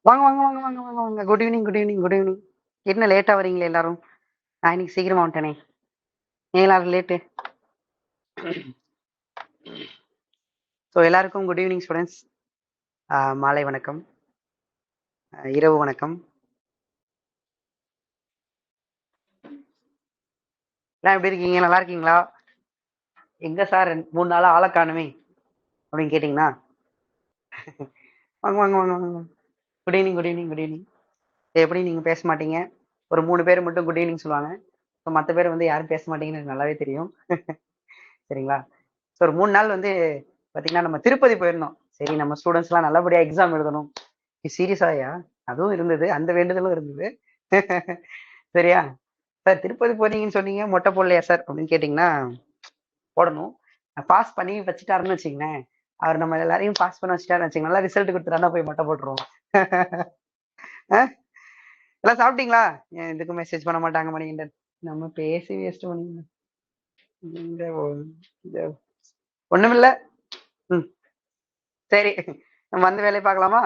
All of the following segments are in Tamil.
வாங்க வாங்க வாங்க வாங்க வாங்க வாங்க. Good evening good evening good evening. என்ன லேட்டா வரீங்களே எல்லாரும்? நான் இன்னைக்கு சீக்கிரமா வந்துட்டேனே. ஏன் எல்லாரும் லேட்டு? ஸோ எல்லாருக்கும் குட் ஈவினிங் ஸ்டூடெண்ட்ஸ். மாலை வணக்கம், இரவு வணக்கம். எல்லாம் எப்படி இருக்கீங்க? நல்லா இருக்கீங்களா? எங்க சார் 3 நாளா ஆளை காணுமே அப்படின்னு கேட்டீங்கன்னா, வாங்க வாங்க வாங்க வாங்க. Good evening good evening good evening. எப்படி நீங்க பேச மாட்டீங்க? ஒரு 3 பேர் மட்டும் குட் ஈவினிங் சொல்லுவாங்க. ஸோ மற்ற பேர் வந்து யாரும் பேச மாட்டீங்கன்னு எனக்கு நல்லாவே தெரியும். சரிங்களா? ஸோ ஒரு 3 நாள் வந்து பார்த்தீங்கன்னா நம்ம திருப்பதி போயிருந்தோம். சரி நம்ம ஸ்டூடெண்ட்ஸ்லாம் நல்லபடியா எக்ஸாம் எழுதணும். சீரியஸாயா? அதுவும் இருந்தது. அந்த வேண்டுதலும் இருந்தது. சரியா? சார் திருப்பதி போறீங்கன்னு சொன்னீங்க, மொட்டை போடலையா சார்? அப்படின்னு கேட்டீங்கன்னா, போடணும். பாஸ் பண்ணி வச்சுட்டாருன்னு வச்சுங்களேன். அவர் நம்ம எல்லாரையும் பாஸ் பண்ண வச்சுட்டாருன்னு வச்சுங்க. நல்லா ரிசல்ட் கொடுத்துட்டாருன்னா போய் மொட்டை போட்டுருவோம். எல்லாம் சாப்பிட்டீங்களா? ஏன் இதுக்கு மெசேஜ் பண்ண மாட்டாங்க மணிகண்டன்? நம்ம பேசி வேஸ்ட் பண்ணிங்க. ஒண்ணுமில்ல. ம் சரி, நம்ம வந்து வேலையை பார்க்கலாமா?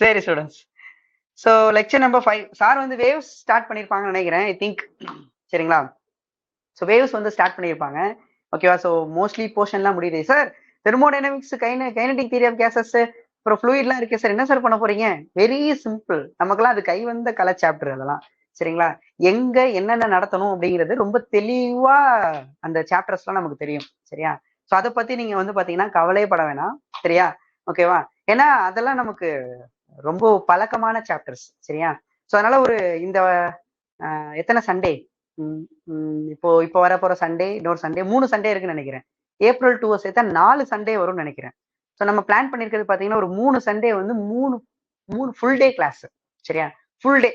சரி students. So lecture number 5 sir வந்து வேவ்ஸ் ஸ்டார்ட் பண்ணியிருப்பாங்கன்னு நினைக்கிறேன், ஐ திங்க். சரிங்களா? ஸோ வேவ்ஸ் வந்து ஸ்டார்ட் பண்ணியிருப்பாங்க. ஓகேவா? ஸோ மோஸ்ட்லி போர்ஷன்லாம் முடியுது. Sir thermodynamics, kinetic theory of gases, அப்புறம் ஃப்ளூயிட்லாம் இருக்கு சார், என்ன சார் பண்ண போறீங்க? Very simple. நமக்குலாம் அது கை வந்த கலை சாப்டர் அதெல்லாம். சரிங்களா? எங்க என்னென்ன நடத்தணும் அப்படிங்கிறது ரொம்ப தெளிவா அந்த சாப்டர்ஸ்லாம் நமக்கு தெரியும். சரியா? ஸோ அதை பத்தி நீங்க வந்து பாத்தீங்கன்னா கவலையப்பட வேணாம். சரியா? ஓகேவா? ஏன்னா அதெல்லாம் நமக்கு ரொம்ப பழக்கமான சாப்டர்ஸ். சரியா? ஸோ அதனால ஒரு இந்த எத்தனை சண்டே, இப்போ இப்போ வர போற சண்டே, இன்னொரு சண்டே, 3 சண்டே இருக்குன்னு நினைக்கிறேன். ஏப்ரல் 2 சேர்த்தா 4 சண்டே வரும்னு நினைக்கிறேன். ஸோ நம்ம பிளான் பண்ணிருக்கிறது பாத்தீங்கன்னா ஒரு 3 சண்டே வந்து 3 ஃபுல் டே கிளாஸ். சரியா? ஃபுல் டே,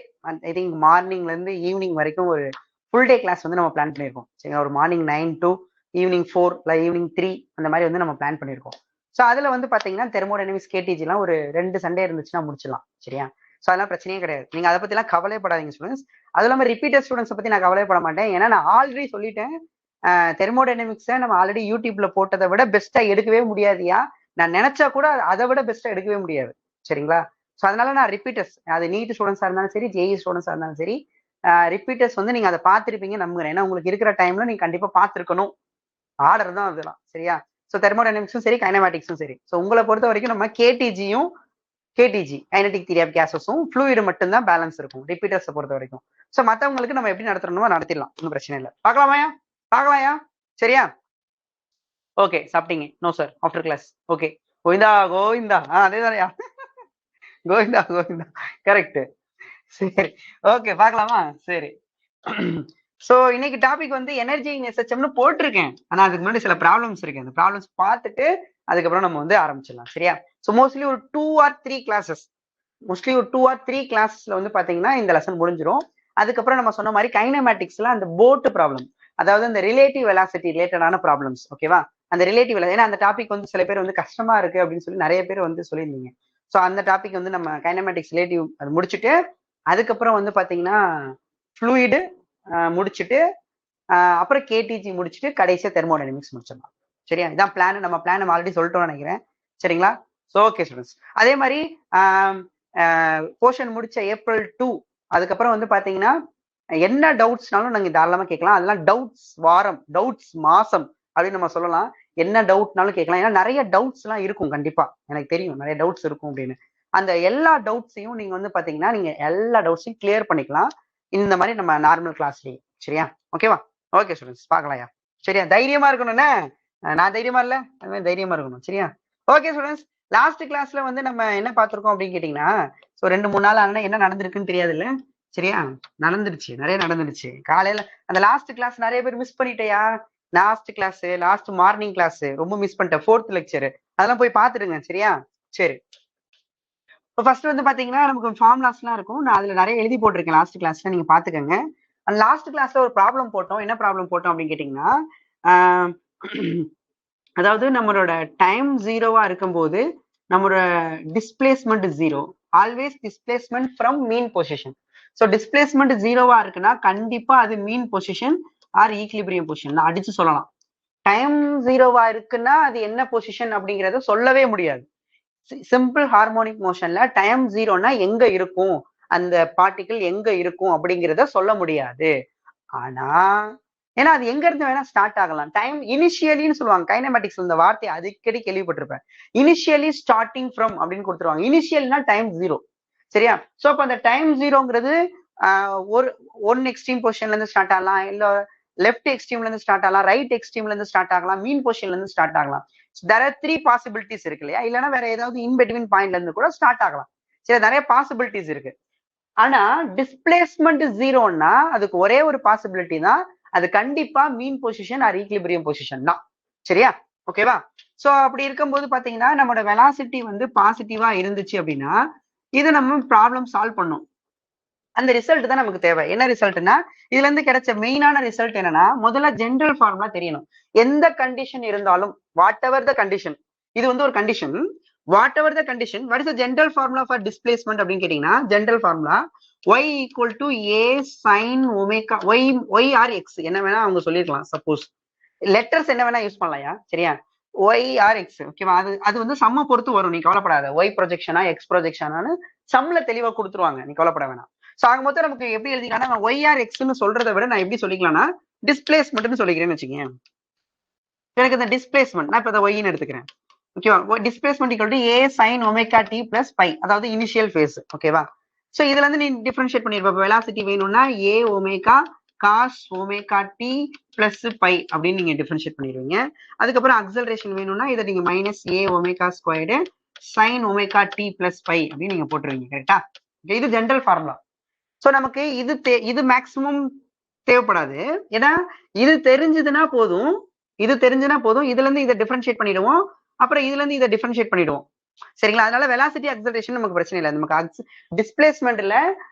ஐ திங்க் மார்னிங்ல இருந்து ஈவினிங் வரைக்கும் ஒரு ஃபுல் டே கிளாஸ் வந்து நம்ம பிளான் பண்ணியிருக்கோம். சரிங்களா? ஒரு மார்னிங் 9 to ஈவினிங் 4 இல்லை ஈவினிங் 3 அந்த மாதிரி வந்து நம்ம பிளான் பண்ணியிருக்கோம். ஸோ அதுல வந்து பாத்தீங்கன்னா தெர்மோடைனமிக்ஸ், கேடிஜிலாம் ஒரு 2 சண்டே இருந்துச்சுன்னா முடிச்சிடலாம். சரியா? ஸோ அதெல்லாம் பிரச்சனையே கிடையாது. நீங்க அதை பத்தி எல்லாம் கவலைப்படாதீங்க ஸ்டூடெண்ட்ஸ். அது இல்லாம ரிப்பீட்டர் ஸ்டூடெண்ட்ஸ் பத்தி நான் கவலைப்பட மாட்டேன். ஏன்னா நான் ஆல்ரெடி சொல்லிட்டேன், தெர்மோடைனமிக்ஸை நம்ம ஆல்ரெடி யூடியூப்ல போட்டதை விட பெஸ்டா எடுக்கவே முடியாதுயா. நான் நினைச்சா கூட அதை விட பெஸ்டா எடுக்கவே முடியாது. சரிங்களா? ஸோ அதனால நான் ரிப்பீட்டர்ஸ், அது நீட் ஸ்டூடெண்ட்ஸா இருந்தாலும் சரி, ஜேஇ ஸ்டூடெண்ட்ஸா இருந்தாலும் சரி, ரிப்பீட்டர்ஸ் வந்து நீங்க அதை பார்த்திருப்பீங்க நம்புகிறேன். ஏன்னா உங்களுக்கு இருக்கிற டைம்ல நீங்க கண்டிப்பா பார்த்திருக்கணும். ஆர்டர் தான் அதெல்லாம். சரியா? ஸோ தெர்மோடைனமிக்ஸும் சரி, கைனமேட்டிக்ஸும் சரி. ஸோ உங்களை பொறுத்த வரைக்கும் நம்ம கேடிஜி கைனடிக் தியரி ஆஃப் கேஸஸும் ஃப்ளூயிடு மட்டும்தான் பேலன்ஸ் இருக்கும் ரிப்பீட்டர்ஸை பொறுத்த வரைக்கும். ஸோ மற்றவங்களுக்கு நம்ம எப்படி நடத்தணுமோ நடத்திடலாம், ஒன்றும் பிரச்சனை இல்லை. பார்க்கலாமாயா? பார்க்கலாம்யா? சரியா? ஓகே, சாப்பிட்டீங்க? No sir, after class. Okay, Govinda Govinda. அதே தானயா. கோவிந்தா கோவிந்தா, கரெக்ட். சரி, ஓகே, பார்க்கலாமா? சரி. ஸோ இன்னைக்கு டாபிக் வந்து எனர்ஜி இன் எஸ்ஹெச்எம்னு போட்டிருக்கேன். ஆனா அதுக்கு முன்னாடி சில ப்ராப்ளம்ஸ் இருக்கு. அந்த ப்ராப்ளம்ஸ் பார்த்துட்டு அதுக்கப்புறம் நம்ம வந்து ஆரம்பிச்சிடலாம். சரியா? ஸோ மோஸ்ட்லி ஒரு 2 or 3 கிளாஸஸ், மோஸ்ட்லி ஒரு 2 or 3 கிளாஸ்ல வந்து பாத்தீங்கன்னா இந்த லெசன் முடிஞ்சிடும். அதுக்கப்புறம் நம்ம சொன்ன மாதிரி கைனமேட்டிக்ஸ்ல அந்த போட் ப்ராப்ளம், அதாவது அந்த ரிலேட்டிவ் வெலாசிட்டி ரிலேட்டடான ப்ராப்ளம்ஸ். ஓகேவா? அந்த ரிலேட்டிவ், ஏன்னா அந்த டாபிக் வந்து சில பேர் வந்து கஷ்டமா இருக்கு அப்படின்னு சொல்லி நிறைய பேர் வந்து சொல்லியிருந்தீங்க. ஸோ அந்த டாபிக் வந்து நம்ம கைனமேட்டிக்ஸ் ரிலேட்டிவ் அது முடிச்சுட்டு, அதுக்கப்புறம் வந்து பாத்தீங்கன்னா ஃப்ளூயிடு முடிச்சுட்டு, அப்புறம் கேடிஜி முடிச்சுட்டு கடைசியா தெர்மோடைனமிக்ஸ் முடிச்சிடலாம். சரியா? இதான் பிளான். நம்ம பிளான் நம்ம ஆல்ரெடி சொல்லிட்டோம்னு நினைக்கிறேன். சரிங்களா? So okay students. அதே மாதிரி போர்ஷன் முடிச்ச ஏப்ரல் 2 அதுக்கப்புறம் வந்து பாத்தீங்கன்னா என்ன டவுட்ஸ்னாலும் நாங்க தாராளமா கேட்கலாம். அதெல்லாம் டவுட்ஸ் வாரம், டவுட்ஸ் மாசம் அப்படின்னு நம்ம சொல்லலாம். என்ன டவுட்னாலும் கேட்கலாம். ஏன்னா நிறைய டவுட்ஸ் எல்லாம் இருக்கும். கண்டிப்பா எனக்கு தெரியும் நிறைய டவுட்ஸ் இருக்கும் அப்படின்னு. அந்த எல்லா டவுட்ஸையும் நீங்க வந்து பாத்தீங்கன்னா நீங்க எல்லா டவுட்ஸையும் கிளியர் பண்ணிக்கலாம் இந்த மாதிரி நம்ம நார்மல் கிளாஸ்லயே. சரியா? ஓகேவா? ஓகே ஸ்டூடெண்ட்ஸ், பார்க்கலாம்யா. சரியா? தைரியமா இருக்கணும்னா, நான் தைரியமா இல்ல, அது மாதிரி தைரியமா இருக்கணும். சரியா? ஓகே ஸ்டூடெண்ட்ஸ், லாஸ்ட் கிளாஸ்ல வந்து நம்ம என்ன பார்த்திருக்கோம் அப்படின்னு கேட்டீங்கன்னா, ஸோ 2-3 நாள் ஆனா என்ன நடந்திருக்குன்னு தெரியாது இல்ல. சரியா? நடந்துருச்சு, நிறைய நடந்துருச்சு. காலையில அந்த லாஸ்ட் கிளாஸ் நிறைய பேர் மிஸ் பண்ணிட்டேயா. Last class, last morning class ரொம்ப மிஸ் பண்ணிட்டேன். 4th லெக்சர் அதெல்லாம் போய் பார்த்துடுங்க. சரியா? சரி. இப்போ ஃபர்ஸ்ட் வந்து பாத்தீங்கன்னா நமக்கு ஃபார்முலாஸ்லாம் இருக்கும். நான் அதுல நிறைய எழுதி போட்டிருக்கேன் லாஸ்ட் கிளாஸ்ல, நீங்க பாத்துக்கோங்க. அந்த லாஸ்ட் கிளாஸ்ல ஒரு ப்ராப்ளம் போட்டோம். என்ன ப்ராப்ளம் போட்டோம் அப்படின்னு கேட்டீங்கன்னா, அதாவது நம்மளோட டைம் ஜீரோவா இருக்கும்போது நம்மளோட displacement zero, always displacement from mean position. So displacement ஜீரோவா இருக்குன்னா கண்டிப்பா அது mean position or equilibrium position அடிச்சு சொல்லலாம். டைம் ஜீரோவா இருக்குன்னா அது என்ன பொசிஷன் அப்படிங்கறத சொல்லவே முடியாது. சிம்பிள் ஹார்மோனிக் மோஷன்ல டைம் ஜீரோனா எங்க இருக்கும், அந்த பார்ட்டிகிள் எங்க இருக்கும் அப்படிங்கிறத சொல்ல முடியாது. ஆனா ஏன்னா அது எங்க இருந்து வேணா ஸ்டார்ட் ஆகலாம். டைம் இனிஷியலின்னு சொல்லுவாங்க. கைனமேட்டிக்ஸ் இந்த வார்த்தை அடிக்கடி கேள்விப்பட்டிருப்பேன். இனிஷியலி ஸ்டார்டிங் ஃப்ரம் அப்படின்னு கொடுத்துருவாங்க. இனிஷியல்னா டைம் ஜீரோ. சரியா? சோ அப்ப அந்த டைம் ஜீரோங்கிறது ஒரு ஒன் எக்ஸ்ட்ரீம் பொசிஷன்ல இருந்து ஸ்டார்ட் ஆகலாம், இல்ல லெஃப்ட் எக்ஸ்ட்ரீம்ல இருந்து ஸ்டார்ட் ஆகலாம், ரைட் எக்ஸ்ட்ரீம்ல இருந்து ஸ்டார்ட் ஆகலாம், மீன் பொசிஷன்ல இருந்து ஸ்டார்ட் ஆகலாம். தேர் ஆர் 3 பாசிபிலிட்டிஸ் இருக்கு இல்லையா? இல்லைன்னா வேற ஏதாவது இன் பிட்வீன் பாயிண்ட்ல இருந்து கூட ஸ்டார்ட் ஆகலாம். சரி, நிறைய பாசிபிலிட்டிஸ் இருக்கு. ஆனா டிஸ்பிளேஸ்மெண்ட் ஜீரோன்னா அதுக்கு ஒரே ஒரு பாசிபிலிட்டி தான், அது கண்டிப்பா மீன் பொசிஷன் ஆர் ஈக்லிபிரியம் பொசிஷன் தான். சரியா? ஓகேவா? சோ அப்படி இருக்கும்போது பாத்தீங்கன்னா நம்மளோட வெலாசிட்டி வந்து பாசிட்டிவா இருந்துச்சு அப்படின்னா இதை நம்ம ப்ராப்ளம் சால்வ் பண்ணும். அந்த ரிசல்ட் தான் நமக்கு தேவை. என்ன ரிசல்ட்னா இதுல இருந்து கிடைச்ச மெயினான ரிசல்ட் என்னன்னா, முதல்ல ஜெனரல் ஃபார்முலா தெரியணும். எந்த கண்டிஷன் இருந்தாலும் வாட் எவர் த கண்டிஷன், இது வந்து ஒரு condition, whatever the condition, what is the general formula for displacement அப்படின்னு கேட்டீங்கன்னா, general formula y equal to a sin omega y or x என்ன வேணா அவங்க சொல்லிருக்கலாம். சப்போஸ் லெட்டர்ஸ் என்ன வேணா யூஸ் பண்ணலாம்யா. சரியா? y ஆர் x ஓகேவா? அது வந்து சம்ம பொறுத்து வரும், நீ கவலைப்படாத. y ப்ரொஜெக்ஷனா எக்ஸ் ப்ரொஜெக்ஷனானு சம்ல தெளிவா கொடுத்துருவாங்க, நீ கவலைப்பட வேணாம். சோ ஆக மொத்தம் நமக்கு எப்படி எழுதிக்கலாம், y ஆர் எக்ஸ்ன்னு சொல்றதை விட நான் எப்படி சொல்லிக்கலாம்னா டிஸ்பிளேஸ்மெண்ட்னு சொல்லிக்கிறேன்னு வச்சுக்கேன். எனக்கு இந்த டிஸ்பிளேஸ்மெண்ட் நான் இப்ப இந்த y ன்னு எடுத்துக்கிறேன். ஓகேவா? Displacement equal to a sin omega t plus pi, அதாவது இனிஷியல் ஃபேஸ். ஓகேவா? சோ இதுல இருந்து நீ டிஃபரன்ஷியேட் பண்ணிருப்ப. வெலாசிட்டி வேணும்னா a omega cos omega t plus pi அப்படின்னு நீங்க டிஃபரன்ஷியேட் பண்ணிடுவீங்க. அதுக்கப்புறம் அக்சலரேஷன் வேணும்னா இதை நீங்க minus a omega squared sine omega t plus pi அப்படின்னு நீங்க போட்டுருவீங்க. கரெக்டா? இது ஜெனரல் ஃபார்முலா. சோ நமக்கு இது மேக்சிமம் தேவைப்படாது. ஏன்னா இது தெரிஞ்சதுன்னா போதும், இதுல இருந்து இதை டிஃபரன்ஷியேட் பண்ணிடுவோம், அப்புறம் இதுல இருந்து இதை டிஃபரன்ஷியேட் பண்ணிடுவோம். சரிங்களா? அதனால வெலாசிட்டி அக்சலரேஷன் நமக்கு பிரச்சனை இல்லை. நமக்கு டிஸ்பிளேஸ்மெண்ட்ல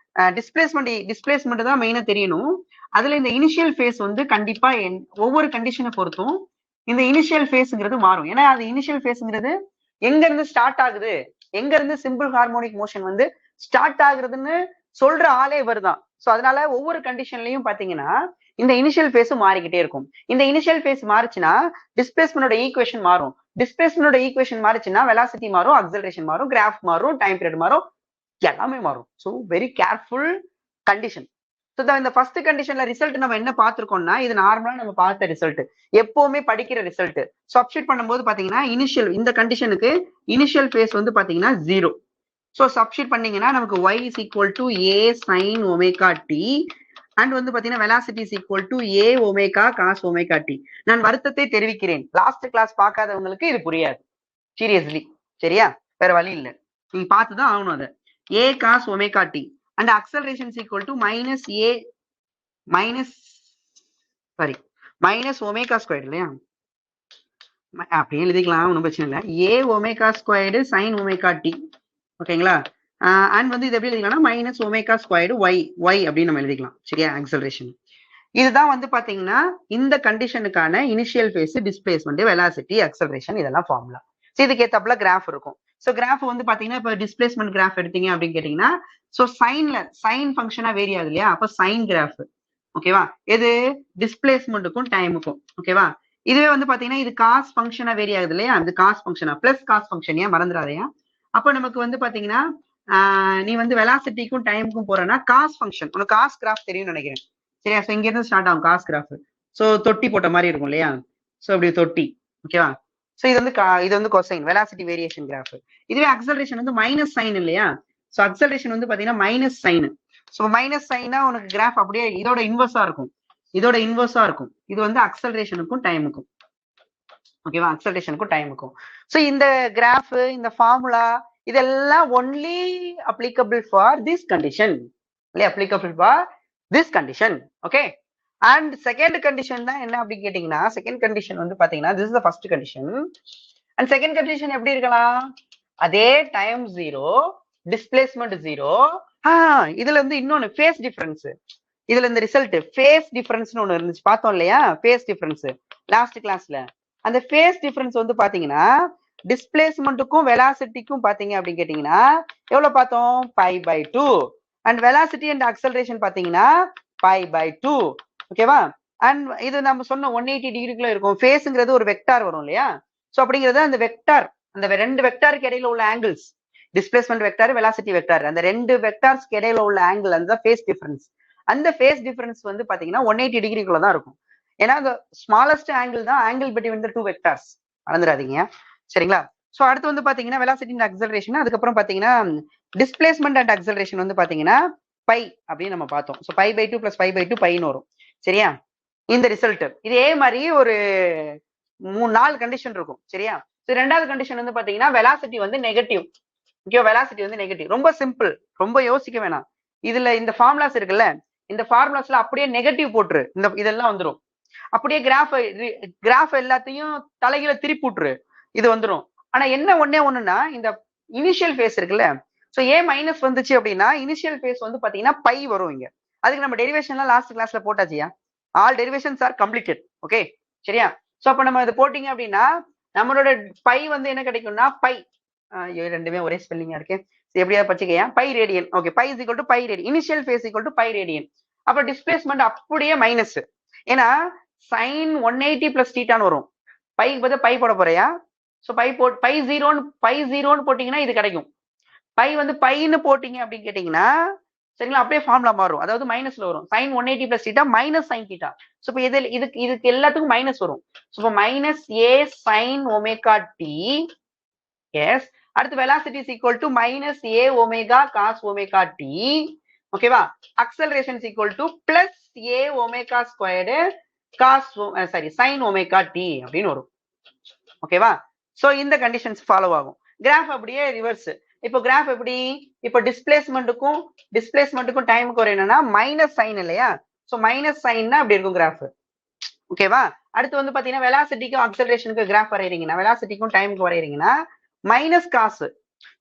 டிஸ்பிளேஸ்மெண்ட் தான் மெயினா தெரியணும். அதுல இந்த இனிஷியல் ஃபேஸ் வந்து கண்டிப்பா ஒவ்வொரு கண்டிஷனை பொறுத்தும் இந்த இனிஷியல் ஃபேஸ்ங்கிறது மாறும். ஏன்னா அது இனிஷியல் ஃபேஸ்ங்கிறது எங்க இருந்து ஸ்டார்ட் ஆகுது, எங்க இருந்து சிம்பிள் ஹார்மோனிக் மோஷன் வந்து ஸ்டார்ட் ஆகுறதுன்னு சொல்ற ஆளே இவர்தான். சோ அதனால ஒவ்வொரு கண்டிஷன்லயும் பாத்தீங்கன்னா இந்த இனிஷியல் ஃபேஸ் மாறிக்கிட்டே இருக்கும். இந்த இனிஷியல் ஃபேஸ் மாறுச்சுன்னா டிஸ்பிளேஸ்மெண்டோட ஈக்குவேஷன் மாறும். டிஸ்பிளேஸ்மெண்டோட ஈக்குவேஷன் மாறுச்சுன்னா வெலாசிட்டி மாறும், அக்சலரேஷன் மாறும், கிராஃப் மாறும், டைம் பீரியட் மாறும், எல்லாமே மாறும். So very careful condition. So இந்த ஃபர்ஸ்ட் கண்டிஷன்ல ரிசல்ட் நம்ம என்ன பார்த்திருக்கோம்னா, இது நார்மலா நம்ம பார்த்த ரிசல்ட், எப்பவுமே படிக்கிற ரிசல்ட். சப்ஸ்டிட் பண்ணும்போது பாத்தீங்கன்னா இனிஷியல் இந்த கண்டிஷனுக்கு இனிஷியல் ஃபேஸ் வந்து பாத்தீங்கன்னா 0. ஸோ சப்ஸ்டிட் பண்ணீங்கன்னா நமக்கு y is equal to a sin omega t and வந்து பாத்தீங்கன்னா velocity is equal to a omega cos omega t. நான் வருத்தத்தை தெரிவிக்கிறேன், லாஸ்ட் கிளாஸ் பார்க்காதவங்களுக்கு இது புரியாது. சீரியஸ்லி. சரியா? வேற வழி இல்லை, நீங்க பார்த்துதான் ஆகணும். அதை a cos omega t and acceleration is equal to minus omega square இல்லையா? அப்படியே எழுதிக்கலாம், ஒன்றும் பிரச்சனை இல்லை. a omega squared sine omega t. ஓகேங்களா? அண்ட் வந்து இது எப்படி எழுதிக்கலாம், மைனஸ் ஒமேகா ஸ்கொயர்டு y அப்படின்னு நம்ம எழுதிக்கலாம். சரியா? ஆக்சலரேஷன். இதுதான் வந்து பாத்தீங்கன்னா இந்த கண்டிஷனுக்கான initial phase, displacement, velocity, acceleration, இதெல்லாம் ஃபார்முலா. இதுக்கு ஏத்தாப்புல கிராஃப் இருக்கும். சோ கிராஃப் வந்து பாத்தீங்கன்னா இப்ப டிஸ்பிளேஸ்மெண்ட் கிராஃப் எடுத்தீங்க அப்படின்னு கேட்டீங்கன்னா, சோ சைன் ஃபங்க்ஷனா வேரி ஆகுது இல்லையா? அப்ப சைன் கிராஃப். ஓகேவா? எது டிஸ்பிளேஸ்மெண்ட்டுக்கும் டைமுக்கும். ஓகேவா? இதுவே வந்து பாத்தீங்கன்னா இது காஸ் ஃபங்க்ஷனா வேரி ஆகுது இல்லையா? அது காஸ் ஃபங்க்ஷனா பிளஸ் காஸ் ஃபங்க்ஷன், ஏன் மறந்துடாதையா? அப்ப நமக்கு வந்து பாத்தீங்கன்னா நீ வந்து வெலாசிட்டிக்கும் டைமுக்கும் போறேன்னா காஸ் ஃபங்க்ஷன், உனக்கு காஸ் கிராஃப் தெரியும்னு நினைக்கிறேன். சரியா? சோ இங்க இருந்து ஸ்டார்ட் ஆகும் காஸ் கிராஃப். சோ தொட்டி போட்ட மாதிரி இருக்கும் இல்லையா? சோ அப்படி தொட்டி. ஓகேவா? சோ இது வந்து கொசைன், வெலாசிட்டி வேரியேஷன் கிராஃப். இதுவே அக்சலரேஷன் வந்து மைனஸ் சைன் இல்லையா? சோ அக்சலரேஷன் வந்து பாத்தீங்கன்னா மைனஸ் சைன். சோ மைனஸ் சைனா உனக்கு கிராஃப் அப்படியே இதோட இன்வர்ஸா இருக்கும், இது வந்து அக்சலரேஷனுக்கும் டைமுக்கும். ஓகேவா? அக்சலரேஷனுக்கும் டைமுக்கும். சோ இந்த கிராஃப், இந்த ஃபார்முலா இதெல்லாம் only applicable for this condition, okay? And second condition தான் என்ன அப்படின்னு கேட்டீங்கன்னா, செகண்ட் கண்டிஷன் வந்து பாத்தீங்கன்னா this is the first condition. And second condition எப்படி இருக்கலாம், அதே டைம் 0, டிஸ்பிளேஸ்மெண்ட் 0. இதுல இருந்து இன்னொன்னு ஃபேஸ் டிஃபரன்ஸ். இதுல இந்த ரிசல்ட் ஃபேஸ் டிஃபரன்ஸ்னு ஒண்ணு இருந்துச்சு, பார்த்தோம் இல்லையா? ஃபேஸ் டிஃபரன்ஸ் லாஸ்ட் கிளாஸ்ல. அந்த ஃபேஸ் டிஃபரன்ஸ் வந்து பாத்தீங்கன்னா டிஸ்பிளேஸ்மெண்ட்டுக்கும் வெலாசிட்டிக்கும் பாத்தீங்க அப்படின்னு கேட்டீங்கன்னா எவ்வளவு பார்த்தோம், π/2. அண்ட் வெலாசிட்டி அண்ட் அக்சலரேஷன் பாத்தீங்கன்னா π/2. ஓகேவா? அண்ட் இது நம்ம சொன்ன 180 டிகிரிக்குள்ள இருக்கும். ஃபேஸ்ங்கிறது ஒரு வெக்டார் வரும் இல்லையா? சோ அப்படிங்கிறது அந்த வெக்டார் அந்த ரெண்டு வெக்டாருக்கு இடையில உள்ள angles, displacement vector, velocity vector, அந்த ரெண்டு வெக்டார்ஸ்க்கு இடையில உள்ள ஆங்கிள், அந்த ஃபேஸ் டிஃபரன்ஸ். அந்த ஃபேஸ் டிஃபரன்ஸ் வந்து பாத்தீங்கன்னா 180 டிகிரிக்குள்ள தான் இருக்கும். ஏன்னா அந்த ஸ்மாலஸ்ட் ஆங்கிள் தான் angle between the two vectors, மறந்துடாதீங்க. சரிங்களா? சோ அடுத்து வந்து பாத்தீங்கன்னா வெலாசிட்டி அண்ட் அக்ஸலரேஷன், அதுக்கப்புறம் பாத்தீங்கன்னா டிஸ்பிளேஸ்மெண்ட் அண்ட் அக்ஸலரேஷன் வந்து பாத்தீங்கன்னா பை அப்படின்னு நம்ம பார்த்தோம். So pi by 2 plus pi by 2 பைன்னு வரும். சரியா? இந்த ரிசல்ட் இதே மாதிரி ஒரு 3-4 கண்டிஷன் இருக்கும். சரியா? ரெண்டாவது கண்டிஷன் வந்து பாத்தீங்கன்னா வெலாசிட்டி வந்து நெகட்டிவ். ஓகே, வெலாசிட்டி வந்து நெகட்டிவ். ரொம்ப சிம்பிள், ரொம்ப யோசிக்க வேணாம். இதுல இந்த ஃபார்முலாஸ் இருக்குல்ல, இந்த ஃபார்முலாஸ்ல அப்படியே நெகட்டிவ் போட்டுரு, இந்த இதெல்லாம் வந்துடும். அப்படியே கிராஃப் எல்லாத்தையும் தலைகீழ திருப்பி விட்டுரு, இது வந்துடும். ஆனா என்ன ஒண்ணே ஒண்ணுன்னா, இந்த இனிஷியல் ஃபேஸ் இருக்குல்ல, சோ ஏ மைனஸ் வந்துச்சு அப்படின்னா இனிஷியல் ஃபேஸ் வந்து பாத்தீங்கன்னா பை வரும் இங்க. அதுக்கு நம்ம டெரிவேஷன்லாம் லாஸ்ட் கிளாஸ்ல போட்டாச்சியா, all derivations are completed. Okay, சரியா? சோ அப்ப நம்ம இது போட்டீங்க அப்படின்னா நம்மளோட பை வந்து என்ன கிடைக்கும்னா பை, ரெண்டுமே ஒரே ஸ்பெல்லிங்கா இருக்கு, எப்படியாவது படிச்சுக்கையா, pi radian. Okay, pi is equal to pi radian, initial phase equal to pi radian. அப்ப டிஸ்பிளேஸ்மெண்ட் அப்படியே மைனஸ், ஏன்னா sin 180 பிளஸ் தீட்டான்னு வரும். பைக்கு பதிலா பை போட போறியா, சோ பை ஜீரோன்னு போட்டீங்கன்னா இது கிடைக்கும். பை வந்து பைன்னு போட்டீங்க அப்படின்னு கேட்டீங்கன்னா சரிங்களா, அப்படியே ஃபார்முலா மாறும், அதாவது மைனஸ்ல வரும். sin 180 plus theta minus sin theta. So இப்போ இதுக்கு எல்லாத்துக்கும் மைனஸ் வரும். சோ இப்போ minus a sin omega t. Yes, அடுத்து velocity is equal to minus a omega cos omega t. ஓகேவா? Acceleration is equal to plus a omega squared cos sin omega t அப்படின்னு வரும். ஓகேவா? சோ இந்த கண்டிஷன்ஸ் ஃபாலோ ஆகும். கிராஃப் அப்படியே ரிவர்ஸ். இப்போ கிராஃப் எப்படி, இப்போ டிஸ்பிளேஸ்மெண்ட்டுக்கும் டைமுக்கு வரும் என்னன்னா மைனஸ் சைன் இல்லையா, சோ மைனஸ் சைன்னா அப்படி இருக்கும் கிராஃப். ஓகேவா? அடுத்து வந்து பாத்தீங்கன்னா வெலாசிட்டிக்கும் அக்சலரேஷனுக்கு கிராஃப் வரையறீங்கன்னா, வெலாசிட்டிக்கும் டைமுக்கு வரையறீங்கன்னா மைனஸ் காசு.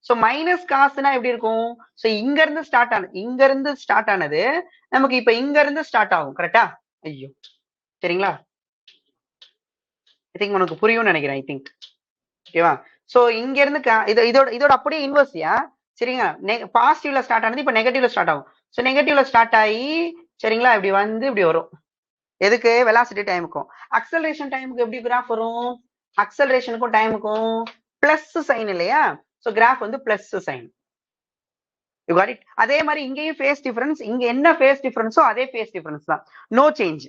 சோ மைனஸ் காசுனா எப்படி இருக்கும், சோ இங்க இருந்து ஸ்டார்ட் ஆனது நமக்கு இப்ப இங்க இருந்து ஸ்டார்ட் ஆகும். கரெக்டா? ஐயோ, சரிங்களா? ஐ திங்க் உனக்கு புரியும்னு நினைக்கிறேன். ஐ திங்க் ஓகேவா? சோ இங்க இருந்து இதோட அப்படியே இன்வர்ஸ்யா. சரிங்களா? பாசிட்டிவ்ல ஸ்டார்ட் ஆனது இப்ப நெகட்டிவ்ல ஸ்டார்ட் ஆகும். சோ நெகட்டிவ்ல ஸ்டார்ட் ஆகி சரிங்களா இப்படி வந்து இப்படி வரும். எதுக்கு? வெலாசிட்டி டைமுக்கும். அக்சலரேஷன் டைமுக்கு எப்படி கிராஃப் வரும், அக்சலரேஷனுக்கும் டைமுக்கும் பிளஸ் சைன் இல்லையா, சோ கிராஃப் வந்து plus sine. You got it? அதே மாதிரி இங்கேயும் ஃபேஸ் டிஃபரன்ஸ், இங்க என்ன ஃபேஸ் டிஃபரன்ஸோ அதே ஃபேஸ் டிஃபரன்ஸ் தான். No change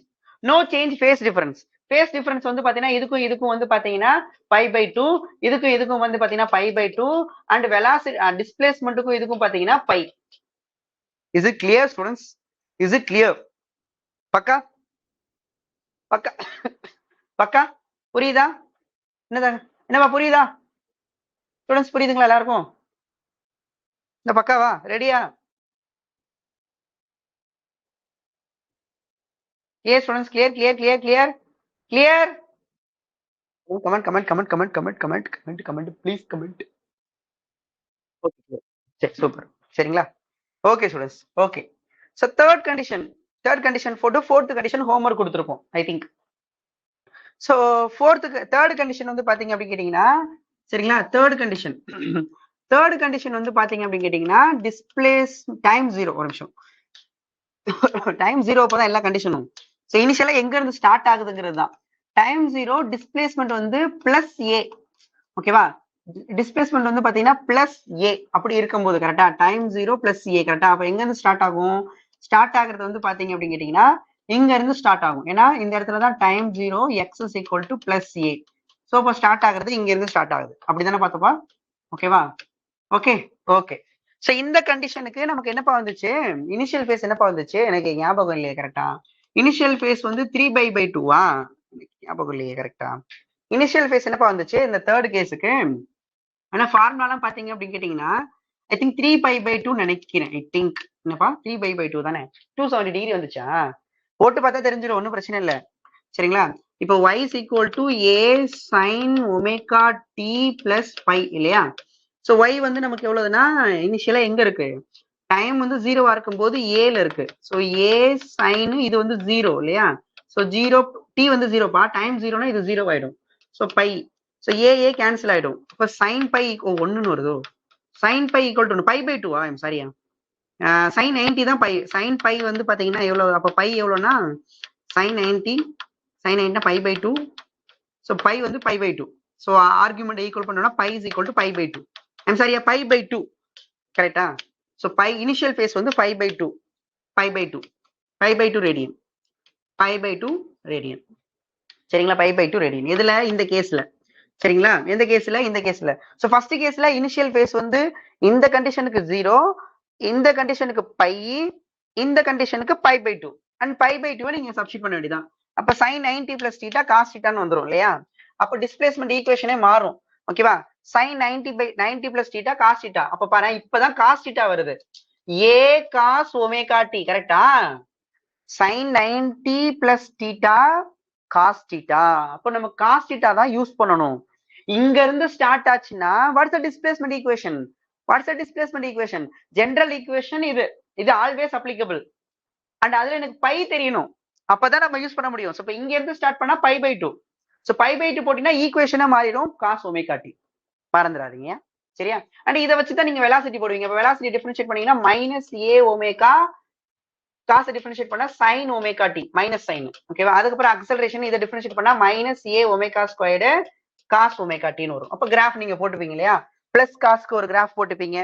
phase difference. Phase difference வந்து பாத்தீங்கன்னா இதுக்கும் வந்து பாத்தீங்கன்னா பை பை 2, இதுக்கும் வந்து பாத்தீங்கன்னா பை பை 2, அண்ட் வெலாசிட்டி டிஸ்பிளேஸ்மெண்ட்டுக்கும் இதுக்கும் பாத்தீங்கன்னா pi. Is it clear students? Is it clear? பக்கா பக்கா பக்கா புரியுதா? என்னப்பா புரியுதா ஸ்டூடெண்ட்ஸ்? புரியுதுங்களா எல்லாருக்கும்? இந்த பக்காவா? ரெடியா? clear students? clear comment please comment. Okay, சரி, சூப்பர். சரிங்களா? Okay students. Okay, so third condition போட்டு ஃபோர்த் கண்டிஷன் ஹோம்வொர்க் கொடுத்துருப்போம் I think. So third condition வந்து பாத்தீங்க அப்படின்னு கேட்டீங்கன்னா சரிங்களா, தேர்ட் கண்டிஷன் வந்து பாத்தீங்க அப்படின்னு கேட்டீங்கன்னா டிஸ்பிளேஸ் டைம் 0. ஒரு நிமிஷம், டைம் 0 அப்பதான் எல்லா கண்டிஷனும். சோ இனிஷியலா எங்க இருந்து ஸ்டார்ட் ஆகுதுங்கிறது தான் டைம் 0. டிஸ்பிளேஸ்மெண்ட் வந்து பிளஸ் ஏ. ஓகேவா? டிஸ்பிளேஸ்மெண்ட் வந்து பாத்தீங்கன்னா பிளஸ் ஏ அப்படி இருக்கும்போது கரெக்டா, டைம் 0 பிளஸ் ஏ கரெக்டா. அப்ப எங்க இருந்து ஸ்டார்ட் ஆகும், ஸ்டார்ட் ஆகுறது வந்து பாத்தீங்க அப்படின்னு கேட்டீங்கன்னா இங்க இருந்து ஸ்டார்ட் ஆகும். ஏன்னா இந்த இடத்துல தான் time 0 X is equal to plus A. So இப்போ ஸ்டார்ட் ஆகுறது இங்க இருந்து ஸ்டார்ட் ஆகுது. அப்படிதானே பார்த்தப்பா? ஓகேவா? Okay okay. சோ இந்த கண்டிஷனுக்கு நமக்கு என்னப்பா வந்துச்சு, இனிஷியல் ஃபேஸ் என்னப்பா வந்துச்சு, எனக்கு ஞாபகம் இல்லையே கரெக்டா. இனிஷியல் ஃபேஸ் வந்து 3/2 ஞாபகம் இல்லையே கரெக்டா. இனிஷியல் ஃபேஸ் என்னப்பா வந்துச்சு இந்த தேர்ட் கேஸுக்கு. ஆனா ஃபார்முலாலாம் பாத்தீங்க அப்படின்னு கேட்டீங்கன்னா ஐ திங்க் 3π/2 நினைக்கிறேன். ஐ திங்க் என்னப்பா 3π/2 தானே. 270 டிகிரி வந்துச்சா? போட்டு பார்த்தா தெரிஞ்சிடும், ஒன்றும் பிரச்சனை இல்லை. சரிங்களா? இப்போ y is equal to a sin omega t plus pi இல்லையா. சோ y வந்து நமக்கு எவ்வளவுன்னா இனிஷியலா எங்க இருக்கு, டைம் வந்து 0வா இருக்கும்போது ஏல இருக்கு. சோ a sin இது வந்து 0 இல்லையா. சோ 0 t வந்து 0பா, டைம் 0னா இது 0 ஆயிடும். So pi, so a cancel ஆயிடும். அப்ப sin pi 1ன்னு வருதோ, sin pi equal to π/2. I'm சாரியா, sin 90 தான் பை. sin pi வந்து பாத்தீங்கன்னா எவ்வளவு, அப்ப பை எவ்வளவுனா sin 90 π/2. சோ பை வந்து π/2. ஸோ ஆர்குமெண்ட் ஈக்குவல் பண்ணோம்னா pi is equal to pi by two. I'm சாரியா, பை பை டூ கரெக்டா? ஸோ பை இனிஷியல் ஃபேஸ் வந்து pi by two, pi by two, pi by two radian, pi by two radian. சரிங்களா? Pi by two radian. இதுல இந்த கேஸ்ல சரிங்களா? எந்த கேஸ்ல? இந்த கேஸ்ல. ஸோ ஃபர்ஸ்ட் கேஸ்ல இனிஷியல் ஃபேஸ் வந்து இந்த கண்டிஷனுக்கு 0, இந்த கண்டிஷனுக்கு பை, இந்த கண்டிஷனுக்கு pi by two, and pi by two நீங்க சப்ஸ்டிட் பண்ண வேண்டியதான். அப்ப sin 90 plus theta cos theta வந்துரும் இல்லையா? அப்ப டிஸ்பிளேஸ்மெண்ட் ஈக்குவேஷனே மாறும். ஓகேவா? sin 90 plus theta cos theta. அப்ப பாரு, இப்பதான் காஸ் தீட்டா வருது. ஏ காஸ் ஒமேகா டி கரெக்டா? sin 90 plus theta cos theta. அப்ப நம்ம காஸ் தீட்டா தான் யூஸ் பண்ணணும். இங்க இருந்து ஸ்டார்ட் ஆச்சுன்னா what's the displacement equation? What's the displacement equation? General equation இது. இது ஆல்வேஸ் அப்ளிகபிள். அண்ட் அதுல எனக்கு பை தெரியணும், அப்பதான் நம்ம யூஸ் பண்ண முடியும். ஸோ இங்க இருந்து ஸ்டார்ட் பண்ணா pi by two. So pi by two போட்டீங்கன்னா ஈக்குவேஷனா மாறிடும் காஸ் ஒமேகா டி. மறந்துடாதீங்க சரியா? அண்ட் இதை வச்சுதான் நீங்க வெலாசிட்டி போடுவீங்க. வெலாசிட்டி டிஃபரன்ஷியேட் பண்ணீங்கன்னா மைனஸ் ஏ ஒமேகா, காசை டிஃபரன்ஷியேட் பண்ணா sine omega t minus sine. ஓகேவா? அதுக்கப்புறம் அக்சலரேஷன் இதை டிஃபரன்ஷியேட் பண்ணா minus a omega squared cos omega டின்னு வரும். அப்ப கிராஃப் நீங்க போட்டுப்பீங்க இல்லையா? பிளஸ் காஸ்க்கு ஒரு கிராஃப் போட்டுப்பீங்க,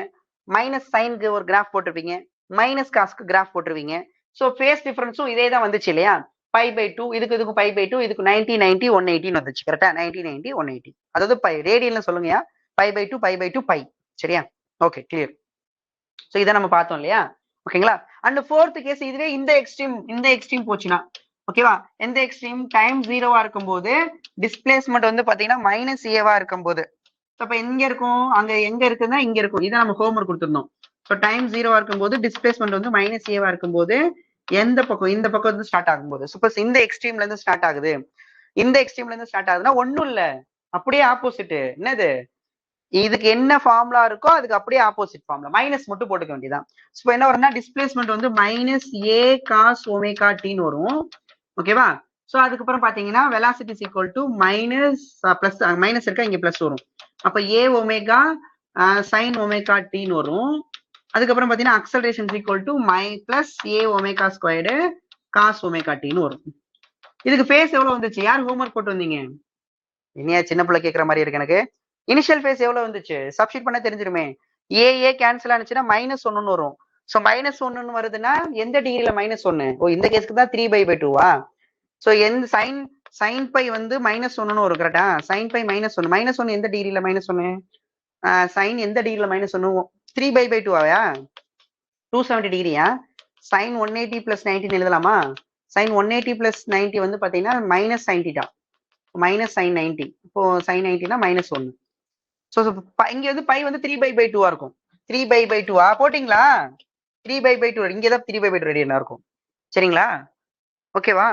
மைனஸ் சைனுக்கு ஒரு கிராஃப் போட்டுருப்பீங்க, மைனஸ் காஸ்க்கு கிராஃப் போட்டுருவீங்க. ஸோ ஃபேஸ் டிஃபரன்ஸும் இதே தான் வந்துச்சு இல்லையா? பை பை டூ, இதுக்கு பை பை டூ, இதுக்கு 90 90 180 வந்துச்சு கரெக்டா? 90 90 180, அதாவது பை ரேடியன்ல சொல்லுங்கயா. Pi by two pi by two pi. சரியா? Okay clear. ஸோ இதை நம்ம பார்த்தோம் இல்லையா? ஓகேங்களா? அண்ட் ஃபோர்த் கேஸ் இதுவே இந்த எக்ஸ்ட்ரீம் போச்சுன்னா ஓகேவா? எந்த எக்ஸ்ட்ரீம்? டைம் 0வா இருக்கும்போது டிஸ்பிளேஸ்மெண்ட் வந்து பாத்தீங்கன்னா மைனஸ் ஏவா இருக்கும்போது. அப்ப எங்க இருக்கும்? அங்க எங்க இருக்குன்னா இங்க இருக்கும். இதை நம்ம ஹோம்ஒர்க் கொடுத்துருந்தோம். ஸோ டைம் 0வா இருக்கும்போது டிஸ்பிளேஸ்மெண்ட் வந்து மைனஸ் ஏவா இருக்கும்போது எந்த பக்கம்? இந்த பக்கம் வந்து ஸ்டார்ட் ஆகும்போது. சப்போஸ் இந்த எக்ஸ்ட்ரீம்ல இருந்து ஸ்டார்ட் ஆகுது, இந்த எக்ஸ்ட்ரீம்ல இருந்து ஸ்டார்ட் ஆகுதுன்னா ஒண்ணும் இல்ல, அப்படியே ஆப்போசிட். என்னது? இதுக்கு என்ன ஃபார்முலா இருக்கோ அதுக்கு அப்படியே ஆப்போசிட் ஃபார்முலா, மைனஸ் மட்டும் போட்டுக்க வேண்டியதான். ஸோ என்ன வரும்னா டிஸ்பிளேஸ்மெண்ட் வந்து மைனஸ் ஏ காஸ் ஒமேகா டின்னு வரும். ஓகேவா? ஸோ அதுக்கப்புறம் பாத்தீங்கன்னா velocity is equal to minus plus, minus இருக்கா இங்க பிளஸ் வரும். அப்ப ஏ ஒமேகா சைன் ஒமேகா டின்னு வரும். அதுக்கப்புறம் பாத்தீங்கன்னா acceleration is equal to plus a omega squared cos omega டின்னு வரும். இதுக்கு ஃபேஸ் எவ்வளவு வந்துச்சு? யார் ஹோம்ஒர்க் போட்டு வந்தீங்க? இனியா சின்ன பிள்ளை கேட்கற மாதிரி இருக்கு எனக்கு. இனிஷியல் ஃபேஸ் எவ்வளவு வந்துச்சு? சப்ஸ்டிட் பண்ண தெரிஞ்சிருமே. ஏ கேன்சல் ஆனிச்சுன்னா மைனஸ் ஒன்னு வரும். ஸோ மைனஸ் ஒன்னு வருதுன்னா எந்த டிகிரியில மைனஸ் ஒன்னு? ஓ இந்த கேஸ்க்கு தான் 3/2வா? ஸோ எந்த சைன் பை வந்து மைனஸ் ஒன்னு வரும் கரெக்டா? சைன் பை மைனஸ் ஒன்னு. மைனஸ் ஒன்னு எந்த டிகிரியில மைனஸ் ஒன்னு? சைன் எந்த டிகிரியில மைனஸ் ஒன்னு? 3/2ஆயா? 270 டிகிரியா? சைன் 180 பிளஸ் 90 எழுதலாமா? சைன் 180 பிளஸ் 90 வந்து பாத்தீங்கன்னா minus sine theta, minus sine 90. இப்போ சைன் 90னா மைனஸ் ஒன்னு. ஸோ இங்க வந்து பை வந்து 3/2வா இருக்கும். 3/2வா போட்டிங்களா? 3/2 இங்கதான் 3/2 ரேடியனா இருக்கும். சரிங்களா? ஓகேவா?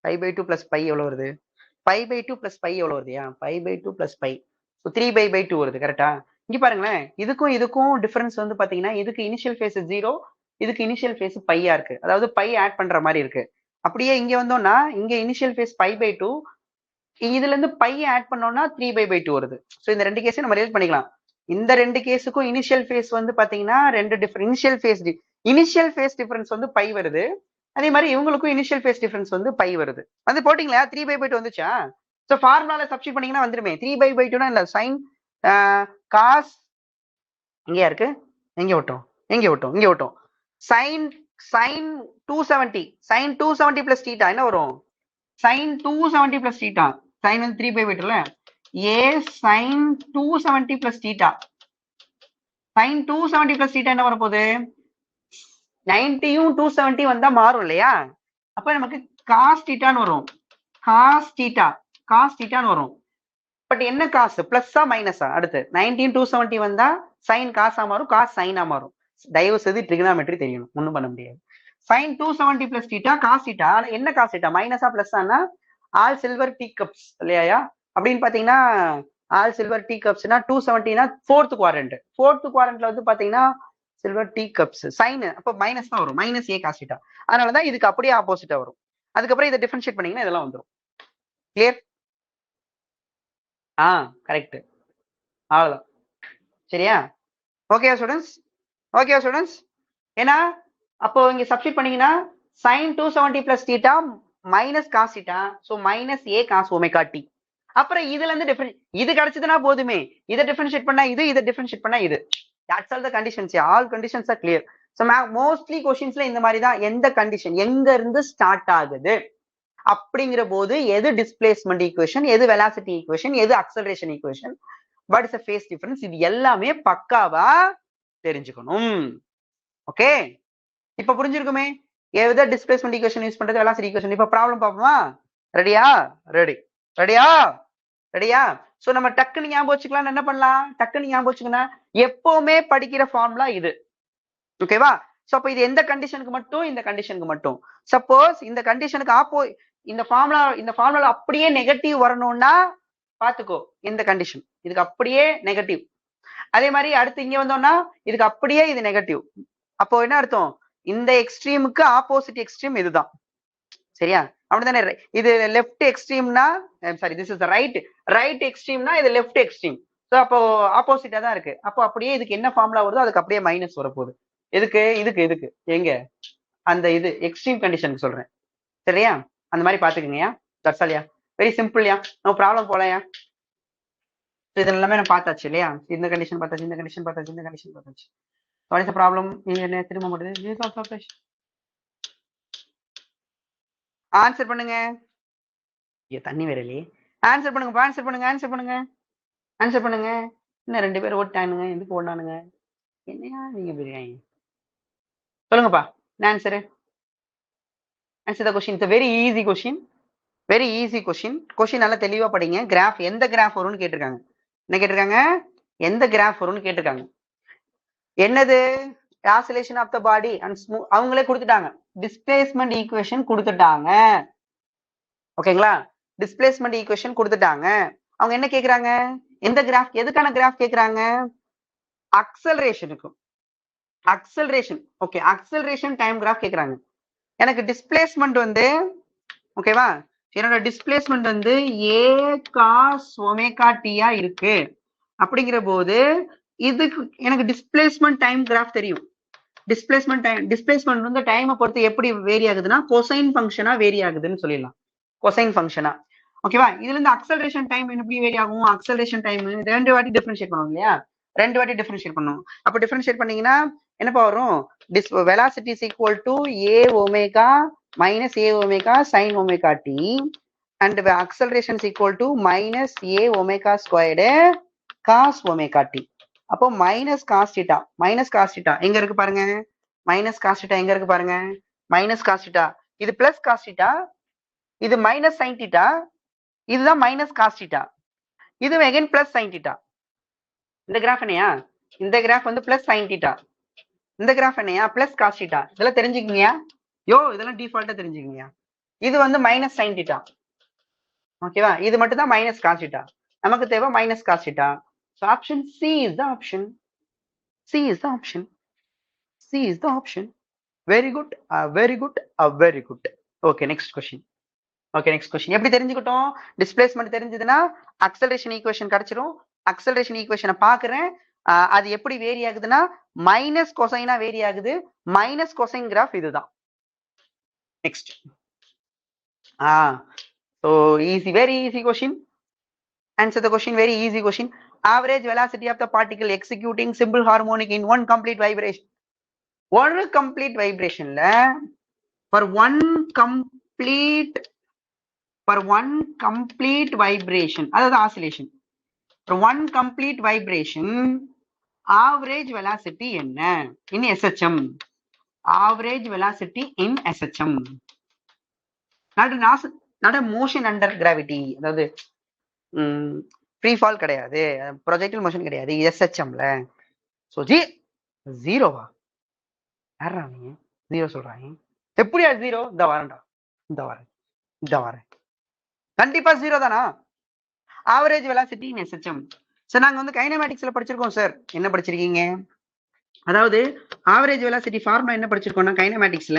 Pi by two plus pi எவ்வளவு வருது? Pi by two plus pi எவ்வளவு வருதுயா? Pi by two plus pi. So 3/2 வருது கரெக்டா? இங்க பாருங்களேன், இதுக்கும் டிஃபரன்ஸ் வந்து பாத்தீங்கன்னா இதுக்கு இனிஷியல் ஃபேஸ் 0, இதுக்கு இனிஷியல் ஃபேஸ் பையா இருக்கு. அதாவது பை ஆட் பண்ற மாதிரி இருக்கு. அப்படியே இங்க வந்தோம்னா இங்க initial phase pi by two, இதுல இருந்து பை ஆட் பண்ணோம்னா 3/2 வருது. ஸோ இந்த ரெண்டு கேஸையும் நம்ம ரிலேட் பண்ணிக்கலாம். இந்த ரெண்டு கேஸுக்கும் இனிஷியல் ஃபேஸ் வந்து பாத்தீங்கன்னா ரெண்டு டிஃபரன் இனிஷியல் ஃபேஸ் டிஃபரன்ஸ் வந்து பை வருது. அதே மாதிரி இவங்களுக்கும் இனிஷியல் ஃபேஸ் டிஃபரன்ஸ் வந்து பை வருது. வந்து போட்டிங்களா? 3/2 வந்துச்சா? ஸோ ஃபார்முலால சப்ஸ்டிட் பண்ணீங்கன்னா வந்துருமே. 3/2னா இல்ல சைன் காஸ் இங்கயா இருக்கு, எங்க விட்டோம் சைன் 270 பிளஸ் தீட்டா என்ன வரும்? sin 270 plus theta. sin வந்து 3/2 a sin 270 plus theta. sin 270 plus theta என்ன வரப்போகுது? 90யும் 270 வந்தா மாறும் இல்லையா? அப்ப நமக்கு cos thetaன்னு வரும். cos thetaன்னு வரும். பட் என்ன காசு? பிளஸ்ஸா மைனஸா? அடுத்து 90யும் 270 வந்தா sin காசா மாறும், cos sin ஆ மாறும். தயவு செய்து ட்ரிகனாமெட்ரி தெரியணும், ஒண்ணும் பண்ண முடியாது. sin 270 plus theta cos theta. என்ன cos theta? மைனஸா பிளஸ்ஸானா? ஆல் சில்வர் டீ கப்ஸ் இல்லையா? அப்படின்னு பாத்தீங்கன்னா ஆல் சில்வர் டீ கப்ஸ்னா 270னா ஃபோர்த் குவாட்ரண்ட்ல வந்து பாத்தீங்கன்னா சில்வர் டீ கப்ஸ் சைன், அப்ப மைனஸ் தான் வரும். Minus a cos theta. அதனாலதான் இதுக்கு அப்படியே ஆப்போசிட்டா வரும். அதுக்கப்புறம் இதை டிஃபரன்ஷியேட் பண்ணீங்கன்னா இதெல்லாம் வந்துடும். கிளியர்? கரெக்ட். அவ்வளவுதான். சரியா? ஓகேவா ஸ்டூடெண்ட்ஸ்? ஏன்னா அப்போ இங்க சப்ஸ்டிட் பண்ணீங்கன்னா sin 270 plus theta minus cos theta, so minus a cos omega t. அப்புறம் இதுல இருந்து இது கிடைச்சதுன்னா போதுமே, இதை டிஃபரன்ஷியேட் பண்ணா இது, இதை டிஃபரன்ஷியேட் பண்ணா இது. That's all the conditions. All conditions are clear. So mostly questions இந்த மாதிரி தான், எந்த கண்டிஷன் எங்க இருந்து ஸ்டார்ட் ஆகுது அப்படிங்கிற போது எது டிஸ்பிளேஸ்மெண்ட் ஈக்குவேஷன், எது வெலாசிட்டி ஈக்குவேஷன், எது acceleration equation, what is face difference, இது எல்லாமே பக்காவா தெரிஞ்சுக்கணும். ஓகே, இப்ப புரிஞ்சிருக்குமே எது டிஸ்பிளேஸ்மெண்ட் ஈக்குவேஷன் யூஸ் பண்றது, வெலாசிட்டி ஈக்குவேஷன். இப்ப ப்ராப்ளம் பார்ப்போமா? ரெடியா? ரெடியா? சோ நம்ம டக்குன்னு ஞாபகம் வச்சுக்கலாம். என்ன பண்ணலாம்? டக்குன்னு ஞாபகம் வச்சுக்கணும், எப்பவுமே படிக்கிற ஃபார்முலா இது. ஓகேவா? சோ அப்ப இது எந்த கண்டிஷனுக்கு மட்டும்? இந்த கண்டிஷனுக்கு மட்டும். சப்போஸ் இந்த கண்டிஷனுக்கு இந்த ஃபார்முலா அப்படியே நெகட்டிவ் வரணும்னா பாத்துக்கோ, இந்த கண்டிஷன் இதுக்கு அப்படியே நெகட்டிவ். அதே மாதிரி அடுத்து இங்க வந்தோம்னா இதுக்கு அப்படியே இது நெகட்டிவ். அப்போ என்ன அர்த்தம்? இந்த எக்ஸ்ட்ரீமுக்கு ஆப்போசிட் எக்ஸ்ட்ரீம் இதுதான். சரியா? அப்படிதானே? இது லெஃப்ட் எக்ஸ்ட்ரீம்னா, சாரி திஸ் இஸ் ரைட் எக்ஸ்ட்ரீம்னா இது லெஃப்ட் எக்ஸ்ட்ரீம். சோ அப்போ ஆப்போசிட்டா தான் இருக்கு. அப்போ அப்படியே இதுக்கு என்ன ஃபார்முலா வருதோ அதுக்கு அப்படியே மைனஸ் வரப்போகுது. இதுக்கு எங்க அந்த இது எக்ஸ்ட்ரீம் கண்டிஷனுக்கு சொல்றேன். சரியா? அந்த மாதிரி பாத்துக்கங்கயா. தட்சாலியா, வெரி சிம்பிள்யா. நம்ம ப்ராப்ளம் போலயா. இது எல்லாமே நான் பார்த்தாச்சு இல்லையா? இந்த கண்டிஷன் பார்த்தாச்சு, இந்த கண்டிஷன் பார்த்தாச்சு, இந்த கண்டிஷன் பார்த்தாச்சு. What is the problem? என்ன திரும்ப மாட்டேது? ஆன்சர் பண்ணுங்க. தண்ணி வேறலையே. ஆன்சர் பண்ணுங்க. இன்னும் 2 பேர் ஓட்டானுங்க. எதுக்கு ஓடானுங்க? என்னையா நீங்க பிரியாணி சொல்லுங்கப்பா. Answer the question. It's very easy question. Question நல்லா தெளிவா படிங்க. கிராஃப் எந்த கிராஃப் வரும்னு கேட்டிருக்காங்க. என்ன கேட்டிருக்காங்க? எந்த கிராஃப் வரும்னு கேட்டிருக்காங்க. என்னது? Oscillation of the body and அவங்களே கொடுத்துட்டாங்க. டிஸ்பிளேஸ்மெண்ட் ஈக்குவேஷன் கொடுத்துட்டாங்க. ஓகேங்களா? டிஸ்பிளேஸ்மெண்ட் ஈக்குவேஷன் கொடுத்துட்டாங்க. அவங்க என்ன கேக்குறாங்க? எந்த கிராஃப், எதுக்கான கிராஃப் கேக்குறாங்க? அக்சலரேஷனுக்கு. Acceleration, okay, acceleration time graph கேக்குறாங்க. எனக்கு டிஸ்பிளேஸ்மெண்ட் வந்து ஓகேவா, என்னோட டிஸ்பிளேஸ்மெண்ட் வந்து a cos ஒமேகா t-ஆ இருக்கு. அப்படிங்கிற போது இதுக்கு எனக்கு டிஸ்பிளேஸ்மெண்ட் டைம் கிராஃப் தெரியும். டிஸ்பிளேஸ்மெண்ட் வந்து டைமை பொறுத்து எப்படி வேரி ஆகுதுன்னா கொசைன் ஃபங்க்ஷனா வேரி ஆகுதுன்னு சொல்லிடலாம். கொசைன் ஃபங்க்ஷனா. ஓகேவா? இதுல இருந்து அக்சலரேஷன் டைம் எப்படி வேரி ஆகும்? அக்சலரேஷன் டைம் 2 வாட்டி டிஃபரன்ஷியேட் பண்ணுவோம் இல்லையா? 2 வாட்டி டிஃபரன்ஷியேட் பண்ணுவோம். அப்ப டிஃபரன்ஷியேட் பண்ணீங்கன்னா என்னப்பா வரும்? Velocity is equal to a omega minus a omega sin omega t and acceleration is equal to minus a omega squared cos omega t. அப்போ மைனஸ் காஸ் தீட்டா எங்க இருக்கு பாருங்க. மைனஸ் காஸ் தீட்டா எங்க இருக்கு பாருங்க. மைனஸ் காஸ் தீட்டா, இது பிளஸ் காஸ் தீட்டா, இது மைனஸ் சைன் தீட்டா, இதுதான் மைனஸ் காஸ் தீட்டா, இது அகைன் பிளஸ் சைன் தீட்டா. இந்த கிராஃப் என்னையா? இந்த கிராஃப் வந்து பிளஸ் சைன் தீட்டா. இந்த கிராஃப் என்னையா? Plus cos theta. இதெல்லாம் தெரிஞ்சுக்கீங்க. இதெல்லாம் டிஃபால்ட்டா தெரிஞ்சுக்கீங்க. இது வந்து மைனஸ் சைன் தீட்டா. ஓகேவா? இது மட்டும் தான் மைனஸ் காஸ் தீட்டா. நமக்கு தேவை minus cos theta. So option C is the option. Very good. Okay, next question. எப்படி தெரிஞ்சுக்கிட்டோம்? டிஸ்பிளேஸ்மெண்ட் தெரிஞ்சதுன்னா அக்சலரேஷன் ஈக்குவேஷன் கிடைச்சிரும். அக்சலரேஷன் ஈக்குவேஷனை பாக்குறேன், அது எப்படி வேரி ஆகுதுன்னா மைனஸ் கொசைனா வேரி ஆகுது. மைனஸ் கொசைன் கிராஃப் இதுதான். Next. So easy, very easy question. Answer the question, very easy question. Average velocity of the particle executing simple harmonic in one complete vibration. One complete vibration la for one complete vibration, அதாவது oscillation, for one complete vibration average velocity என்ன? in SHM. average velocity in SHM. not a motion under gravity, அதாவது ஃப்ரீ ஃபால் கிடையாது, ப்ரொஜெக்டைல் மோஷன் கிடையாது SHMல. சோ ஜீரோவா? யாரா நீங்க ஜீரோ சொல்றாங்க? எப்படியா ஜீரோ? இந்த வரேன் கண்டிப்பா ஜீரோ தானா? ஆவரேஜ் வெலாசிட்டி இன் SHM. சார் நாங்க வந்து கைனமேட்டிக்ஸ்ல படிச்சிருக்கோம் சார். என்ன படிச்சிருக்கீங்க? அதாவது ஆவரேஜ் வெலாசிட்டி ஃபார்முலா என்ன படிச்சிருக்கோம்னா கைனமேட்டிக்ஸ்ல,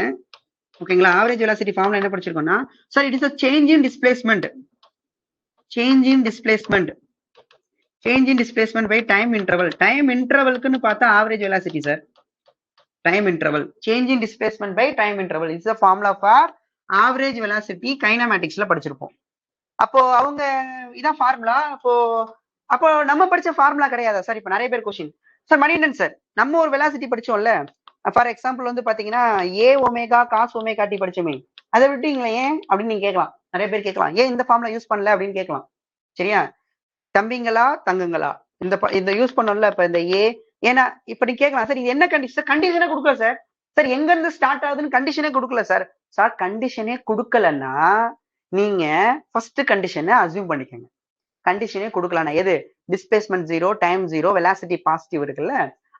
ஓகேங்களா, ஆவரேஜ் வெலாசிட்டி ஃபார்முலா என்ன படிச்சிருக்கோம்னா sir it is a change in displacement by time interval. Time இன்டர்வல்க்குன்னு பார்த்தா average velocity sir. Time interval, change in displacement by time interval is the formula for average velocity. கைனமேட்டிக்ஸ்ல படிச்சிருப்போம். அப்போ அவங்க இதான் ஃபார்முலா. அப்போ நம்ம படிச்ச ஃபார்முலா கிடையாதா சார்? இப்ப நிறைய பேர் கொஸ்டின் சார் மணிகண்டன் சார், நம்ம ஒரு வெலாசிட்டி படிச்சோம்ல, ஃபார் எக்ஸாம்பிள் வந்து பாத்தீங்கன்னா a omega cos omega t படிச்சோமே, அதை விட்டீங்களே ஏன் அப்படின்னு நீங்க கேட்கலாம். நிறைய பேர் கேட்கலாம் ஏன் இந்த ஃபார்முலா யூஸ் பண்ணல அப்படின்னு கேட்கலாம். சரியா? தம்பிங்களா தங்குங்களா, இந்த யூஸ் பண்ணோம்ல இப்ப இந்த ஏ. ஏன்னா இப்ப நீ கேட்கலாம் சார் இது என்ன கண்டிஷன்? கண்டிஷனே கொடுக்கல சார். சார் எங்க இருந்து ஸ்டார்ட் ஆகுதுன்னு கண்டிஷனே கொடுக்கல சார். சார் கண்டிஷனே கொடுக்கலன்னா நீங்க ஃபர்ஸ்ட் கண்டிஷனை அசியூம் பண்ணிக்கோங்க. கண்டிஷனே கொடுக்கலன்னா எது? Displacement zero, time zero, velocity positive இருக்குல்ல,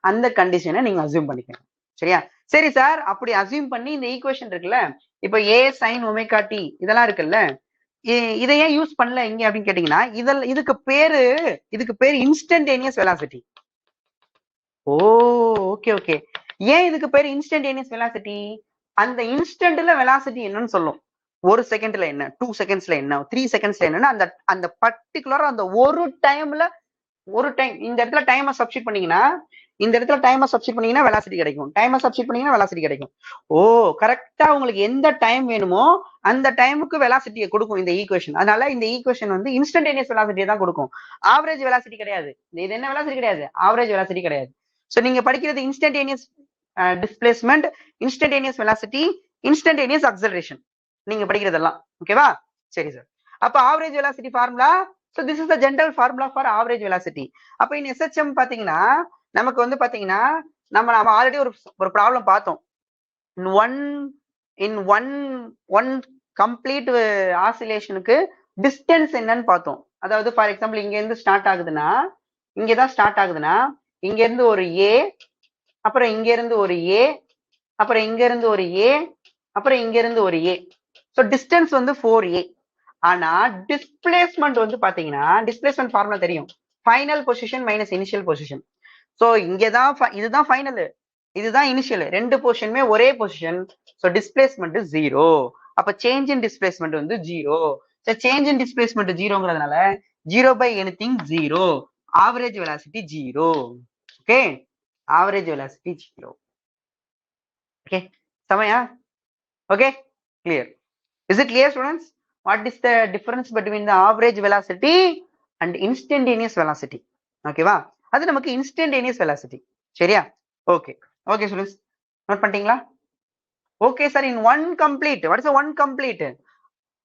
அந்த கண்டிஷனை நீங்க அசியூம் பண்ணிக்கோங்க. சரியா? சரி சார், அப்படி அசியூம் பண்ணி இந்த ஈக்குவேஷன் இருக்குல்ல, இப்ப ஏ சைன் ஒமேகா டி இதெல்லாம் இருக்குல்ல, இதை ஏன் யூஸ் பண்ணல இங்க அப்படின்னு கேட்டீங்கன்னா, இதுக்கு பேரு இன்ஸ்டன்டேனியஸ் வெலாசிட்டி. ஓ ஓகே ஓகே. ஏன் இதுக்கு பேரு இன்ஸ்டன்டேனியஸ் வெலாசிட்டி? அந்த இன்ஸ்டன்ட்ல வெலாசிட்டி என்னன்னு சொல்லும். 1 செகண்ட்ல என்ன, 2 செகண்ட்ஸ்ல என்ன, 3 செகண்ட்ஸ்ல என்னன்னா அந்த பர்டிகுலரா அந்த ஒரு டைம் இந்த இடத்துல டைமை சப்ஸ்டிட் பண்ணீங்கன்னா, இந்த இடத்துல டைமை சப்ஸ்டிட் பண்ணீங்கன்னா வெலாசிட்டி கிடைக்கும். டைமை சப்ஸ்டிட் பண்ணீங்கன்னா வெலாசிட்டி கிடைக்கும். ஓ கரெக்டா உங்களுக்கு எந்த டைம் வேணுமோ அந்த டைமுக்கு வெலாசிட்டியை கொடுக்கும் இந்த ஈக்குவேஷன். அதனால இந்த ஈக்குவேஷன் வந்து இன்ஸ்டன்டேனியஸ் வெலாசிட்டியை தான் கொடுக்கும். ஆவரேஜ் வெலாசிட்டி கிடையாது. இது என்ன வெலாசிட்டி கிடையாது? ஆவரேஜ் வெலாசிட்டி கிடையாது. சோ நீங்க படிக்கிறது instantaneous displacement, instantaneous velocity, instantaneous acceleration நீங்க படிக்கிறதெல்லாம். ஓகேவா? சரி சார். அப்ப average velocity formula, so this is the general formula for average velocity. அப்ப in SHM பாத்தீங்கன்னா நமக்கு வந்து பாத்தீங்கன்னா நம்ம ஆல்ரெடி ஒரு ப்ராப்ளம் பார்த்தோம். in one கம்ப்ளீட் ஆசிலேஷனுக்கு டிஸ்டன்ஸ் என்னன்னு பார்த்தோம். அதாவது ஃபார் எக்ஸாம்பிள் இங்க இருந்து ஸ்டார்ட் ஆகுதுன்னா, இங்கதான் ஸ்டார்ட் ஆகுதுன்னா இங்க இருந்து ஒரு ஏ, அப்புறம் இங்க இருந்து ஒரு ஏ, அப்புறம் இங்க இருந்து ஒரு ஏ, அப்புறம் இங்க இருந்து ஒரு ஏ. ஸோ டிஸ்டன்ஸ் வந்து 4a. ஆனா டிஸ்பிளேஸ்மெண்ட் வந்து பாத்தீங்கன்னா டிஸ்பிளேஸ்மெண்ட் ஃபார்முலா தெரியும், final position minus initial position. So இங்கதான் இதுதான் ஃபைனல், இதுதான் இனிஷியல், ரெண்டு பொசிஷனுமே ஒரே பொசிஷன். So displacement zero. அப்ப சேஞ்ச் இன் டிஸ்பிளேஸ்மெண்ட் வந்து ஜீரோ. சேஞ்ச் இன் டிஸ்பிளேஸ்மெண்ட் ஜீரோங்கிறதுனால zero by anything zero, average velocity zero. Okay, average velocity zero. Okay சமயா? Okay clear. Is it clear students? What is the difference between the average velocity and instantaneous velocity? ஓகேவா? அது நமக்கு instantaneous velocity. சரியா? ஓகே ஓகே students, நோட் பண்ணிட்டீங்களா? Okay sir, in one complete, what is the one complete?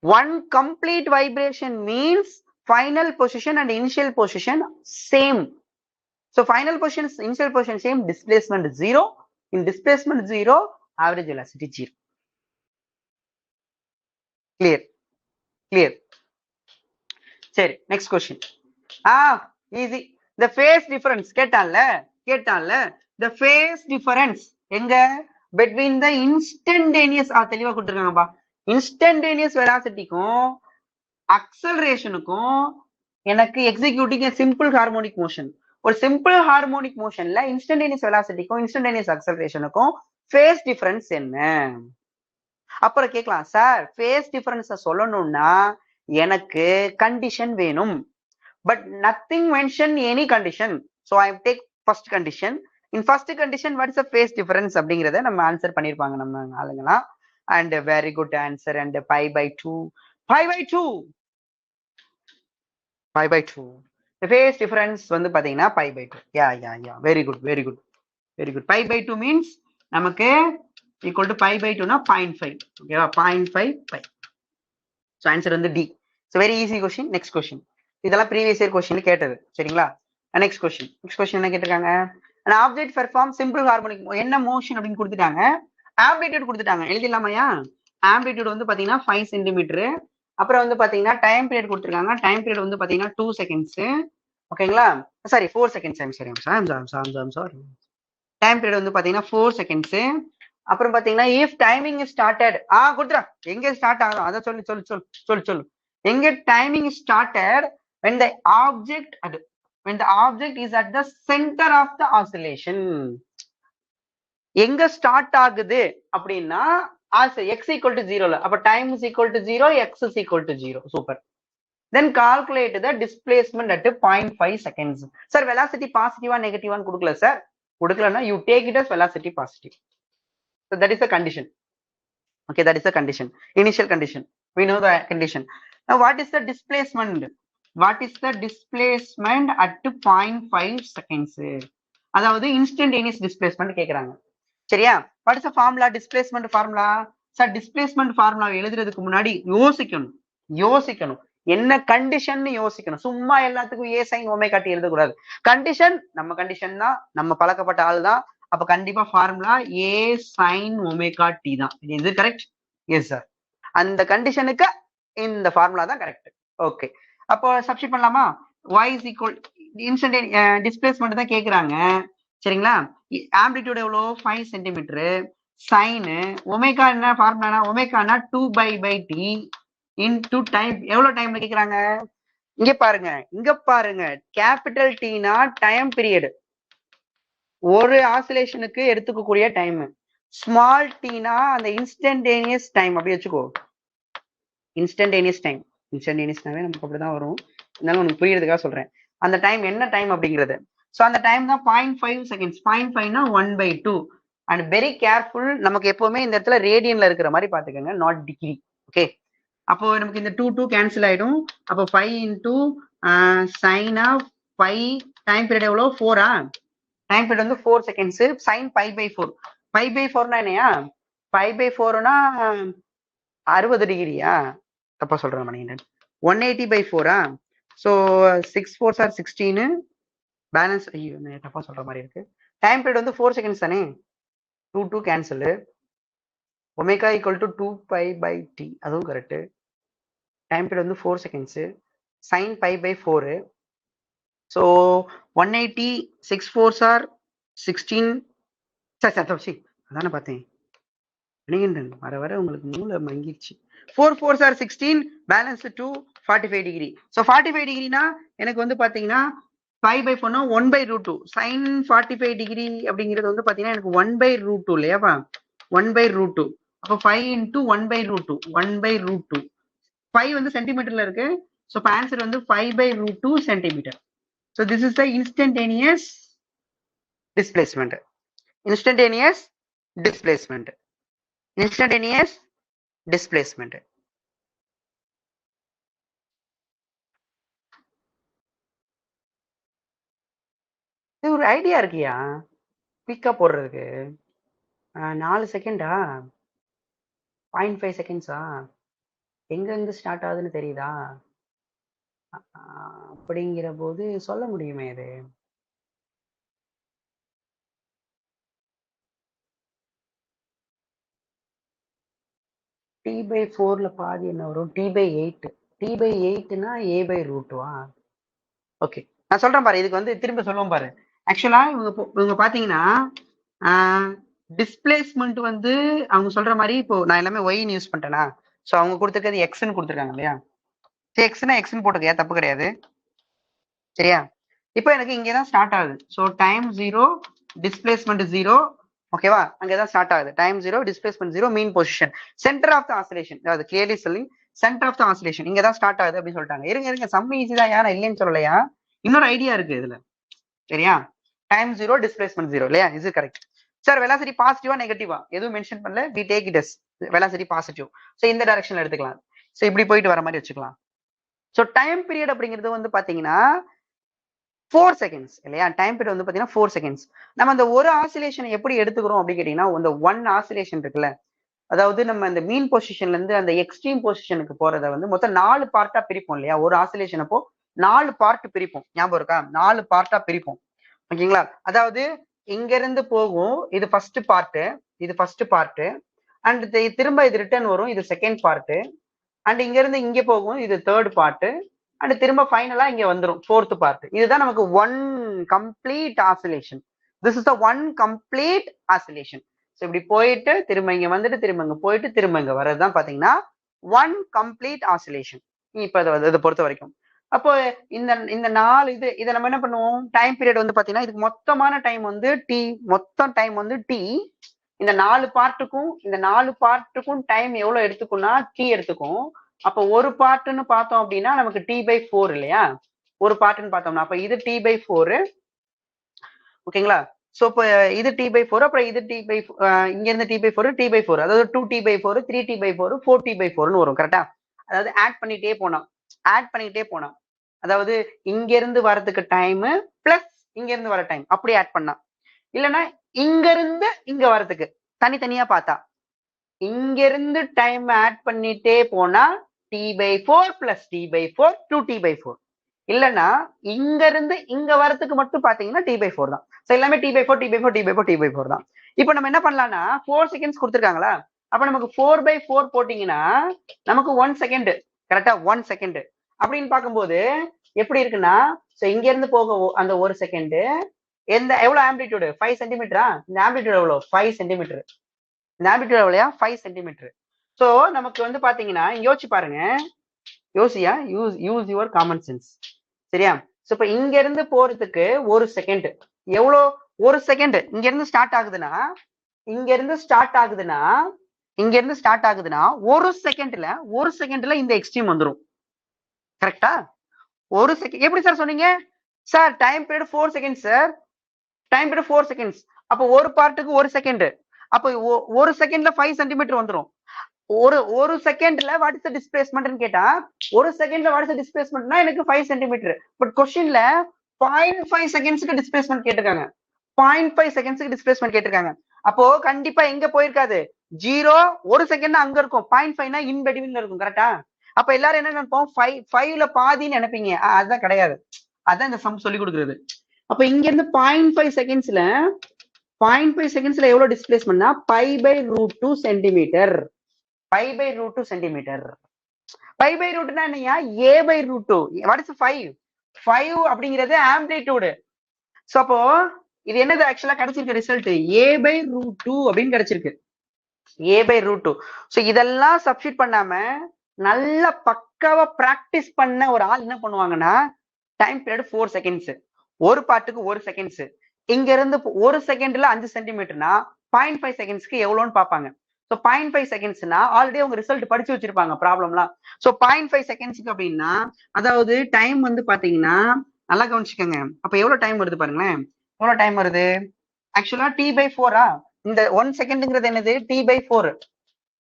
One complete vibration means final position and initial position same. So final position, initial position same, displacement zero. In displacement zero, average velocity zero. Clear? Clear. சரி, next question. Easy. the phase difference கேட்டான்ல, the phase difference எங்க? between the instantaneous, தெளிவா கொடுத்துருக்காங்கப்பா, instantaneous velocityக்கும் அக்சலரேஷனுக்கும் எனக்கு எக்ஸிக்யூட்டிங் சிம்பிள் ஹார்மோனிக் மோஷன். ஒரு சிம்பிள் ஹார்மோனிக் மோஷன்ல இன்ஸ்டன்டேனியஸ் வெலாசிட்டிக்கும் இன்ஸ்டன்டேனியஸ் அக்சலரேஷனுக்கும் ஃபேஸ் டிஃபரன்ஸ் என்ன? அப்புறம் கேட்கலாம் சார், ஃபேஸ் டிஃபரன்ஸ சொல்லணும்னா எனக்கு கண்டிஷன் வேணும், but nothing mention any condition. So I take first condition. In first condition what is a phase difference அப்படிங்கிறத நம்ம ஆன்சர் பண்ணியிருப்பாங்க நம்ம ஆளுங்களாம். And very good answer. And pi by two, phase difference வந்து பாத்தீங்கன்னா pi by two. Yeah very good. Pi by two means நமக்கு equal to pi by 2 na 0.5. ஓகேவா? 0.5 pi. So ஆன்சர் வந்து D. So very easy question. Next question. இதெல்லாம் previous year questionல கேட்டது. சரிங்களா? நெக்ஸ்ட் கொஸ்டின் என்ன கேட்டிருக்காங்க? an object perform simple harmonic, என்ன மோஷன் அப்படின்னு கொடுத்துட்டாங்க, ஆம்பிளிட்யூட் கொடுத்துட்டாங்க. எழுதிடலாமையா? ஆம்பிளிட்யூட் வந்து பாத்தீங்கன்னா 5 சென்டிமீட்டர். அப்புறம் வந்து பாத்தீங்கன்னா டைம் பீரியட் கொடுத்துருக்காங்க. டைம் பீரியட் வந்து பாத்தீங்கன்னா 2 செகண்ட்ஸ். ஓகேங்களா? Sorry 4 seconds. Sorry. Time period வந்து பாத்தீங்கன்னா 4 செகண்ட்ஸ். அப்புறம் பாத்தீங்கன்னா if timing is started, கொடுத்துறா எங்க ஸ்டார்ட் ஆகும் அத சொல்லு. எங்க timing started when the object is at the center of the oscillation. எங்க ஸ்டார்ட் ஆகுது அப்படின்னா x equal to 0ல, அப்ப time is equal to 0, x is equal to 0. Super. then calculate the displacement at 0.5 seconds. Sir velocity பாசிட்டிவா நெகட்டிவான்னு கொடுக்கல சார். கொடுக்கலன்னா you take it as velocity positive. So that is the condition. Okay, that is the condition. Initial condition. We know the condition. Now what is the displacement? What is the displacement at 0.5 seconds? அதாவது instantaneous displacement கேக்குறாங்க. சரியா? What is the formula? Displacement formula? Sir displacement formula எழுதுறதுக்கு முன்னாடி யோசிக்கணும் என்ன கண்டிஷன் யோசிக்கணும். சும்மா எல்லாத்துக்கும் ஏ சைன் ஒமே காட்டி எழுதக்கூடாது. கண்டிஷன் நம்ம கண்டிஷன் தான், நம்ம பழக்கப்பட்ட ஆள் தான். அப்ப கண்டிப்பா ஃபார்முலா ஏ சைன் ஒமேகா டி தான். இது கரெக்ட்? Yes sir. அந்த கண்டிஷனுக்கு இந்த ஃபார்முலா தான் கரெக்ட். ஓகே, அப்போ சப்ஸ்டிட் பண்ணலாமா? y is equal instantaneous displacement தான் கேக்குறாங்க. சரிங்களா? ஆம்பிளிடியூட் எவ்வளோ? 5 சென்டிமீட்டர். சைனு ஒமேகா என்ன ஃபார்முலானா? ஒமேகானா 2π/t இன்டு டைம். எவ்வளவு டைம்ல கேக்குறாங்க? இங்க பாருங்க கேபிட்டல் டீனா டைம் பீரியட், ஒரு ஆசிலேஷனுக்கு எடுத்துக்கக்கூடிய டைம். ஸ்மால் டீனா அந்த இன்ஸ்டன்டேனியஸ் டைம். அப்படி வச்சுக்கோ, இன்ஸ்டன்டேனியஸ் டைம். இன்ஸ்டன்டேனியஸ்னாவே நமக்கு அப்படிதான் வரும், இருந்தாலும் உனக்கு புரியறதுக்காக சொல்றேன். அந்த டைம் என்ன டைம் அப்படிங்கிறது. ஸோ அந்த டைம் தான் 0.5 செகண்ட்ஸ். 0.5னா 1/2. அண்ட் வெரி கேர்ஃபுல், நமக்கு எப்பவுமே இந்த இடத்துல ரேடியன்ல இருக்கிற மாதிரி பாத்துக்கோங்க, நாட் டிகிரி. ஓகே, அப்போ நமக்கு இந்த 2 கேன்சல் ஆயிடும். அப்போ 5 into sine of 5 time period எவ்வளோ? 4. டைம் பீரியட் வந்து 4 செகண்ட்ஸ். சைன் π/4. π/4னா என்னையா? 5/4னா 60 டிகிரியா? தப்பா சொல்றேன் Manikandan. 180/4. So 6 4s are 16. Balance ஐயோ தப்பா சொல்ற மாதிரி இருக்கு. டைம் பீரியட் வந்து 4 செகண்ட்ஸ் தானே. 2 cancel. Omega equal to 2π/t, அதுவும் கரெக்ட். டைம் பீரியட் வந்து 4 seconds. Sine π/4. So 180. 6 4s are 16. Sir அதானே பார்த்தேன் மணிகண்டன், வர உங்களுக்கு மூளை மங்கிடுச்சு. 4 4s are 16, balance 2, 45 degree. So 45 டிகிரினா எனக்கு வந்து பாத்தீங்கன்னா 5/4னா 1/√2. சைன் 45 டிகிரி அப்படிங்கிறது வந்து பாத்தீங்கன்னா எனக்கு 1/√2 இல்லையாப்பா? 1/√2. அப்போ 5 இன்டூ 1/√2. 1/√2. 5 வந்து சென்டிமீட்டர்ல இருக்கு. ஸோ இப்போ ஆன்சர் வந்து 5/√2 centimetre. So this is the instantaneous displacement. Instantaneous displacement. Instantaneous displacement. இது ஒரு ஐடியா இருக்கியா குயிக்கா போடுறதுக்கு? 4 செகண்டா? 0.5 செகண்ட்ஸா? எங்க இருந்து ஸ்டார்ட் ஆகுதுன்னு தெரியுதா? அப்படிங்கிற போது சொல்ல முடியுமே இது. t/4ல பாதி என்ன வரும்? t/8. t/8னா a/√2. ஓகே, நான் சொல்றேன் பாரு. இதுக்கு வந்து திரும்ப சொல்லுவோம் பாரு. ஆக்சுவலா இவங்க பாத்தீங்கன்னா டிஸ்பிளேஸ்மெண்ட் வந்து அவங்க சொல்ற மாதிரி, இப்போ நான் எல்லாமே ஒய்ன்னு யூஸ் பண்ணிட்டேனா, ஸோ அவங்க கொடுத்துருக்கிறது எக்ஸ்ன்னு கொடுத்துருக்காங்க இல்லையா? சரி, எக்ஸ்னா எக்ஸ்ன்னு போட்டுக்கையா, தப்பு கிடையாது. சரியா? இப்போ எனக்கு இங்கதான் ஸ்டார்ட் ஆகுது. So time 0, displacement 0. ஓகேவா? அங்கதான் ஸ்டார்ட் ஆகுது. Time 0, displacement 0, mean position, centre of the oscillation. அது கிளியர்லி சொல்லி சென்டர் ஆஃப் த ஆசிலேஷன் இங்கதான் ஸ்டார்ட் ஆகுது அப்படின்னு சொல்லிட்டாங்க. இருங்க செம்ம ஈஸி தான், யாரும் இல்லைன்னு சொல்லலையா? இன்னொரு ஐடியா இருக்கு இதுல. சரியா? டைம் 0, டிஸ்பிளேஸ்மெண்ட் 0 இல்லையா? இது கரெக்ட். சார் வெலாசிட்டி பாசிட்டிவா நெகட்டிவா எதுவும் மென்ஷன் பண்ணல. We take it as velocity positive. So இந்த டைரக்ஷன்ல எடுத்துக்கலாம். ஸோ இப்படி போயிட்டு வர மாதிரி வச்சுக்கலாம். ஸோ டைம் பீரியட் அப்படிங்கிறது வந்து பாத்தீங்கன்னா 4 செகண்ட்ஸ் இல்லையா? டைம் பீரியட் வந்து பாத்தீங்கன்னா 4 செகண்ட்ஸ். நம்ம அந்த ஒரு ஆசிலேஷன் எப்படி எடுத்துக்கிறோம் அப்படின்னு கேட்டீங்கன்னா, இந்த 1 ஆசிலேஷன் இருக்குல்ல, அதாவது நம்ம அந்த மீன் பொசிஷன்ல இருந்து அந்த எக்ஸ்ட்ரீம் பொசிஷனுக்கு போறத வந்து மொத்தம் 4 பார்ட்டா பிரிப்போம் இல்லையா? ஒரு ஆசிலேஷன் அப்போ 4 பார்ட் பிரிப்போம். ஞாபகம் இருக்கா? 4 பார்ட்டா பிரிப்போம். ஓகேங்களா? அதாவது இங்க இருந்து போகும், இது ஃபர்ஸ்ட் பார்ட், இது ஃபர்ஸ்ட் பார்ட். அண்ட் திரும்ப இது ரிட்டர்ன் வரும், இது செகண்ட் பார்ட். அண்ட் இங்க இருந்து இங்க போகும், இது தேர்ட் பார்ட். அண்ட் திரும்ப ஃபைனலா இங்க வந்துரும், ஃபோர்த் பார்ட். இதுதான் நமக்கு one complete oscillation. This is the one complete oscillation. So இப்படி போயிட்டு திரும்ப இங்க வந்துட்டு திரும்ப இங்க போயிட்டு திரும்ப இங்க வர்றதுதான் பாத்தீங்கன்னா ஒன் கம்ப்ளீட் ஆசிலேஷன். இப்ப இதை பொறுத்த வரைக்கும். அப்போ இந்த இந்த 4 இதை நம்ம என்ன பண்ணுவோம்? டைம் பீரியட் வந்து பாத்தீங்கன்னா இதுக்கு மொத்தமான டைம் வந்து டி, மொத்தம் டைம் வந்து டி. இந்த 4 பார்ட்டுக்கும் டைம் எவ்வளவு எடுத்துக்கும்னா டி எடுத்துக்கும். அப்ப ஒரு பார்ட்னு பார்த்தோம் அப்படின்னா நமக்கு t/4 இல்லையா? ஒரு பார்ட்னு பார்த்தோம்னா அப்ப இது t/4. ஓகேங்களா? சோ இப்போ இது t/4, அப்புறம் இது இங்க இருந்து t/4, t/4, அதாவது 2t/4, 3t/4, 4t/4ன்னு வரும். கரெக்டா? அதாவது ஆட் பண்ணிட்டே போனான் அதாவது இங்க இருந்து வரதுக்கு டைம் பிளஸ் இங்க இருந்து வர டைம் அப்படி ஆட் பண்ணா இல்லைன்னா இங்க இருந்து இங்க வரதுக்கு தனித்தனியா பார்த்தா இங்க இருந்து டைம் ஆட் பண்ணிட்டே போனா t/4 பிளஸ் t/4 2t/4 இல்லைன்னா இங்க இருந்து இங்க வரதுக்கு மட்டும் பாத்தீங்கன்னா t/4 தான். எல்லாமே t/4 t/4 t/4 t/4 தான். இப்போ நம்ம என்ன பண்ணலாம்னா 4 செகண்ட்ஸ் கொடுத்துருக்காங்களா அப்ப நமக்கு 4/4 போட்டீங்கன்னா நமக்கு 1 செகண்ட் கரெக்டா 1 செகண்ட் அப்படின்னு பார்க்கும்போது எப்படி இருக்குன்னா இங்க இருந்து போக அந்த 1 செகண்ட் எவ்வளவு ஆம்பிளிடியூடு 5 சென்டிமீட்டரா இந்த ஆம்பிளிடியூட் எவ்வளவு 5 சென்டிமீட்டர் இந்த ஆம்பிளிடியூட் எவ்வளோயா 5 சென்டிமீட்டர் சோ நமக்கு வந்து பாத்தீங்கன்னா யோசிச்சு பாருங்க யோசியா யூஸ் யுவர் காமன் சென்ஸ் சரியா சோ இப்ப இங்க இருந்து போறதுக்கு 1 செகண்ட் எவ்வளோ 1 செகண்ட் இங்க இருந்து ஸ்டார்ட் ஆகுதுன்னா ஒரு செகண்ட்ல இந்த எக்ஸ்ட்ரீம் வந்துடும் கரெக்டா ஒரு செகண்ட் எப்படி சார் சொன்னீங்க sir time period 4 second sir time period 4 seconds அப்போ ஒரு பார்ட்டுக்கு 1 செகண்ட் அப்போ ஒரு செகண்ட்ல 5 சென்டிமீட்டர் வந்துடும் ஒரு செகண்ட்ல வாட் இஸ் தி டிஸ்பிளேஸ்மென்ட்னு கேட்டா ஒரு செகண்ட்ல வாட் இஸ் தி டிஸ்பிளேஸ்மென்ட்னா எனக்கு 5 சென்டிமீட்டர் பட் क्वेश्चनல 0.5 செகண்ட்ஸ்க்கு டிஸ்பிளேஸ்மென்ட் கேட்டிருக்காங்க 0.5 செகண்ட்ஸ்க்கு டிஸ்பிளேஸ்மென்ட் கேட்டிருக்காங்க அப்போ கண்டிப்பா எங்க போயிருக்காது 0 ஒரு செகண்ட் அங்க இருக்கும் 0.5னா இன் பிட்வீன்ல இருக்கும் கரெக்டா அப்ப எல்லாரும் என்ன நினைப்போம் 5ல பாதின்னு நினைப்பீங்க அதுதான் கிடையாது அதான் இந்த சம் சொல்லி கொடுக்குறது அப்ப இங்க இருந்து 0.5 செகண்ட்ஸ்ல 0.5 செகண்ட்ஸ்ல எவ்வளவு டிஸ்பிளேஸ்மென்ட்னா π/√2 சென்டிமீட்டர் π/√2 சென்டிமீட்டர் π/√2னா என்னையா a/√2 வாட் இஸ் 5 அப்படிங்கிறது ஆம்பிளிடியூடு சோ அப்போ இது என்னது ஆக்சுவலா கிடைச்சிருக்கு ரிசல்ட் a/√2 அப்படின்னு கிடைச்சிருக்கு a/√2 சோ இதெல்லாம் சப்ஸ்டிட் பண்ணாம நல்ல பக்காவா பிராக்டிஸ் பண்ண ஒரு ஆள் என்ன பண்ணுவாங்கன்னா டைம் பீரியட் 4 செகண்ட்ஸ் ஒரு பார்ட்டுக்கு 1 செகண்ட்ஸ் இங்க இருந்து ஒரு செகண்ட்ல 5 சென்டிமீட்டர்னா 0.5 செகண்ட்ஸ்க்கு எவ்வளோன்னு பார்ப்பாங்க ஸோ 0.5 செகண்ட்ஸ்னா ஆல்ரெடி அவங்க ரிசல்ட் படிச்சு வச்சிருப்பாங்க ப்ராப்ளம்லாம் ஸோ 0.5 செகண்ட்ஸ்க்கு அப்படின்னா அதாவது டைம் வந்து பாத்தீங்கன்னா நல்லா கவனிச்சுக்கோங்க அப்ப எவ்வளவு டைம் வருது பாருங்களேன் எவ்வளவு டைம் வருது ஆக்சுவலா t/4 இந்த 1 செகண்ட்ங்கிறது என்னது t/4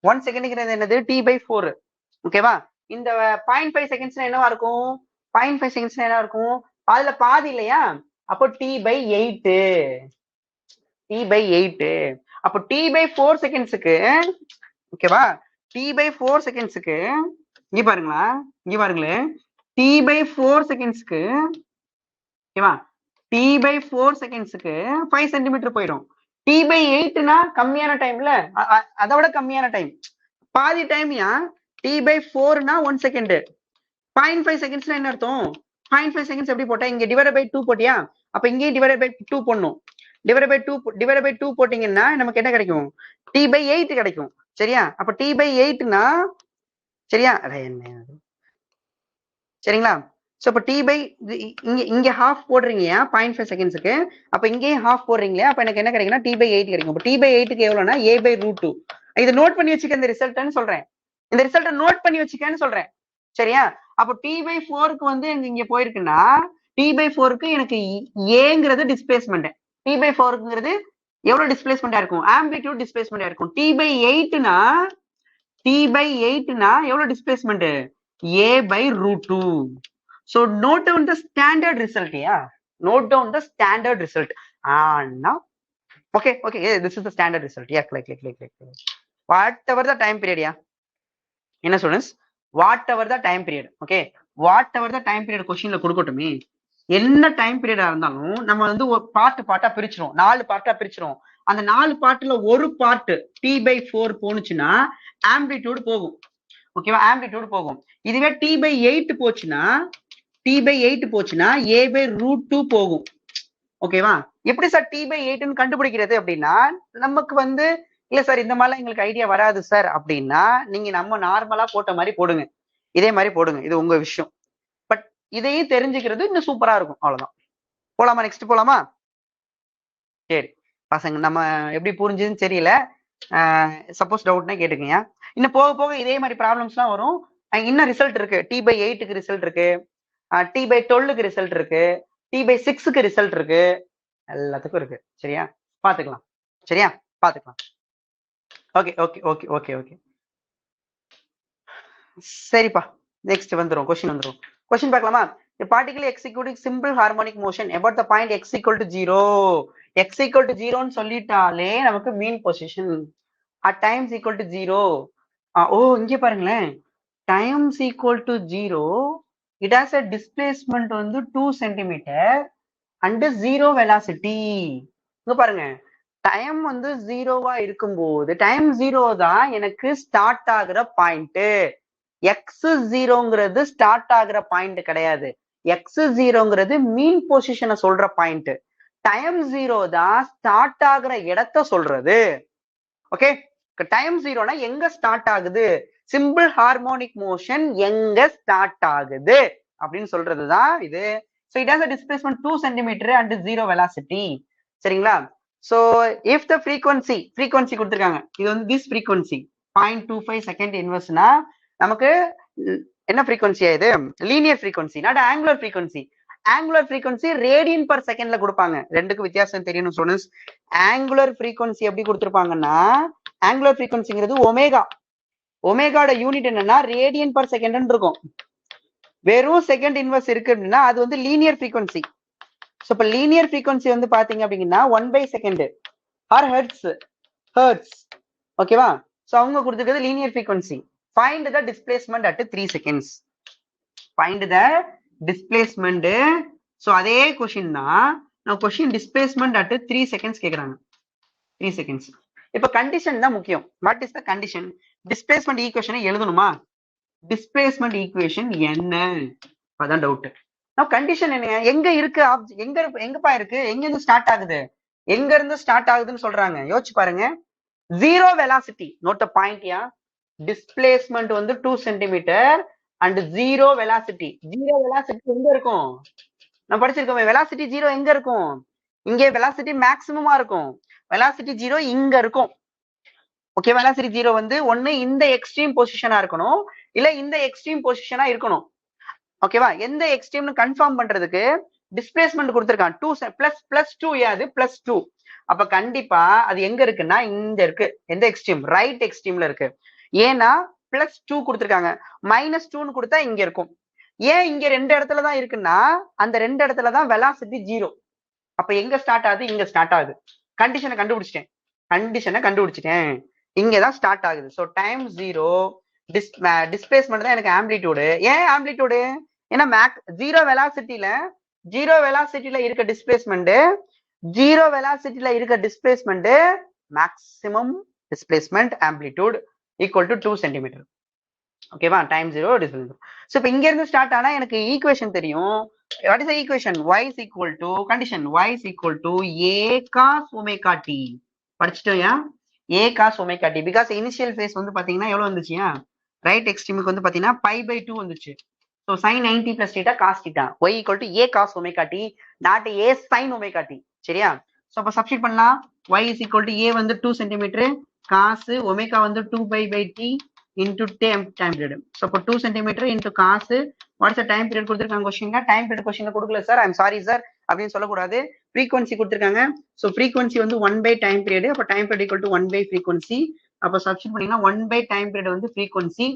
1 செகண்ட்ங்கிறது என்னது t/4 ஓகேவா இந்த 0.5 செகண்ட்ஸ்ல என்னவா இருக்கும் 0.5 செகண்ட்ஸ்ல என்ன இருக்கும் அதுல பாதி இல்லையா அப்போ t/8 அப்போ t/4 செகண்ட்ஸுக்கு ஓகேவா t/4 செகண்ட்ஸுக்கு இங்க பாருங்களேன் t/4 செகண்ட்ஸ்க்கு ஓகேவா t/4 செகண்ட்ஸ்க்கு 5 சென்டிமீட்டர் போயிடும் t/8னா கம்மியான டைம்ல அதை விட கம்மியான டைம் பாதி டைம்யா t/4னா 1 செகண்ட் 0.5 செகண்ட்ஸ்ல என்ன அர்த்தம் 0.5 செகண்ட்ஸ் எப்படி போட்டா இங்க டிவைட் பை 2 போட்டியா அப்ப இங்கேயும் டிவைட் பை 2 போடணும் டிவைட் பை 2 போட்டீங்கன்னா நமக்கு என்ன கிடைக்கும் t/8 கிடைக்கும் சரியா அப்ப t/8னா சரியா என்ன சரிங்களா சோ அப்ப இங்க ஹாஃப் போடுறீங்க 0.5 செகண்ட்ஸ்க்கு அப்ப இங்கேயும் ஹாஃப் போடுறீங்களா அப்ப எனக்கு என்ன கிடைக்கும்னா t/8 கிடைக்கும் அப்ப t/8க்கு எவ்வளவுனா a/√2 இதை நோட் பண்ணி வச்சுக்க இந்த ரிசல்ட்னு சொல்றேன் இந்த ரிசல்ட்டை நோட் பண்ணி வச்சுக்கன்னு சொல்றேன் சரியா அப்போ t/4க்கு வந்து இங்க போயிருக்குன்னா t/4க்கு எனக்கு ஏங்கிறது டிஸ்பிளேஸ்மெண்ட் t/4ங்கிறது எவ்வளவு டிஸ்பிளேஸ்மெண்டா இருக்கும் ஆம்பிளிடியூட் டிஸ்பிளேஸ்மெண்டா இருக்கும் t/8னா எவ்வளவு displacement a/√2 so note down the standard result note down the standard result now okay this is the standard result click whatever the time period என்ன students whatever the time period okay whatever the time period கொஸ்டின்ல கொடுக்கட்டுமே என்ன டைம் பீரியடா இருந்தாலும் நம்ம வந்து ஒரு பார்ட்டா பிரிச்சிரும் 4 பார்ட்டா பிரிச்சிரும் அந்த 4 பார்ட்ல ஒரு பார்ட் t/4 போனுச்சுன்னா ஆம்பிளிடியூட் போகும் ஓகேவா ஆம்பிளிடியூட் போகும் இதுவே t/8 போச்சுன்னா a/√2 போகும் ஓகேவா எப்படி சார் t/8ன்னு கண்டுபிடிக்கிறது அப்படின்னா நமக்கு வந்து இல்ல சார் இந்த மாதிரிலாம் எங்களுக்கு ஐடியா வராது சார் அப்படின்னா நீங்க நம்ம நார்மலா போட்ட மாதிரி போடுங்க இதே மாதிரி போடுங்க இது உங்க விஷயம் பட் இதையும் தெரிஞ்சுக்கிறது இன்னும் சூப்பரா இருக்கும் அவ்வளவுதான் போலாமா நெக்ஸ்ட் போலாமா சரி பசங்க நம்ம எப்படி புரிஞ்சுதுன்னு தெரியல சப்போஸ் டவுட்னா கேட்டுக்கங்க இன்னும் போக போக இதே மாதிரி ப்ராப்ளம்ஸ் எல்லாம் வரும் இன்னும் ரிசல்ட் இருக்கு t/8க்கு ரிசல்ட் இருக்கு t/12க்கு ரிசல்ட் இருக்கு t/6க்கு ரிசல்ட் இருக்கு எல்லாத்துக்கும் இருக்கு சரியா பாத்துக்கலாம் சரியா பாத்துக்கலாம் ஓகே சரிப்பா, நெக்ஸ்ட் வந்துரும், கொஸ்டின் வந்துரும். கொஸ்டின் பார்க்கலாமா? A particle executing simple harmonic motion about the point x equal to 0. x equal to 0 ன்னு சொல்லிட்டாலே நமக்கு மீன் position. at times equal to 0. ஓ இங்கே பாருங்களேன், times equal to 0, it has a displacement வந்து 2 centimeter and 0 velocity. இங்க பாருங்க, டைம் வந்து 0வா இருக்கும்போது டைம் 0 தான் எனக்கு ஸ்டார்ட் ஆகுற பாயிண்ட். எக்ஸ் 0ங்கிறது ஸ்டார்ட் ஆகுற பாயிண்ட் கிடையாது. எக்ஸ் 0ங்கிறது மீன் பொசிஷனை சொல்ற பாயிண்ட். டைம் 0 தான் ஸ்டார்ட் ஆகுற இடத்த சொல்றது. ஓகே, டைம் 0னா எங்க ஸ்டார்ட் ஆகுது, சிம்பிள் ஹார்மோனிக் மோஷன் எங்க ஸ்டார்ட் ஆகுது அப்படின்னு சொல்றதுதான் இது. So it has a displacement 2 centimeter and 0 velocity. சரிங்களா? So if the frequency கொடுத்திருக்காங்க, இது வந்து this frequency 0.25 second inverseனா நமக்கு என்ன frequency இது, linear frequency, not angular frequency. angular frequency radian per secondல கொடுப்பாங்க. ரெண்டுக்கு வித்தியாசம் தெரியணும் ஸ்டூடண்ட்ஸ். angular frequency எப்படி கொடுத்திருப்பாங்கன்னா, angular frequencyங்கிறது ஒமேகா. ஒமேகாவோட யூனிட் என்னன்னா ரேடியன் பர் செகண்ட் இருக்கும். வெறும் செகண்ட் இன்வர்ஸ் இருக்கு அப்படின்னா அது வந்து லீனியர் ஃப்ரீக்வன்சி. ஸோ இப்போ லீனியர் ஃப்ரீக்வன்சி வந்து பாத்தீங்க அப்படின்னா 1/second ஆர் ஹெர்ட்ஸ். ஓகேவா? ஸோ அவங்க கொடுத்துருக்கிறது linear frequency. Find the displacement at 3 seconds. Find the displacement. So அதே கொஸ்டின் தான், நான் கொஸ்டின் டிஸ்பிளேஸ்மெண்ட் அட் 3 seconds கேட்குறாங்க. 3 seconds. இப்ப கண்டிஷன் தான் முக்கியம். What is the condition? Displacement ஈக்குவேஷனை எழுதணுமா? டிஸ்பிளேஸ்மெண்ட் ஈக்குவேஷன் என்ன, அதான் டவுட். கண்டிஷன் என்ன, எங்க இருக்கு எங்கப்பா இருக்கு, எங்க இருந்து ஸ்டார்ட் ஆகுது, எங்க இருந்து ஸ்டார்ட் ஆகுதுன்னு சொல்றாங்க. யோசிச்சு பாருங்க. 0 velocity, நோட் த பாயிண்ட் யா. டிஸ்பிளேஸ்மெண்ட் வந்து 2 சென்டிமீட்டர் அண்ட் 0 velocity. 0 velocity எங்க இருக்கும், நான் படிச்சிருக்கோமே, velocity 0 எங்க இருக்கும், இங்கே velocity மேக்ஸிமமா இருக்கும். velocity 0 இங்க இருக்கும். ஓகே, velocity 0 வந்து ஒண்ணு இந்த எக்ஸ்ட்ரீம் பொசிஷனா இருக்கணும், இல்ல இந்த எக்ஸ்ட்ரீம் பொசிஷனா இருக்கணும். ஓகேவா? எந்த எக்ஸ்ட்ரீம்னு கன்ஃபார்ம் பண்றதுக்கு டிஸ்பிளேஸ்மெண்ட் கொடுத்திருக்கான் 2 பிளஸ் 2. அது பிளஸ் 2. அப்ப கண்டிப்பா அது எங்க இருக்குன்னா இங்க இருக்கு. எந்த எக்ஸ்ட்ரீம்? ரைட் எக்ஸ்ட்ரீம்ல இருக்கு. ஏன்னா பிளஸ் 2 கொடுத்திருக்காங்க. -2ன்னு கொடுத்தா இங்க இருக்கும். ஏன் இங்க 2 இடத்துல தான் இருக்குன்னா அந்த 2 இடத்துல தான் வெலாசிட்டி 0. அப்ப எங்க ஸ்டார்ட் ஆகுது, இங்க ஸ்டார்ட் ஆகுது. கண்டிஷனை கண்டுபிடிச்சிட்டேன், இங்கதான் ஸ்டார்ட் ஆகுது. ஸோ டைம் 0, டிஸ்பிளேஸ்மெண்ட் தான் எனக்கு ஆம்பிளிடியூடு. ஏன் ஆம்பிளிடியூடு? ஏன்னா 0 வெலாசிட்டில இருக்க டிஸ்பிளேஸ்மெண்ட், 0 வெலாசிட்டில இருக்க displacement maximum displacement amplitude equal to 2 centimetre. ஓகேவா? Time 0 displacement. ஸோ இப்போ இங்க இருந்து ஸ்டார்ட் ஆனா எனக்கு ஈக்குவேஷன் தெரியும். What is the equation? y is equal to condition y is equal to a cos omega t. படிச்சிட்டோம்யா, a cos omega t. Because initial phase வந்து பாத்தீங்கன்னா எவ்வளவு வந்துச்சுயா, ரைட் எக்ஸ்ட்ரீமுக்கு வந்து பாத்தீங்கன்னா π/2 வந்துச்சு. So sin 90 plus theta cos theta. y equal to a cos omega t, not a sin omega t. சரியா? ஸோ அப்ப சப்ஸ்டிட் பண்ணலாம். y is equal to a வந்து 2 சென்டிமீட்டர், cos omega வந்து 2π/t into time period. So அப்போ 2 centimetre into cos, what's the time period கொடுத்துருக்காங்க கொஸ்டின்ல. டைம் பீரியட் கொஸ்டின்ல கொடுக்கல சார், ஐம் சாரி சார் அப்படின்னு சொல்லக்கூடாது. ஃப்ரீக்வன்சி கொடுத்துருக்காங்க. ஸோ ஃப்ரீக்வன்சி வந்து 1/டைம் பீரியட். அப்போ டைம் பீரியட் ஈக்குவல் டு 1/ஃப்ரீக்வன்சி. அப்போ சப்ஸ்டிட் பண்ணீங்கன்னா 1/டைம் பீரியட் வந்து ஃப்ரீக்வன்சி,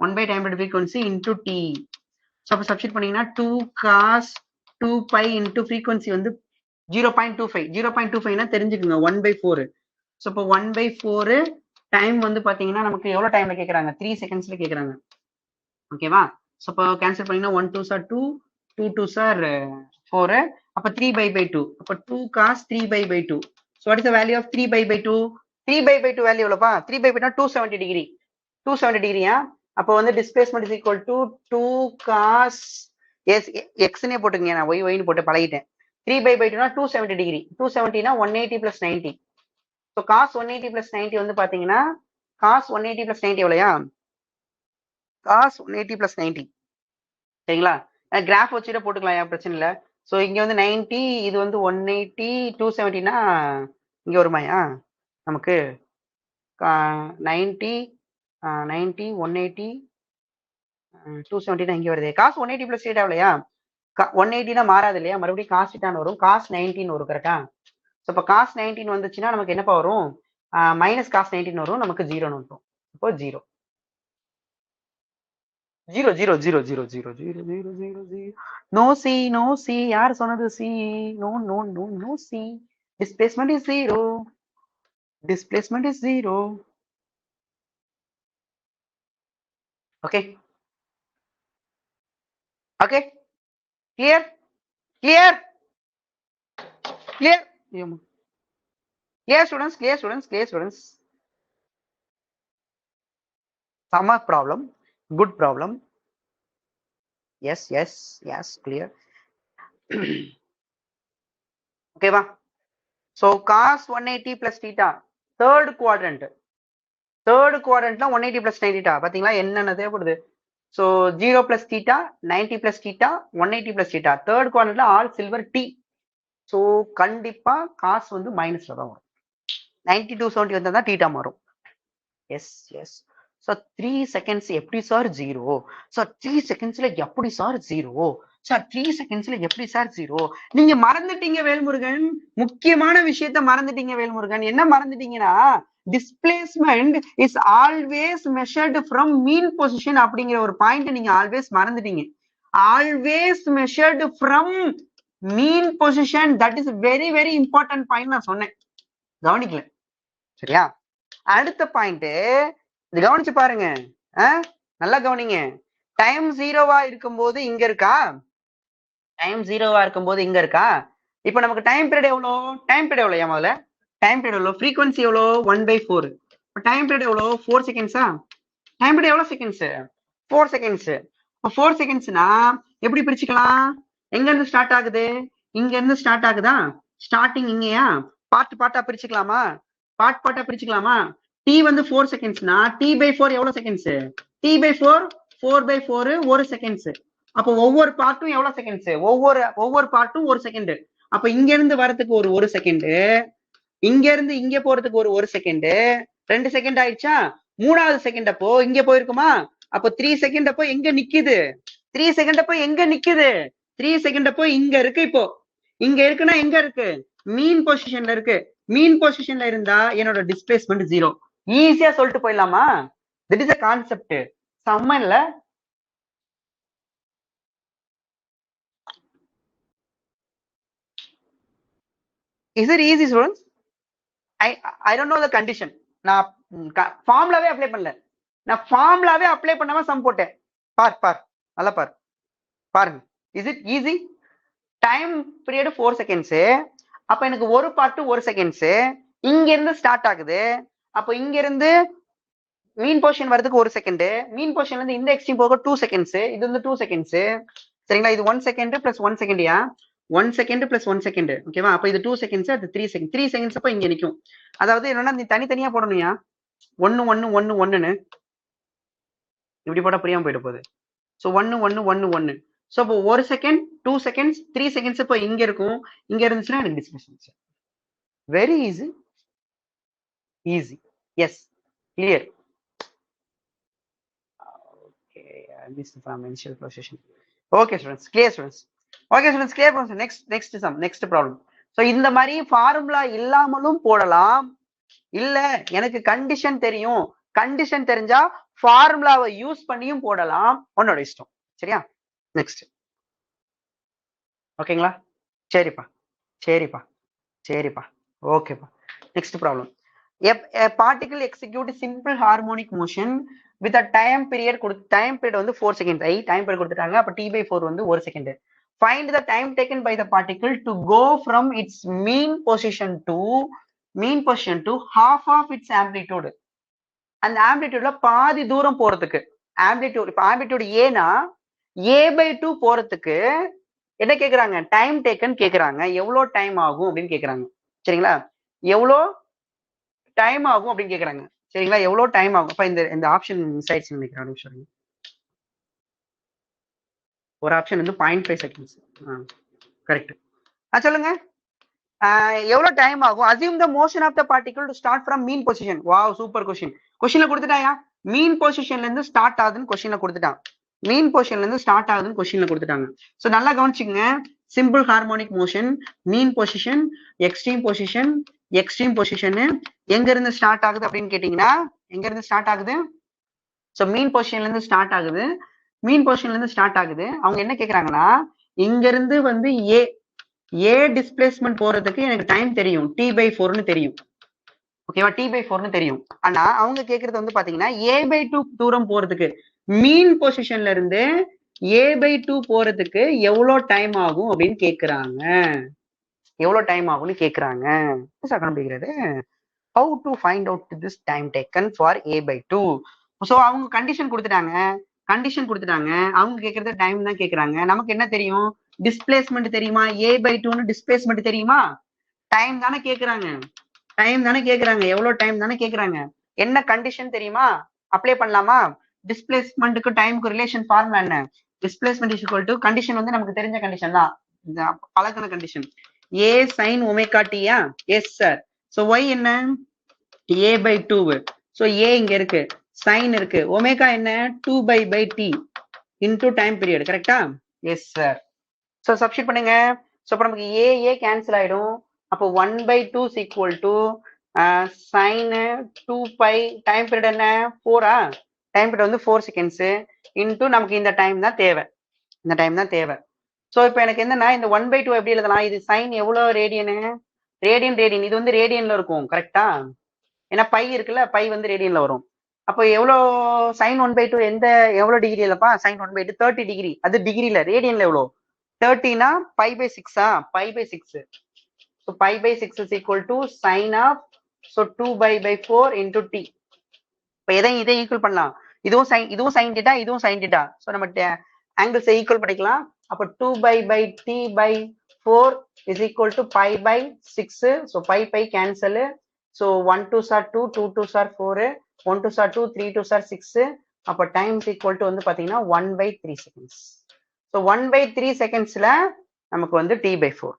1/டைம் period frequency into t. So அப்போ சப்ஸ்டிட் பண்ணீங்கன்னா 2 cos 2π into ஃப்ரீக்வன்சி வந்து 0.25. 0.25னா தெரிஞ்சுக்குங்க 1/4. ஸோ இப்போ 1/4 டைம் வந்து பாத்தீங்கன்னா நமக்கு எவ்வளவு டைம்ல கேக்குறாங்க, 3 செகண்ட்ஸ்ல கேக்குறாங்க. ஓகேவா? ஸோ இப்போ கேன்சல் பண்ணீங்கன்னா 1 2s are 2, 2 2s are 4. அப்போ 3π/2. அப்போ 2 cos 3π/2. So what is the value of 3π/2? 3π/2 value எவ்வளோப்பா? 3π/2 270 டிகிரி. 270 டிகிரியா? அப்போ வந்து displacement is equal to 2 cos எக்ஸ்னே போட்டுங்க, நான் ஒய்னு போட்டு பழகிட்டேன். 3π/2னா 270 டிகிரி. 270னா 180 plus 90. ஸோ cos 180 plus 90 வந்து பாத்தீங்கன்னா cos 180 plus 90 எவ்வளோயா? cos 180 plus 90. சரிங்களா? கிராஃப் வச்சுட்டு போட்டுக்கலாம், பிரச்சனை இல்லை. ஸோ இங்க வந்து 90, இது வந்து 180, 270னா இங்க வருமாயா நமக்கு 90, 90, 180, 270னா இங்க வருது. cos 180 plus theta எவ்வளோயா? 180னா மாறாது இல்லையா, மறுபடியும் cos thetaன்னு வரும், cos 19 வரும். கரெக்டா? ஸோ இப்போ cos 19 வந்துச்சுன்னா நமக்கு என்னப்பா வரும், மைனஸ் cos 19 வரும், நமக்கு 0ன்னு வரும். இப்போ 0. 0 0 0 0 0 0 0 0 0. No C, no C. யார் சொன்னது C? No, no, no, no C. Displacement is 0. Displacement is 0. Okay. Okay. Clear? Clear? Clear? Clear students? Clear students? Clear students? Summer problem. Good problem. Yes, yes, yes, clear. Okay, va? So cos 180 plus theta, third quadrant. Third quadrantல 180 plus 90 theta. பாத்தீங்களா என்னென்ன தேவைப்படுது? So 0 plus theta, 90 plus theta, 180 plus theta. Third quadrantல all silver T. So கண்டிப்பா cos வந்து மைனஸ்ல தான் வரும். 90 to 70 வந்தா தான் theta மாறும். Yes, yes. So 3 seconds எப்படி சார் 0? So 3 secondsல எப்படி சார் 0? சார் 3 secondsல எப்படி சார் 0? நீங்க மறந்துட்டீங்க வேல்முருகன். முக்கியமான விஷயத்த மறந்துட்டீங்க வேல்முருகன். என்ன மறந்துட்டீங்கன்னா displacement is always measured from mean position அப்படிங்கிற ஒரு பாயிண்ட் நீங்க ஆல்வேஸ் மறந்துட்டீங்க. Always measured from mean position. That is very very important point நான் சொன்னேன். கவனிக்கல. சரியா? அடுத்த பாயிண்ட் இது கவனிச்சு பாருங்க. நல்லா கவனிங்க. டைம் 0வா இருக்கும்போது இங்க இருக்கா? டைம் 0வா இருக்கும்போது இங்க இருக்கா? இப்போ நமக்கு டைம் பீரியட் எவ்வளோ? டைம் பீரியட் எவ்வளோ முதல்ல? டைம் பீரியட் எவ்வளோ? ஃப்ரீக்வன்சி எவ்வளோ? 1/4. டைம் பீரியட் எவ்வளோ? 4 செகண்ட்ஸா? டைம் பீரியட் எவ்வளோ செகண்ட்ஸ்? 4 செகண்ட்ஸ். 4 செகண்ட்ஸ்னா எப்படி பிரிச்சுக்கலாம்? எங்க இருந்து ஸ்டார்ட் ஆகுது? இங்க இருந்து ஸ்டார்ட் ஆகுதா? ஸ்டார்டிங் இங்கயா? பார்ட்டா பிரிச்சுக்கலாமா? பார்ட்டா பிரிச்சுக்கலாமா? t வந்து 4 செகண்ட்ஸ்னா t/4 எவ்வளவு செகண்ட்ஸ்? t/4 4/4 1 seconds. அப்போ ஒவ்வொரு பார்ட்டும் எவ்வளவு செகண்ட்ஸ்? ஒவ்வொரு பார்ட்டும் 1 செகண்ட். அப்ப இங்க இருந்து வரதுக்கு ஒரு 1 செகண்ட், இங்க இருந்து இங்க போறதுக்கு ஒரு 1 செகண்ட், 2 செகண்ட் ஆயிடுச்சா? மூணாவது செகண்ட் அப்போ இங்க போயிருக்குமா? அப்போ 3 செகண்ட் அப்போ எங்க நிக்குது? 3 செகண்ட் அப்போ எங்க நிக்குது? 3 செகண்ட் அப்போ இங்க இருக்கு. இப்போ இங்க இருக்குன்னா எங்க இருக்கு? மீன் பொசிஷன்ல இருக்கு. மீன் பொசிஷன்ல இருந்தா என்னோட டிஸ்பிளேஸ்மெண்ட் 0. ஈஸியா சொல்லிட்டு போயிடலாமா? திட் இஸ் a கான்செப்ட். செம்ம இல்ல? Is it easy students? I don't know the condition. நான் ஃபார்முலாவே அப்ளை பண்ணல. நான் ஃபார்முலாவே அப்ளை பண்ணாம சம் போட்டேன். பார் நல்லா பாருங்க. Is it easy? Time period 4 seconds. அப்ப எனக்கு ஒரு பார்ட் 1 செகண்ட்ஸ். இங்க இருந்து ஸ்டார்ட் ஆகுது. அப்ப இங்க இருந்து மீன் பொசிஷன் வரதுக்கு 1 செகண்ட். மீன் பொசிஷன்ல இருந்து இந்த எக்ஸ்ட்ரீம் போக 2 செகண்ட்ஸ். இது வந்து 2 செகண்ட்ஸ். சரிங்களா? இது 1 second plus 1 செகண்ட்யா? 1 second plus 1 second. ஓகேவா? அப்ப இது 2 செகண்ட்ஸ், அது 3 செகண்ட். 3 செகண்ட்ஸ் அப்ப இங்க நிக்கும். அதாவது என்னன்னா நீ தனித்தனியா போடணும்யா. 1 1 1 1ன்னு இப்படி போட்டா புரியாம போயிட போகுது. சோ 1 1 1 1. சோ அப்போ 1 செகண்ட், 2 செகண்ட்ஸ், 3 செகண்ட்ஸ் இப்ப இங்க இருக்கும். இங்க இருந்துச்சுன்னா எனக்கு displacement. Very easy. Easy. Yes. Clear. Okay, I missed from initial position. Okay students, clear students. Okay students, clear from next sum, next problem. So இந்த மாதிரி ஃபார்முலா இல்லாமலும் போடலாம். இல்ல எனக்கு கண்டிஷன் தெரியும், கண்டிஷன் தெரிஞ்சா ஃபார்முலாவை யூஸ் பண்ணியும் போடலாம். உன்னோட இஷ்டம். சரியா? நெக்ஸ்ட். ஓகேங்களா? சரிப்பா சரிப்பா ஓகேப்பா. Next problem. A particle execute simple harmonic motion with a time period வந்து 4 seconds. டைம் பீரியட் கொடுத்துட்டாங்க. அப்ப t/4 வந்து 1 second. Find the time taken by the particle to go from its mean position to half of its amplitude. அந்த ஆம்பிளிட்யூட்ல பாதி தூரம் போறதுக்கு, ஆம்பிளிட்யூட் ஏனா a/2 போறதுக்கு என்ன கேக்குறாங்க? டைம் டேக்கன் கேக்குறாங்க. எவ்வளவு டைம் ஆகும் அப்படின்னு கேக்குறாங்க. சரிங்களா? எவ்வளவு டைம் ஆகும் அப்படின்னு கேக்குறாங்க. சரிங்களா? எவ்வளவு டைம் ஆகும்? அப்ப இந்த ஆப்ஷன் மிஸ் ஆயிடுச்சு நினைக்கிறேன். சொல்லுங்க. ஒரு ஆப்ஷன் வந்து 0.5 செகண்ட்ஸ். கரெக்ட். சொல்லுங்க. எவ்வளவு டைம் ஆகும்? Assume the motion of the particle to start from mean position. Wow, super question. கொஸ்டின்ல கொடுத்துட்டாயா? மீன் பொசிஷன்ல இருந்து ஸ்டார்ட் ஆகுதுன்னு கொஸ்டின்ல கொடுத்துட்டான். மீன் பொசிஷன்ல இருந்து ஸ்டார்ட் ஆகுதுன்னு கொஸ்டின்ல கொடுத்துட்டாங்க. சோ நல்லா கவனிச்சுங்க. Simple harmonic motion, mean position, extreme position. Extreme position எங்க இருந்து ஸ்டார்ட் ஆகுது அப்படின்னு கேட்டீங்கன்னா, எங்க இருந்து ஸ்டார்ட் ஆகுது? சோ மீன் பொசிஷன்ல இருந்து ஸ்டார்ட் ஆகுது. மீன் பொசிஷன்ல இருந்து ஸ்டார்ட் ஆகுது. அவங்க என்ன கேக்குறாங்கன்னா, இங்க இருந்து வந்து ஏ டிஸ்பிளேஸ்மெண்ட் போறதுக்கு எனக்கு டைம் தெரியும், t/4ன்னு தெரியும். ஓகேவா, t/4ன்னு தெரியும். ஆனா அவங்க கேக்குறது வந்து பாத்தீங்கன்னா a/2 தூரம் போறதுக்கு மீன் பொசிஷன்ல இருந்து a/2 போறதுக்கு எவ்வளவு டைம் ஆகும் அப்படின்னு கேக்குறாங்க. எவ்வளவு டைம் ஆகும்னு கேக்குறாங்க. கண்டுபிடிக்கிறது how to find out this time taken for a/2. So அவங்க கண்டிஷன் கொடுத்துட்டாங்க. அவங்க கேக்குறது டைம் தான் கேக்குறாங்க. நமக்கு என்ன தெரியும், டிஸ்பிளேஸ்மெண்ட் தெரியுமா, a/2ன்னு டிஸ்பிளேஸ்மெண்ட் தெரியுமா, டைம் தானே கேக்குறாங்க. எவ்வளவு டைம் தானே கேக்குறாங்க. என்ன கண்டிஷன் தெரியுமா, அப்ளை பண்ணலாமா? டிஸ்பிளேஸ்மெண்ட்டுக்கு டைமுக்கு ரிலேஷன் ஃபார்முலா என்ன, displacement is equal to condition வந்து நமக்கு தெரிஞ்ச கண்டிஷன் தான், பழக்கின condition a sin omega t. Yes sir. So y என்ன, a/2. சோ a இங்க இருக்கு, sin இருக்கு, ஒமேகா என்ன 2/t into டைம் பீரியட். கரெக்டா? S sir. சோ சப்ஸ்டிட் பண்ணுங்க. சோ அப்ப நமக்கு a கேன்சல் ஆயிடும். அப்போ 1/2 is equal to sin 2π, time period என்ன 4. டைம் பீரியட் வந்து 4 செகண்ட்ஸ் இன்டூ நமக்கு இந்த டைம் தான் தேவை. சோ இப்போ எனக்கு என்னன்னா இந்த 1/2 எப்படி எழுதலாம், இது சைன் எவ்வளவு ரேடியனு, ரேடியன் இது வந்து ரேடியன்ல இருக்கும். கரெக்டா? ஏன்னா பை இருக்குல்ல, பை வந்து ரேடியன்ல வரும். அப்போ எவ்வளவு சைன் 1/2 எவ்வளவு டிகிரி இல்லப்பா, சைன் 1/2 30 டிகிரி. அது டிகிரில, ரேடியன்ல எவ்வளவு 30னா π/6. π/6. So π/6 is equal to sin of, so 2π/4 into t. இப்போ இதை ஈக்குவல் பண்ணலாம். இதுவும் சைன் டீட்டா, இதுவும் சைன் டீட்டா. ஸோ நம்ம ஆங்கிள்ஸை ஈக்குவல் பண்ணிக்கலாம். அப்போ 2π/t/4 is equal to π/6. So π cancel. So 1 2s are 2, 2 2s are 4, 1 2s are 2, 3 2s are 6. அப்போ டைம் ஈக்குவல் டு வந்து பாத்தீங்கன்னா 1/3 செகண்ட்ஸ். ஸோ 1/3 செகண்ட்ஸ்ல நமக்கு வந்து t/4,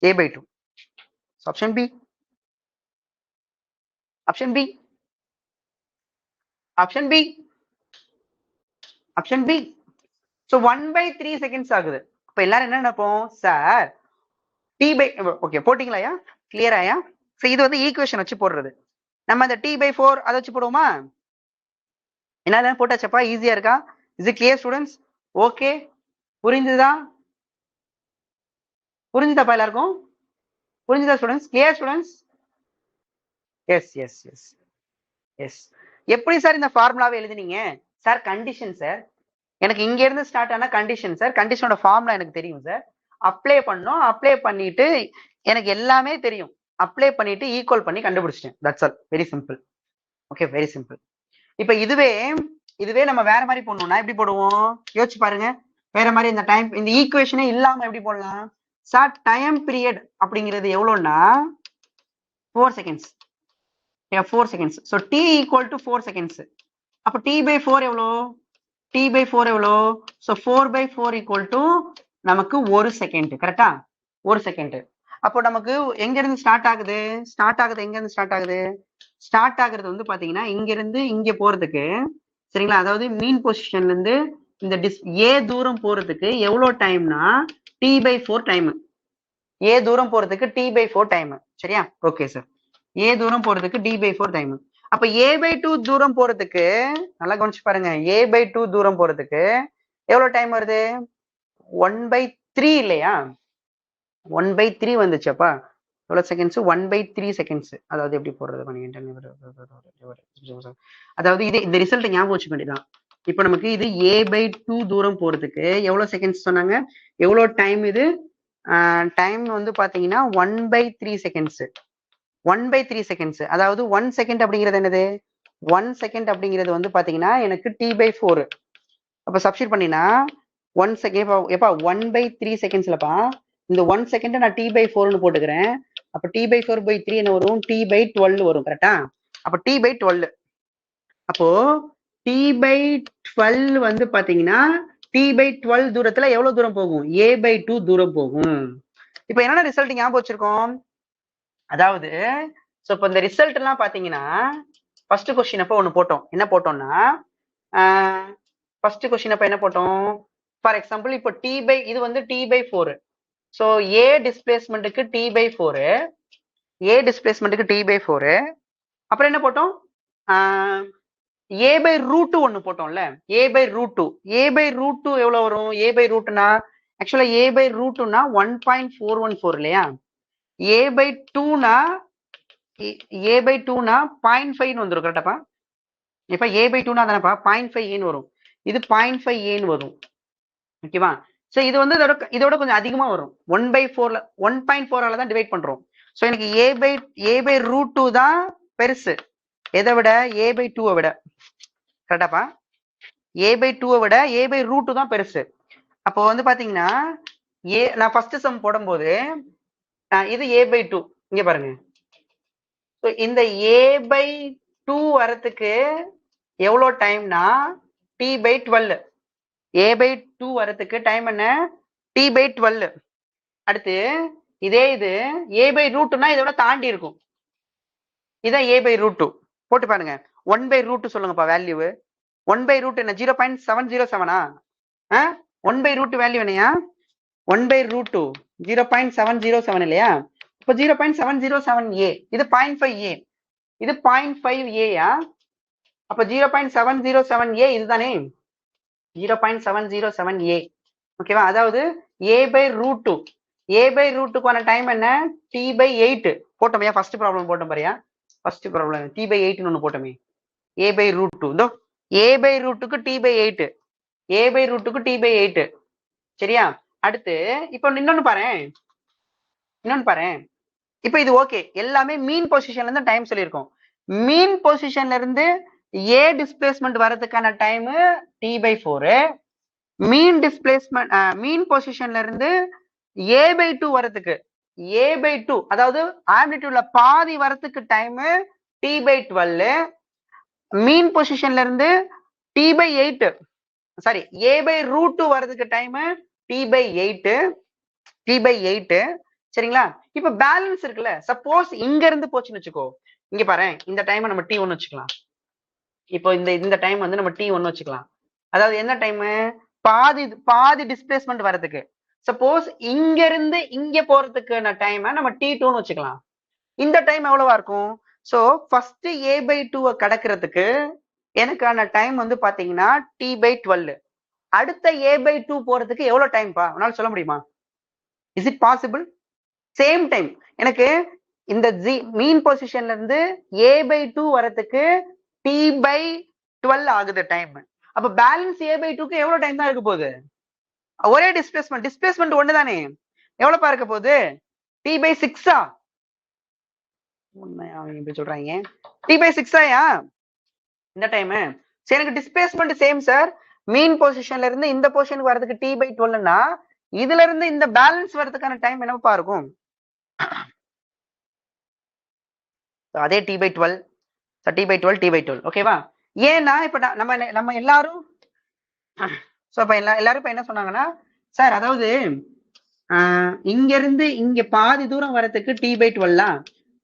a/2. Option B. So 1/3 seconds ஆகுது. அப்ப எல்லாரும் என்ன நினைப்போம், சார் ஓகே போட்டீங்களா, கிளியராயா? சோ இது வந்து ஈக்குவேஷன் வச்சு போடுறது. நம்ம அந்த t/4 அதை வச்சு போடுவோமா? என்ன போட்டாச்சப்பா, ஈஸியா இருக்கா? Is it clear students? Okay, புரிஞ்சுதா எல்லாருக்கும்? புரிஞ்சுதா ஸ்டூடெண்ட்ஸ்? Clear students? எஸ். எப்படி சார் இந்த ஃபார்முலாவை எழுதினீங்க? சார் கண்டிஷன் சார், எனக்கு இங்க இருந்து ஸ்டார்ட் ஆன கண்டிஷன் சார், கண்டிஷனோட ஃபார்முலா எனக்கு தெரியும் சார், அப்ளை பண்ணோம், அப்ளை பண்ணிட்டு எனக்கு எல்லாமே தெரியும், அப்ளை பண்ணிட்டு ஈக்குவல் பண்ணி கண்டுபிடிச்சிட்டேன். That's all. Very simple. Okay, very simple. இப்ப இதுவே நம்ம வேற மாதிரி போடணும்னா எப்படி போடுவோம், யோசிச்சு பாருங்க. வேற மாதிரி இந்த டைம், இந்த ஈக்குவேஷனே இல்லாம எப்படி போடலாம் சார்? டைம் பீரியட் அப்படிங்கிறது எவ்வளவுன்னா 4 seconds. 4 seconds. So t equal to 4 seconds. அப்போ t/4 எவ்வளோ, ஸோ 4/4 ஈக்குவல் டு நமக்கு 1 செகண்ட். கரெக்டா? 1 செகண்ட். அப்போ நமக்கு எங்க இருந்து ஸ்டார்ட் ஆகுது, ஸ்டார்ட் ஆகுறது வந்து பாத்தீங்கன்னா இங்க இருந்து இங்க போறதுக்கு, சரிங்களா? அதாவது மீன் பொசிஷன்ல இருந்து இந்த ஏ தூரம் போறதுக்கு எவ்வளவு டைம்னா t/4 டைம். ஏ தூரம் போறதுக்கு t/4 டைம். சரியா? Okay sir. ஏ தூரம் போறதுக்கு d/4 டைம். அப்ப a/2 தூரம் போறதுக்கு நல்லா கவனிச்சு பாருங்க, a/2 தூரம் போறதுக்கு எவ்வளவு டைம் வருது, 1/3 இல்லையா? 1/3 வந்துச்சப்பா. எவ்வளவு செகண்ட்ஸ், 1/3 செகண்ட்ஸ். அதாவது எப்படி போடுறது, அதாவது இது இந்த ரிசல்ட் ஞாபகம் வச்சுக்க வேண்டியதான். இப்ப நமக்கு இது a/2 தூரம் போறதுக்கு எவ்வளவு செகண்ட்ஸ் சொன்னாங்க, எவ்வளவு டைம் இது, டைம் வந்து பாத்தீங்கன்னா 1/3 செகண்ட்ஸ். 1/3 செகண்ட்ஸ். அதாவது 1 செகண்ட் அப்படிங்கிறது என்னது, 1 செகண்ட் அப்படிங்கிறது வந்து பாத்தீங்கன்னா எனக்கு t/4. அப்ப சப்ஸ்டிட் பண்ணினா 1 செகண்ட் எப்பா 1/3 செகண்ட்ஸ்லப்பா, இந்த 1 செகண்ட் நான் t/4ன்னு போட்டுக்கிறேன். அப்ப t/4/3 என்ன வரும், t/12 வரும். கரெக்டா? அப்ப t/12. அப்போ t/12 வந்து பாத்தீங்கன்னா t/12 தூரத்துல எவ்வளவு தூரம் போகும், a/2 தூரம் போகும். இப்ப என்னென்ன ரிசல்ட் ஞாபகம் வச்சிருக்கோம், அதாவது இப்ப இந்த ரிசல்ட் எல்லாம் பாத்தீங்கன்னா ஃபர்ஸ்ட் கொஸ்டின் அப்ப ஒண்ணு போட்டோம். என்ன போட்டோம்னா ஃபர்ஸ்ட் கொஸ்டின் அப்ப என்ன போட்டோம், ஃபார் எக்ஸாம்பிள் இப்போ இது வந்து t/4. சோ ஏ டிஸ்பிளேஸ்மெண்ட்டுக்கு t/4, அப்புறம் என்ன போட்டோம், ஏ பை ரூட் டூ ஒன்னு போட்டோம்ல, a by root two, a by root two எவ்வளவு வரும்? ஏ பை ரூட்னா ஆக்சுவலா ஏ பை ரூட் டூனா 1.414 இல்லையா? ஏ பை டூனா ஏ பை டூனா 0.5 வந்துடும் கரெக்டாப்பா? இப்ப ஏ பை டூனா தானப்பா 0.5 ஏன்னு வரும், இது 0.5 ஏன்னு வரும். ஓகேவா? சோ இது வந்து இதோட கொஞ்சம் அதிகமா வரும். 1/4ல 1.4ஆல தான் டிவைட் பண்றோம். சோ எனக்கு ஏ பை ரூட் டூ தான் பெருசு. எதை விட? ஏ பை டூவை விட. கரெக்டாப்பா? ஏ பை டூவை விட ஏ பை ரூட் டூ தான் பெருசு. அப்போ வந்து பாத்தீங்கன்னா நான் ஃபர்ஸ்ட் சம் போடும்போது இது ஏ பை டூ, இங்க பாருங்க. இந்த ஏ பை டூ வரத்துக்கு எவ்வளவு டைம்னா T by 12. A by two வரத்துக்கு டைம் என்ன? T by 12. அடுத்து இதே இது ஏ பை ரூட்னா இதோட தாண்டி இருக்கும். இதான் ஏ பை ரூட் டூ. போட்டு பாருங்க. 1 பை ரூட் சொல்லுங்கப்பா வேல்யூ. 1 பை ரூட் என்ன? 0.707ஆ? 1 பை ரூட் வேல்யூ என்னையா? 1 பை ரூட் 2 0.707 இல்லையா? இப்போ 0.707a, இது 0.5a, இது 0.5a. அப்ப 0.707a இதுதானே? 0.707a. ஓகேவா? அதாவது a by root 2, a by root 2க்கான டைம் என்ன? t பை 8 போட்டோமையா? ஃபர்ஸ்ட் ப்ராப்ளம் போட்டோம் பாரியா? ஃபர்ஸ்ட் ப்ராப்ளம் t பை 8ன்னு ஒன்று போட்டோமே. a பை ரூட் 2 இதோ a பை ரூட்டுக்கு t பை 8, a பை ரூட்டுக்கு t பை 8. சரியா? அடுத்து இப்போ இன்னொன்னு பாரு. இப்போ இது ஓகே, எல்லாமே மீன் பொசிஷன்ல இருந்து டைம் சொல்லியிருக்கோம். மீன் பொசிஷன்ல இருந்து ஏ டிஸ்பிளேஸ்மெண்ட் வரதுக்கான time t by 4. Mean displacement mean பொசிஷன்ல இருந்து ஏ பை 2 வரதுக்கு, ஏ பை 2 அதாவது ஆம்ப்ளிடியூட்ல பாதி வரதுக்கு டைம் டி பை 12. மீன் பொசிஷன்ல இருந்து T by 8, sorry A by root 2 வரதுக்கு டைம் டி பை 8. சரிங்களா? இப்ப பேலன்ஸ் இருக்குல்ல, சப்போஸ் இங்க இருந்து போச்சுன்னு வச்சுக்கோ. இங்க பாரு, இந்த டைம் நம்ம டி 1 வச்சுக்கலாம். இப்போ இந்த டைம் வந்து நம்ம டி 1 வச்சுக்கலாம். அதாவது என்ன டைம்? பாதி டிஸ்பிளேஸ்மெண்ட் வரதுக்கு. சப்போஸ் இங்க இருந்து இங்க போறதுக்கான டைம் நம்ம டி 2ன்னு வச்சுக்கலாம். இந்த டைம் எவ்வளவா இருக்கும்? சோ ஃபர்ஸ்ட் ஏ பை 2 கடக்கிறதுக்கு எனக்கான டைம் வந்து பாத்தீங்கன்னா டி பை 12. அடுத்த ஏ பை 2 போறதுக்கு எவ்வளவு டைம் பா? உன்னால சொல்ல முடியுமா? Is it possible? Same time எனக்கு இந்த மீன் பொசிஷன்ல இருந்து ஏ பை 2 வரதுக்கு டி பை 12 ஆகுது டைம். அப்ப பேலன்ஸ் ஏ பை 2க்கு எவ்வளவு டைம் தான் இருக்க போகுது? ஒரே டிஸ்பிளேஸ்மெண்ட் ஒண்ணு தானே. எவ்வளவு இருக்க போகுது? டி பை 6ஆ? உண்மையா இப்படி சொல்றாங்க? டி பை 6ஆயா இந்த டைம்? சரி, எனக்கு டிஸ்பிளேஸ்மெண்ட் சேம் சார். மீன் பொசிஷன்ல இருந்து இந்த பொசிஷனுக்கு வரதுக்கு டி பை 12னா இதுல இருந்து இந்த பேலன்ஸ் வரதுக்கான டைம் என்னப்பா இருக்கும்? அதே டி பை 12, டி பை 12. ஓகேவா? ஏன்னா இப்ப நம்ம எல்லாரும் எல்லாரும் இப்ப என்ன சொன்னாங்கன்னா, சார் அதாவது இங்க இருந்து இங்க பாதி தூரம் வரதுக்கு டி பை 12,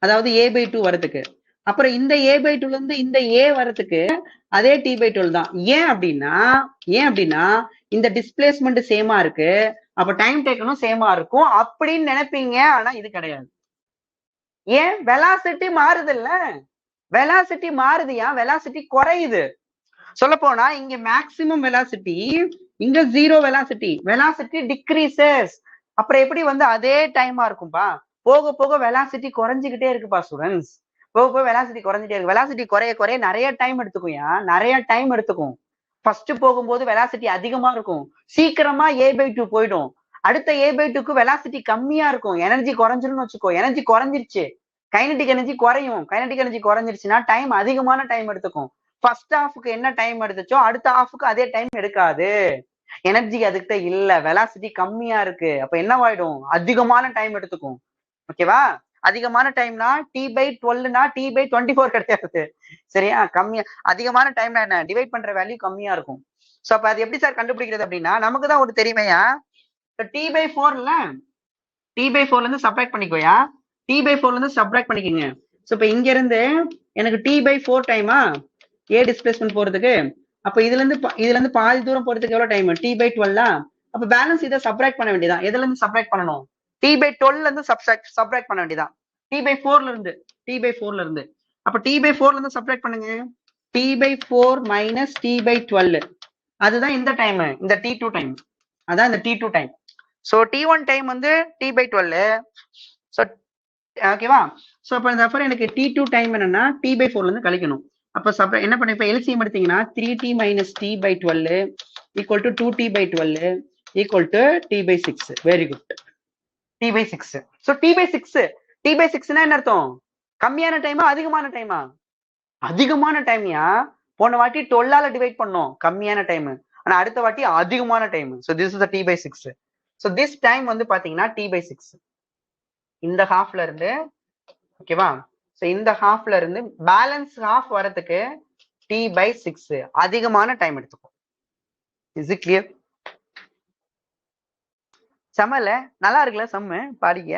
அதாவது ஏ பை 2 வரதுக்கு. அப்புறம் இந்த ஏ பை 2ல இருந்து இந்த ஏ வரதுக்கு அதே டி பை 12 தான். ஏன் அப்படின்னா இந்த டிஸ்பிளேஸ்மெண்ட் சேமா இருக்கு, அப்ப டைம் டேக்கனும் சேமா இருக்கும் அப்படின்னு நினைப்பீங்க. ஆனா இது கிடையாது. ஏன்? வெலாசிட்டி மாறுது இல்ல, வெலாசிட்டி மாறுதியா, வெலாசிட்டி குறையுது. சொல்ல போனா இங்க மேக்சிமம் வெலாசிட்டி, இங்க 0 வெலாசிட்டி டிக்ரீசஸ். அப்புறம் எப்படி வந்து அதே டைமா இருக்கும்பா? போக போக வெலாசிட்டி குறைஞ்சிக்கிட்டே இருக்குப்பா ஸ்டூடெண்ட்ஸ். போக போக வெலாசிட்டி குறைஞ்சிட்டே இருக்கு. வெலாசிட்டி குறைய நிறைய டைம் எடுத்துக்கும். ஃபர்ஸ்ட் போகும்போது வெலாசிட்டி அதிகமா இருக்கும், சீக்கிரமா ஏ பை 2 போயிடும். அடுத்த ஏ பை 2க்கு வெலாசிட்டி கம்மியா இருக்கும், எனர்ஜி குறைஞ்சிரும்னு வச்சுக்கோ. எனர்ஜி குறைஞ்சிருச்சு, கைனடிக் எனர்ஜி குறையும். கைனடிக் எனர்ஜி குறைஞ்சிருச்சுன்னா டைம் அதிகமான டைம் எடுத்துக்கும். ஃபர்ஸ்ட் ஹாஃப்க்கு என்ன டைம் எடுத்துச்சோ அடுத்த ஹாஃப்க்கு அதே டைம் எடுக்காது. எனர்ஜி அதுக்கிட்ட இல்ல, வெலாசிட்டி கம்மியா இருக்கு. அப்ப என்னவாயிடும்? அதிகமான டைம் எடுத்துக்கும். ஓகேவா? அதிகமான டைம்னா டி பை 12னா டி பை 24 கிடையாது. சரியா? கம்மியா அதிகமான டைம்னா என்ன? டிவைட் பண்ற வேல்யூ கம்மியா இருக்கும். சோ அப்ப அது எப்படி சார் கண்டுபிடிக்கிறது அப்படின்னா, நமக்கு தான் ஒரு தெரியுமையா, டி பை 4ல டி பை 4ல இருந்து சப்ட்ராக்ட் பண்ணிக்கோயா. டி பை 4ல இருந்து சப்ட்ராக்ட் பண்ணிக்கோங்க. சோ இப்ப இங்க இருந்து எனக்கு டி பை 4 டைமா ஏ டிஸ்பிளேஸ்மெண்ட் போறதுக்கு. அப்ப இதுல இருந்து பாதி தூரம் போறதுக்கு எவ்வளவு டைம்? T by 12. அப்ப பேலன்ஸ் இதை சப்ட்ராக்ட் பண்ண வேண்டியதான். எதுல இருந்து சப்ட்ராக்ட் பண்ணணும்? டி பை 12ல இருந்து சப்ட்ராக்ட் பண்ண வேண்டியதான். டி பை 4ல இருந்து அப்ப டி பை 4ல இருந்து சப்ட்ராக்ட் பண்ணுங்க. t/4 minus t/12. அதுதான் இந்த டைம், இந்த t2 டைம். அதான் இந்த t2 time. So t1 time வந்து t/12. சோ ஓகேவா? சோ அப்ப therefore எனக்கு t2 டைம் என்னன்னா t/4 ல இருந்து கழிக்கணும். அப்ப என்ன பண்ண, இப்ப எல்சிஎம் எடுத்தீங்கன்னா 3t minus t/12 equal to 2t/12 equal to t/6. Very good. t/6. So t/6 t/6னா என்ன அர்த்தம்? கம்மியான டைமா அதிகமான டைமா? அதிகமான டைம்யா. போன வாட்டி 12ஆல டிவைட் பண்ணோம், கம்மியான டைம். ஆனா அடுத்த வாட்டி அதிகமான time. So this is the t/6. So this time வந்து பாத்தீங்கன்னா t/6. இந்த ஹாஃப்ல இருந்து ஓகேவா? சோ இந்த ஹாஃப்ல இருந்து பேலன்ஸ் ஹாஃப் வரதுக்கு t/6 அதிகமான டைம் எடுத்துக்கும். Is it clear? சமல நல்லா இருக்குல்ல சம்மு பாடிக்க.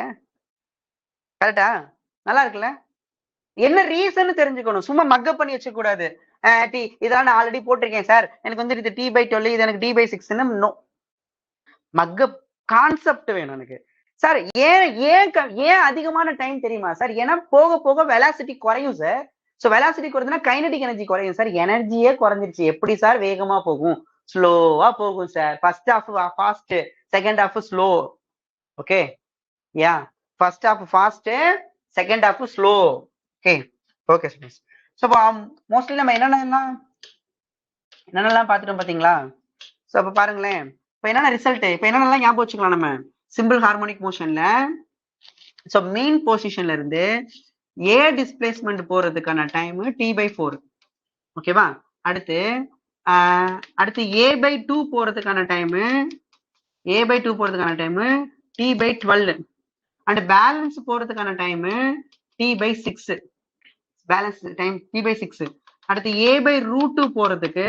கரெக்டா? நல்லா இருக்குல்ல? என்ன ரீசன் தெரிஞ்சுக்கணும், சும்மா மக்கப் பண்ணி வச்சுக்க கூடாது. இதெல்லாம் நான் ஆல்ரெடி போட்டிருக்கேன் சார், எனக்கு வந்து இது t/12, இது எனக்கு t/6. நோ, மக்கப் கான்செப்ட் வேணும் எனக்கு. சார் ஏன் ஏன் ஏன் அதிகமான டைம் தெரியுமா சார்? ஏன்னா போக போக வெலாசிட்டி குறையும் சார். சோ வெலாசிட்டி குறையுதுன்னா கைனடிக் எனர்ஜி குறையும் சார். எனர்ஜியே குறைஞ்சிருச்சு, எப்படி சார் வேகமா போகும்? ஸ்லோவா போகும் sir. First half fast, second half slow. Okay yeah, first half fast, second half slow. Okay okay students. So mostly நம்ம என்னென்னலாம் பார்த்துட்டோம் பாத்தீங்களா? சோ அப்ப பாருங்களேன், இப்ப என்னென்ன ரிசல்ட், இப்ப என்னென்னலாம் ஞாபகம் வச்சுக்கலாம் நம்ம சிம்பிள் ஹார்மோனிக் மோஷன்ல. சோ மீன் பொசிஷன்ல இருந்து ஏ டிஸ்பிளேஸ்மெண்ட் போறதுக்கான டைம் t/4. ஓகேவா? அடுத்து a/2 போறதுக்கான டைம், a/2 போறதுக்கான டைம் t/12. அண்ட் பேலன்ஸ் போறதுக்கான time t/6. Balance time t/6. அடுத்து a/√2 போறதுக்கு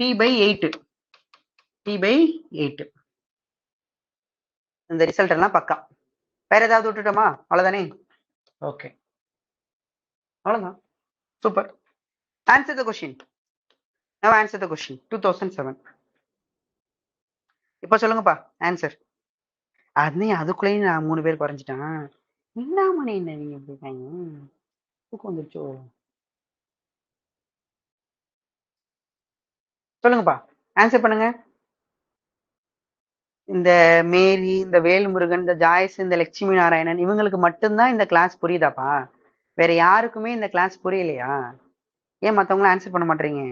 t/8. t/8. இந்த ரிசல்ட் எல்லாம் பக்கா. வேற ஏதாவது விட்டுட்டோமா? அவ்வளவுதானே? ஓகே, அவ்வளவுதான். சூப்பர். Answer the question. நவ ஆன்சர் தி क्वेश्चन. 2007. இப்போ சொல்லுங்கப்பா ஆன்சர். அதுக்குள்ளேயும் நான் 3 பேர் குறைஞ்சிட்டான். என்ன மணி என்ன நீங்க எப்படி இருக்காங்க? தூக்கம் வந்துருச்சோ? சொல்லுங்கப்பா, ஆன்சர் பண்ணுங்க. இந்த மேரி, இந்த வேல்முருகன், இந்த ஜாய்ஸ், இந்த லட்சுமி நாராயணன், இவங்களுக்கு மட்டும்தான் இந்த கிளாஸ் புரியுதாப்பா? வேற யாருக்குமே இந்த கிளாஸ் புரியலையா? ஏன் மத்தவங்களும் ஆன்சர் பண்ண மாட்டீங்க?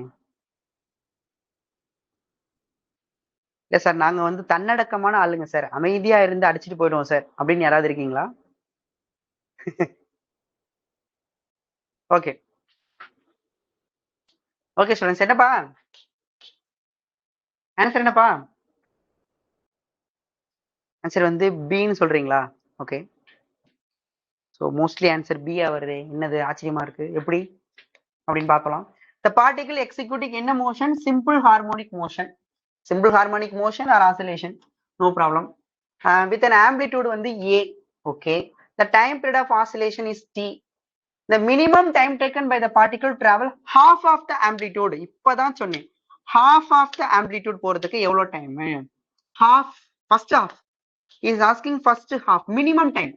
இல்ல சார், நாங்க வந்து தன்னடக்கமான ஆளுங்க சார், அமைதியா இருந்து அடிச்சுட்டு போயிடுவோம் சார் அப்படின்னு யாராவது இருக்கீங்களா? ஓகே ஓகே ஸ்டூடெண்ட்ஸ், என்னப்பா ஆன்சர்? என்னப்பா ஆன்சர் வந்து பின்னு சொல்றீங்களா? Okay. So mostly answer B வருது. என்னது ஆச்சரியமா இருக்கு, எப்படி அப்படின்னு பார்க்கலாம். The particle executing in a motion, simple harmonic motion. Simple harmonic motion or oscillation, no problem. With an amplitude வந்து a. Okay. The time period of oscillation is t. The minimum time taken by the particle to travel half of the amplitude. இப்பதான் சொன்னேன், half of the amplitude போறதுக்கு எவ்வளவு time? half. First half. He is asking first half. Minimum time.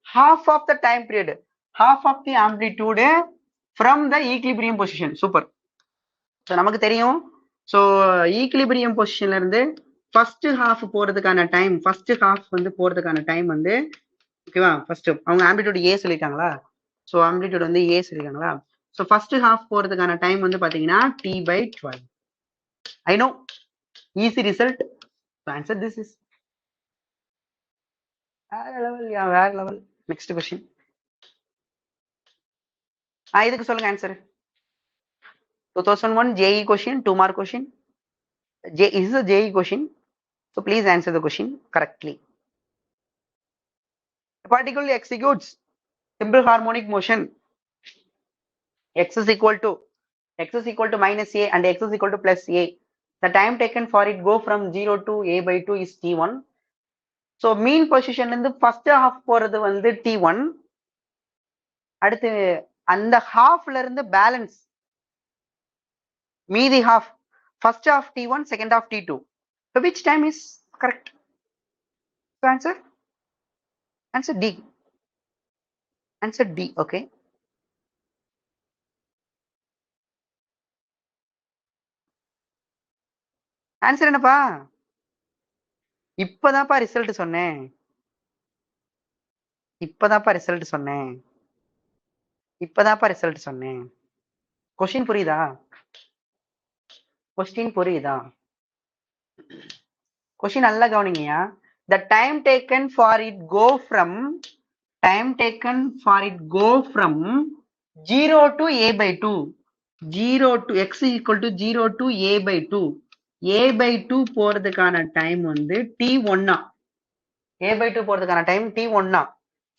Half of the time period, half of the amplitude from the equilibrium position. Super. So நமக்கு தெரியும். So equilibrium positionல இருந்து ஃபர்ஸ்ட் ஹாஃப் போறதுக்கான டைம், ஃபர்ஸ்ட் ஹாஃப் வந்து போறதுக்கான டைம் வந்து ஓகேவா? ஃபர்ஸ்ட் அவங்க ஆம்பிளிட்யூட் ஏ சொல்லிருக்காங்களா? ஸோ ஆம்பிளிட்யூட் வந்து ஏ சொல்லிருக்காங்களா? ஸோ ஃபர்ஸ்ட் ஹாஃப் போறதுக்கான டைம் வந்து பாத்தீங்கன்னா t/12. I know, easy result. Answer this is வேற லெவல், வேற லெவல். Next question. இதுக்கு சொல்லுங்க answer. 2001 JE question, 2 mark question. This is a JE question, so please answer the question correctly. The particle executes simple harmonic motion. X is equal to minus a and x is equal to plus a. The time taken for it go from 0 to a/2 is t1. So mean position இருந்து first half போறது வந்து t1. அடுத்து அந்த ஹாஃப்ல இருந்து பேலன்ஸ் மீதி half, first half t1, second half t2. So which time is correct? So answer D. Answer D. Okay. Answer என்னப்பா? இப்பதான்ப்பா ரிசல்ட் சொன்னேன். இப்பதான்ப்பா ரிசல்ட் சொன்னேன். இப்பதான்ப்பா ரிசல்ட் சொன்னேன். கொஸ்டின் புரியுதா? கொஸ்டின் புரியுதா? கொஸ்டின் நல்லா கவனிங்கயா. The time taken for it go from 0 to a by 2. 0 to x equal to 0 to a by 2. a by 2 போறதுக்கான டைம் வந்து t1. a by 2 போறதுக்கான டைம் t1.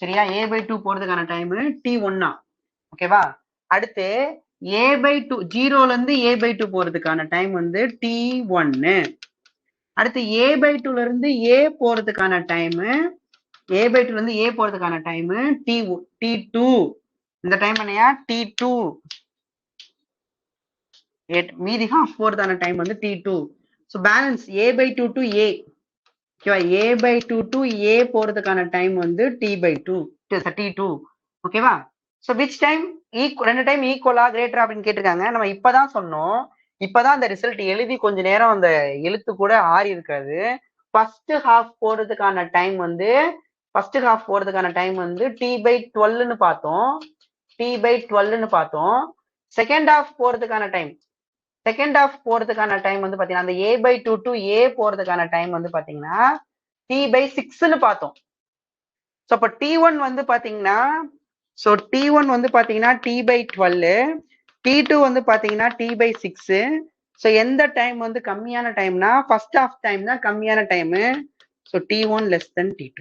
சரியா? a by 2 போறதுக்கான டைம் t1. ஓகேவா? அடுத்து a by 2 0ல இருந்து a by 2 போறதுக்கான டைம் வந்து t1. அடுத்து a by 2ல இருந்து a போறதுக்கான டைம் a by 2ல இருந்து a போறதுக்கான டைம் t2. இந்த டைம் என்னையா? t2. மீதி half போறதான டைம் வந்து t2. so balance a by 2 to a. ஓகேவா? a by 2 to a போறதுக்கான டைம் வந்து t2. ஓகேவா? so which time ரெண்டு டைம் ஈக்குவலா கிரேட்டரா அப்படின்னு கேட்டிருக்காங்க. நம்ம இப்பதான் சொன்னோம். இப்பதான் அந்த ரிசல்ட் எழுதி கொஞ்ச நேரம் அந்த எழுத்து கூட ஆறி இருக்காது. ஃபர்ஸ்ட் ஹாஃப் போறதுக்கான டைம் வந்து t/12ன்னு பார்த்தோம். t/12ன்னு பார்த்தோம். செகண்ட் ஹாஃப் போறதுக்கான டைம் வந்து பாத்தீங்கன்னா அந்த a by 2 to a போறதுக்கான டைம் வந்து பாத்தீங்கன்னா t/6ன்னு பார்த்தோம். சோ அப்ப t1 வந்து பாத்தீங்கன்னா t/12, t2 வந்து பாத்தீங்கன்னா t/6. சோ எந்த டைம் வந்து கம்மியான டைம்னா ஃபர்ஸ்ட் ஹாஃப் டைம் தான் கம்மியான time. So t1 less than t2.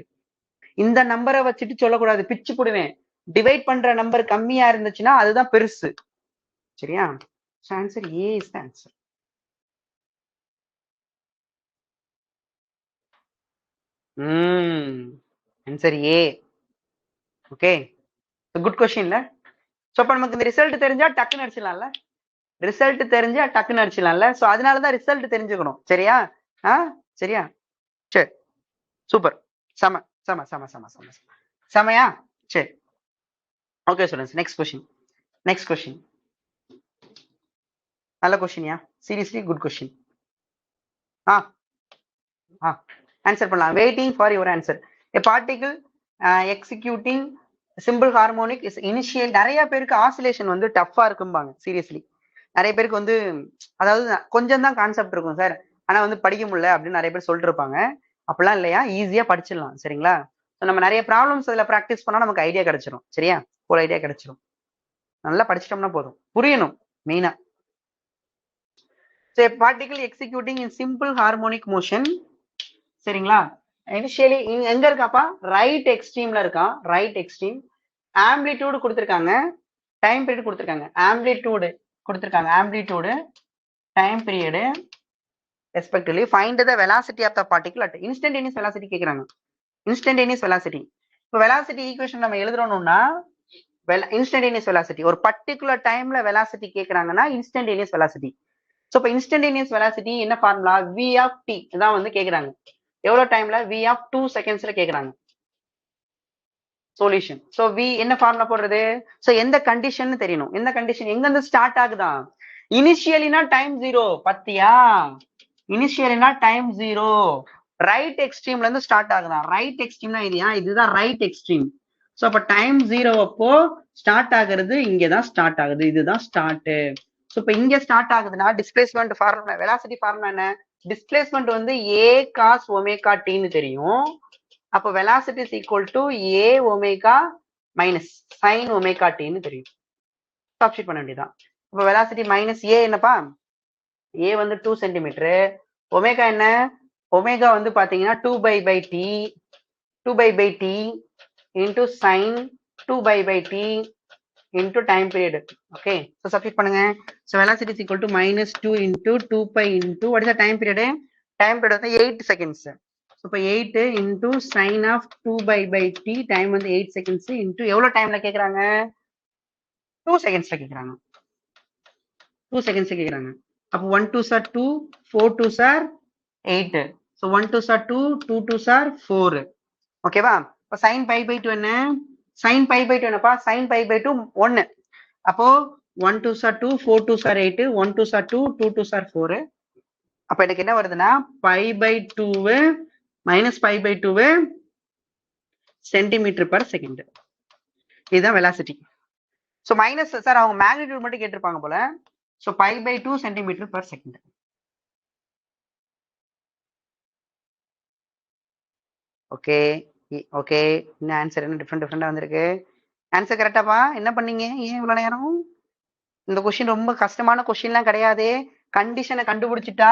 இந்த நம்பரை வச்சுட்டு சொல்லக்கூடாது, பிச்சு போடுவேன். டிவைட் பண்ற நம்பர் கம்மியா இருந்துச்சுன்னா அதுதான் பெருசு. சரியா? Answer A is the answer. Answer A. Okay, good கொஸ்டின்ல. சோ அப்ப நமக்கு இந்த ரிசல்ட் தெரிஞ்சா டக்குன்னு அடிச்சிடலாம்ல. சோ அதனாலதான் ரிசல்ட் தெரிஞ்சுக்கணும். சரியா? சரியா? சரி, சூப்பர். செமையா? சரி, ஓகே ஸ்டூடண்ட்ஸ். நெக்ஸ்ட் கொஸ்டின் நல்ல கொஸ்டின்யா. Seriously good question. ஆன்சர் பண்ணலாம். Waiting for your answer. a particle executing simple harmonic is initial. நிறைய பேருக்கு ஆசிலேஷன் வந்து டஃப்பா இருக்கும்பாங்க. சீரியஸ்லி நிறைய பேருக்கு வந்து அதாவது கொஞ்சம் தான் கான்செப்ட் இருக்கும் சார், ஆனா வந்து படிக்க முடியல அப்படின்னு நிறைய பேர் சொல்லிட்டு இருப்பாங்க. அப்படிலாம் இல்லையா, ஈஸியா படிச்சிடலாம். சரிங்களா? நம்ம நிறைய ப்ராப்ளம்ஸ் அதுல ப்ராக்டிஸ் பண்ணா நமக்கு ஐடியா கிடைச்சிடும். சரியா? ஒரு ஐடியா கிடைச்சிடும். நல்லா படிச்சிட்டோம்னா போதும், புரியணும் மெயினா. Particle executing in simple harmonic motion. சரிங்களா? இனிஷியலி எங்க இருக்காப்பா? ரைட் எக்ஸ்ட்ரீம்ல இருக்கான். Right extreme. ஆம்பிளிடியூட் கொடுத்திருக்காங்க, டைம் பீரியட் கொடுத்திருக்காங்க. Amplitude time period respectively. Find the velocity of the particle at instantaneous velocity கேக்குறாங்க. Instantaneous velocity. இப்போ வெலாசிட்டி ஈக்குவேஷன் நம்ம எழுதுறோம்னா இன்ஸ்டன்டேனியஸ் வெலாசிட்டி ஒரு பர்டிகுலர் டைம்ல வெலாசிட்டி கேக்குறாங்கன்னா இன்ஸ்டன்டேனியஸ் வெலாசிட்டி. சோ இப்போ இன்ஸ்டன்டேனியஸ் வெலாசிட்டி என்ன ஃபார்முலா? v of t தான் வந்து கேக்குறாங்க. எவ்வளவு டைம்ல? v of 2 செகண்ட்ஸ்ல கேக்குறாங்க. சொல்யூஷன். சோ v என்ன ஃபார்முலா போடுறது? சோ எந்த கண்டிஷன் தெரியணும். எந்த கண்டிஷன் எங்க இருந்து ஸ்டார்ட் ஆகுதா? இனிஷியலினா டைம் 0. பத்தியா? இனிஷியலினா டைம் 0. ரைட் எக்ஸ்ட்ரீம்ல இருந்து ஸ்டார்ட் ஆகுதா? ரைட் எக்ஸ்ட்ரீம்னா இதுதான் ரைட் எக்ஸ்ட்ரீம். சோ அப்ப டைம் 0 அப்போ ஸ்டார்ட் ஆகுறது இங்கதான் ஸ்டார்ட் ஆகுது. இதுதான் ஸ்டார்ட். சோ இப்ப இங்க ஸ்டார்ட் ஆகுதுன்னா டிஸ்பிளேஸ்மெண்ட் ஃபார்முலா, வெலாசிட்டி ஃபார்முலா என்ன? டிஸ்பிளேஸ்மெண்ட் வந்து a cos ஒமேகா tன்னு தெரியும். அப்போ velocity is equal to a omega minus sin omega tன்னு தெரியும். சப்ஸ்டிட் பண்ண வேண்டியதான். இப்போ வெலாசிட்டி மைனஸ் a என்னப்பா? a வந்து 2 சென்டிமீட்டர். ஒமேகா என்ன? ஒமேகா வந்து பாத்தீங்கன்னா 2 t into sin 2 t into time period. Okay, so substitute பண்ணுங்க. So velocity is equal to minus 2 into 2 pi into what is the time period? Time period வந்து 8 seconds. So இப்போ 8 into sin of 2 t time வந்து 8 seconds into எவ்வளவு டைம்ல கேக்குறாங்க? 2 secondsல கேக்குறாங்க. 2 seconds கேக்குறாங்க. அப்போ 1 2s are 2, 4 2s are 8. So 1 2s are 2, 2 2s are 4. ஓகேவா? இப்போ sin pi by 2 என்ன? sin pi by 2 என்னப்பா? sin pi by 2 1. அப்போ 1 2s are 2, 4 2s are 8, 1 2s are 2, 2 2s are 4. அப்ப எனக்கு என்ன வருதுன்னா π/2 -π/2 சென்டிமீட்டர் பர் செகண்ட். இதுதான் வெலாசிட்டி. ஸோ மைனஸ் சார் அவங்க மேக்னிடியூட் மட்டும் கேட்டிருப்பாங்க போல. So π/2 centimetre per second. Okay okay. இன்னும் ஆன்சர் என்ன டிஃப்ரெண்டா வந்திருக்கு? ஆன்சர் கரெக்டாப்பா? என்ன பண்ணீங்க ஏன் இவ்வளவு நேரம்? இந்த கொஸ்டின் ரொம்ப கஷ்டமான கொஸ்டின்லாம் கிடையாது. கண்டிஷனை கண்டுபிடிச்சிட்டா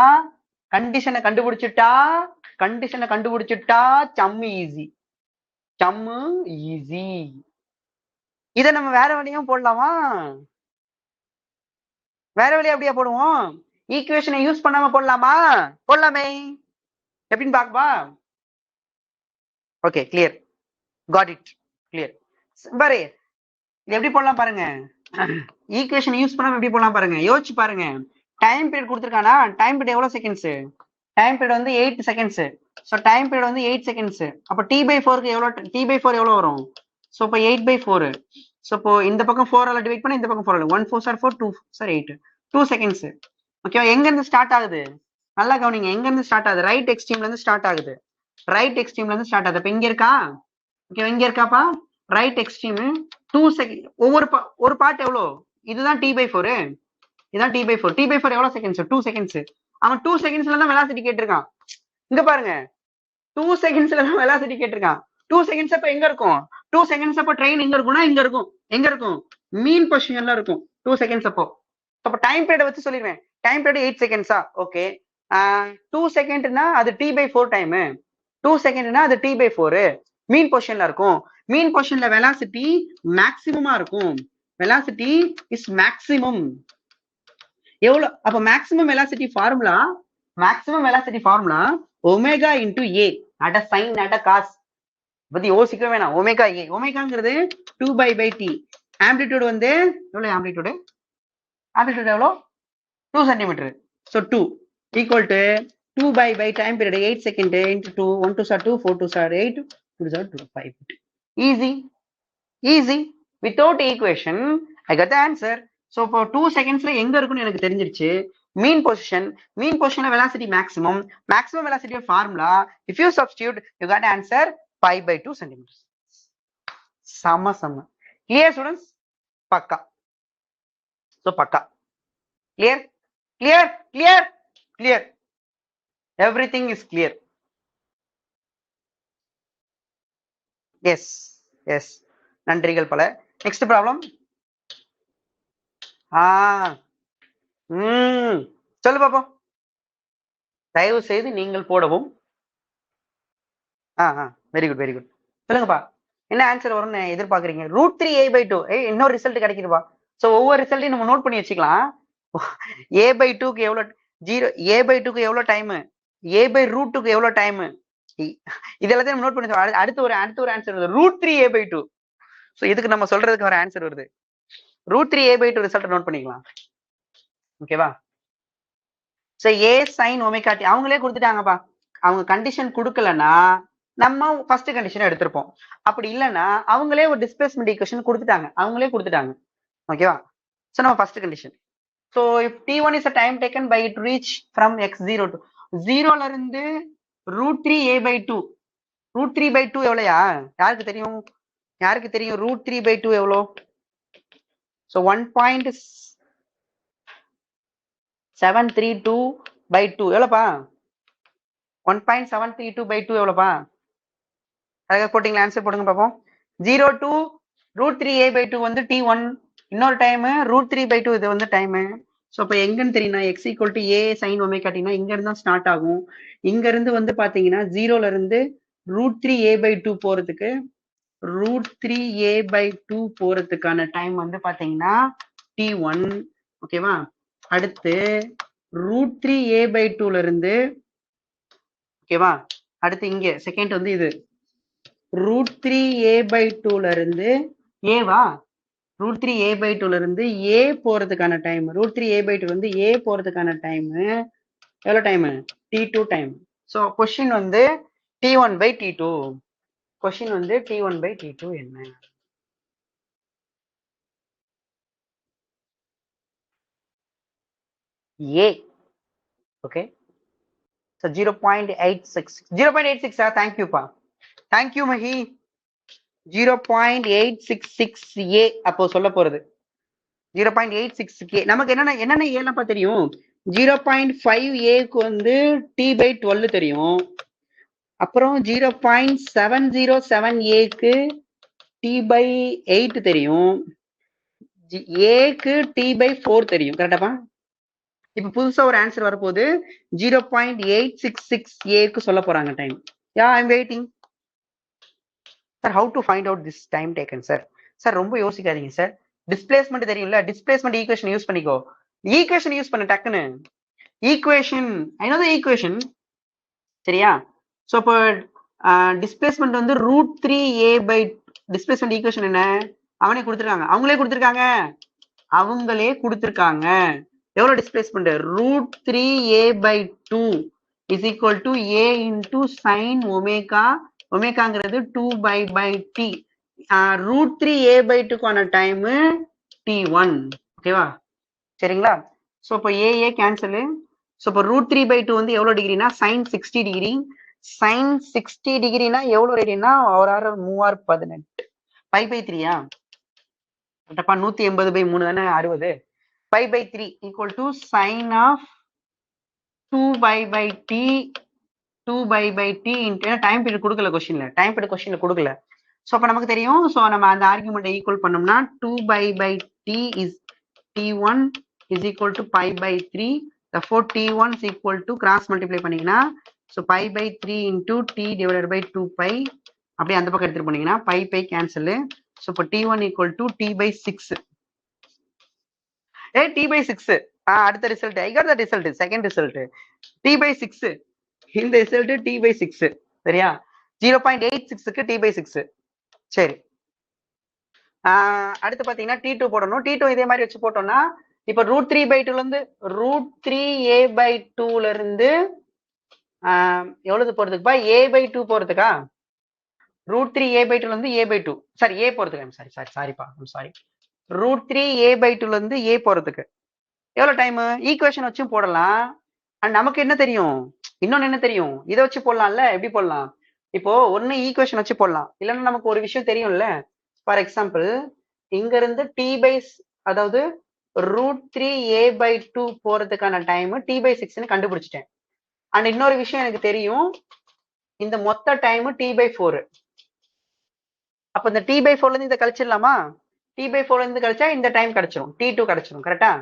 கண்டிஷனை கண்டுபிடிச்சிட்டா கண்டிஷனை கண்டுபிடிச்சிட்டா சம்மு ஈஸி. சம்மு ஈஸி. இதை நம்ம வேற வழியும் போடலாமா? வேற வழியா அப்படியா போடுவோம்? ஈக்குவேஷனை யூஸ் பண்ணாம போடலாமா? போடலாமே. எப்படின்னு பாக்கப்பா. Okay clear. Got it. Clear. பாரு எப்படி போடலாம் பாருங்க. ஈக்குவேஷன் யூஸ் பண்ணாம எப்படி போடலாம் பாருங்க. யோசிச்சு பாருங்க. டைம் பீரியட் கொடுத்துருக்கானா? டைம் பீரியட் எவ்வளவு செகண்ட்ஸ்? டைம் பீரியட் வந்து 8 செகண்ட்ஸ். ஸோ டைம் பீரியட் வந்து 8 செகண்ட்ஸ். அப்போ t/4க்கு எவ்வளவு? t/4 எவ்வளவு வரும்? ஸோ இப்போ 8/4. ஸோ இப்போ இந்த பக்கம் 4 டிவைட் பண்ணி இந்த பக்கம் 4 1 4 4 2 8 2 செகண்ட்ஸ். ஓகேவா? எங்க இருந்து ஸ்டார்ட் ஆகுது? நல்லா கவனிங்க. எங்க இருந்து ஸ்டார்ட் ஆகுது? ரைட் எக்ஸ்ட்ரீம்ல இருந்து ஸ்டார்ட் ஆகுது. ரைட் எக்ஸ்ட்ரீம்ல இருந்து ஸ்டார்ட் ஆகுது. இப்போ இங்க இருக்கா? ஓகே இங்க இருக்காப்பா? Right extreme 2 second. ஒரு பார்ட் எவ்வளோ? இதுதான் t/4. இதான் t/4. t/4 எவ்வளவு செகண்ட்ஸ்? 2 செகண்ட்ஸ். அவன் 2 செகண்ட்ஸ்ல தான் வெலாசிட்டி கேட்டிருக்கான். இங்க பாருங்க 2 செகண்ட்ஸ்ல தான் வெலாசிட்டி கேட்டிருக்கான். 2 செகண்ட்ஸ் அப்ப எங்க இருக்கும்? 2 செகண்ட்ஸ் அப்ப ட்ரெயின் எங்க இருக்கும்னா இங்க இருக்கும். எங்க இருக்கும்? மீன் பொசிஷன்ல இருக்கும் 2 செகண்ட்ஸ் அப்போ. அப்ப டைம் பீரியட் வச்சு சொல்லிடுவேன். Time period 8 செகண்ட்ஸா? ஓகே. 2 செகண்ட்னா அது t/4 டைம். 2 செகண்ட்னா அது t/4. மீன் பொசிஷன்ல இருக்கும். மீன் பொசிஷன்ல வெலாசிட்டி மேக்ஸிமமா இருக்கும். Velocity is maximum. எவ்வளவு? அப்ப maximum velocity formula omega into A. அட சைன் அட காஸ் பத்தி யோசிக்க வேணாம். ஒமேகா ஏ. ஒமேகாங்கிறது 2π/t. ஆம்பிளிடியூட் வந்து எவ்வளவு? ஆம்பிளிடியூட் எவ்வளவு? 2 centimetre. So 2 equal to 2π time period 8 second into 2 1 2 2 4 2 8 2 2 5. Easy easy. Without equation I got the answer. So இப்போ 2 செகண்ட்ஸ்ல எங்க இருக்குன்னு எனக்கு தெரிஞ்சிருச்சு. மீன் பொசிஷன்ல velocity maximum velocity formula. If you substitute you got answer π/2 centimetre. செம. Clear students? பக்கா. ஸோ பக்கா. Clear clear clear clear. Everything is clear. Yes yes. நன்றிகள் பல. Next problem. சொல்லு பாப்போம். தயவு செய்து நீங்கள் போடவும். Very good very good. சொல்லுங்கப்பா. என்ன ஆன்சர் வரும்னு எதிர்பார்க்குறீங்க? √3a/2. இன்னொரு ரிசல்ட் கிடைக்குதுப்பா. ஸோ ஒவ்வொரு ரிசல்ட்டையும் நம்ம நோட் பண்ணி வச்சுக்கலாம். a/2க்கு எவ்வளோ? 0. a/2க்கு எவ்வளோ டைம்? a/√2க்கு எவ்வளோ டைம்? இதெல்லாத்தையும் நம்ம நோட் பண்ணி அடுத்து ஒரு ஆன்சர் வருது. √3a/2. ஸோ இதுக்கு நம்ம சொல்றதுக்கு ஒரு ஆன்சர் வருது. √3a/2 ரிசல்ட் நோட் பண்ணிக்கலாம். ஓகேவா? ஸோ a sin ωt அவங்களே கொடுத்துட்டாங்கப்பா. அவங்க கண்டிஷன் கொடுக்கலன்னா நம்ம ஃபர்ஸ்ட் கண்டிஷன் எடுத்திருப்போம். அப்படி இல்லைன்னா அவங்களே ஒரு டிஸ்பிளேஸ்மென்ட் ஈக்குவேஷன் கொடுத்துட்டாங்க. ஓகேவா? ஸோ நம்ம first condition. So if t1 is a time taken by it reach from x0 to 0ல இருந்து √3a/2. √3/2 எவ்வளோயா? யாருக்கு தெரியும்? √3/2 எவ்வளோ? ஸோ 1.732/2 எவ்வளோப்பா? 1.732/2 எவ்வளோப்பா? அதுக்காக போட்டிங்களா? ஆன்சர் போடுங்க பார்ப்போம். 0 to √3a/2 வந்து t1. இன்னொரு டைம் √3/2 இது வந்து டைம். ஸோ இப்போ எங்கன்னு தெரியும்னா x = a sin ωt இங்க இருந்து தான் ஸ்டார்ட் ஆகும். இங்க இருந்து வந்து பாத்தீங்கன்னா 0ல இருந்து √3a/2 போறதுக்கு √3a/2 போறதுக்கான டைம் வந்து பாத்தீங்கன்னா t1. ஓகேவா? அடுத்து √3a/2ல இருந்து ஓகேவா? அடுத்து இங்க செகண்ட் வந்து இது √3a/2ல இருந்து ஏவா? √3a/2ல இருந்து a போறதுக்கான டைம். √3a/2 வந்து a போறதுக்கான டைம் எவ்வளவு time? t2 time. So question வந்து t1/t2. क्वेश्चन வந்து t1/t2 என்ன? a. ஓகே. ஸோ 0.86 0.86 தேங்க்யூப்பா, தேங்க்யூ மஹி. 0.866A அப்போ சொல்ல போறது 0.86K. நமக்கு என்னென்ன ஏலப்பா தெரியும். 0.5Aக்கு வந்து T/12 தெரியும். அப்புறம் 0.707Aக்கு T/8 தெரியும். ஏக்கு T/4 தெரியும். கரெக்டாப்பா? இப்ப புதுசா ஒரு ஆன்சர் வரப்போகுது. 0.866Aக்கு சொல்ல போறாங்க time. Yeah I'm waiting sir. How to find out this time taken sir? Sir ரொம்ப யோசிக்காதீங்க சார். டிஸ்பிளேஸ்மெண்ட் தெரியும்ல, டிஸ்பிளேஸ்மெண்ட் ஈக்குவேஷன் யூஸ் பண்ணிக்கோ. ஈக்குவேஷன் யூஸ் பண்ண டக்குன்னு equation I know the equation. சரியா? சோ இப்போ டிஸ்பிளேஸ்மெண்ட் வந்து √3a பை டிஸ்பிளேஸ்மெண்ட் ஈக்குவேஷன் என்ன? அவங்களே கொடுத்துருக்காங்க. எவ்வளவு displacement? √3a by 2 is equal to a into sine omega. ஒமேகாங்கிறது 2 t. √3a பை 2க்கான டைம் t1. ஓகேவா? சரிங்களா? ஸோ இப்போ ஏ கேன்சலு. ஸோ இப்போ √3/2 வந்து எவ்வளோ டிகிரினா சைன் 60 டிகிரி. சைன் 60 டிகிரினா எவ்வளோ ரேடியன்னா ஒரு 3/18. π/3யா? கரெக்டாப்பா? 180/3 தானே 60. π/3 equal to sine of 2π/t 2π/t into time period கொடுக்கல கொஸ்டின்ல. கொடுக்கல. ஸோ அப்போ நமக்கு தெரியும். ஸோ நம்ம அந்த ஆர்குமெண்ட்டை ஈக்குவல் பண்ணோம்னா 2π/t is t1 is equal to π/3. therefore t1 is equal to cross multiply பண்ணீங்கன்னா so π/3 into t divided by 2π. அப்படியே அந்த பக்கம் எடுத்துட்டு போனீங்கன்னா π கேன்சல். so இப்போ t1 equal to t/6. t/6. அடுத்த result I got the result. Second result t/6. இந்த ரிசல்ட் t/6. சரியா? 0.86க்கு t/6. சரி. அடுத்து பாத்தீங்கன்னா t2 போடணும். t2 இதே மாதிரி வச்சு போட்டோம்னா இப்ப √3/2ல இருந்து √3a/2ல இருந்து எவ்வளவு போறதுக்குப்பா? a/2 போறதுக்கா? √3a/2ல இருந்து a/2 சாரி a போறதுக்கு. சாரிப்பா சாரி. √3a/2ல இருந்து a போறதுக்கு எவ்வளவு டைம்? ஈக்குவேஷன் வச்சும் போடலாம். அண்ட் நமக்கு என்ன தெரியும்? இன்னொன்னு என்ன தெரியும்? இதை வச்சு போடலாம்ல. எப்படி போடலாம்? இப்போ ஒன்னு ஈக்குவேஷன் வச்சு போடலாம், இல்லைன்னா நமக்கு ஒரு விஷயம் தெரியும்ல. ஃபார் எக்ஸாம்பிள் இங்க இருந்து அதாவது √3a/2 போறதுக்கான டைம் t/6ன்னு கண்டுபிடிச்சிட்டேன். அண்ட் இன்னொரு விஷயம் எனக்கு தெரியும், இந்த மொத்த டைம் t/4. அப்ப இந்த t/4ல இருந்து இதை கழிச்சிடலாமா? t/4ல இருந்து கழிச்சா இந்த டைம் கிடைச்சிரும், t2 கிடைச்சிரும். கரெக்டா?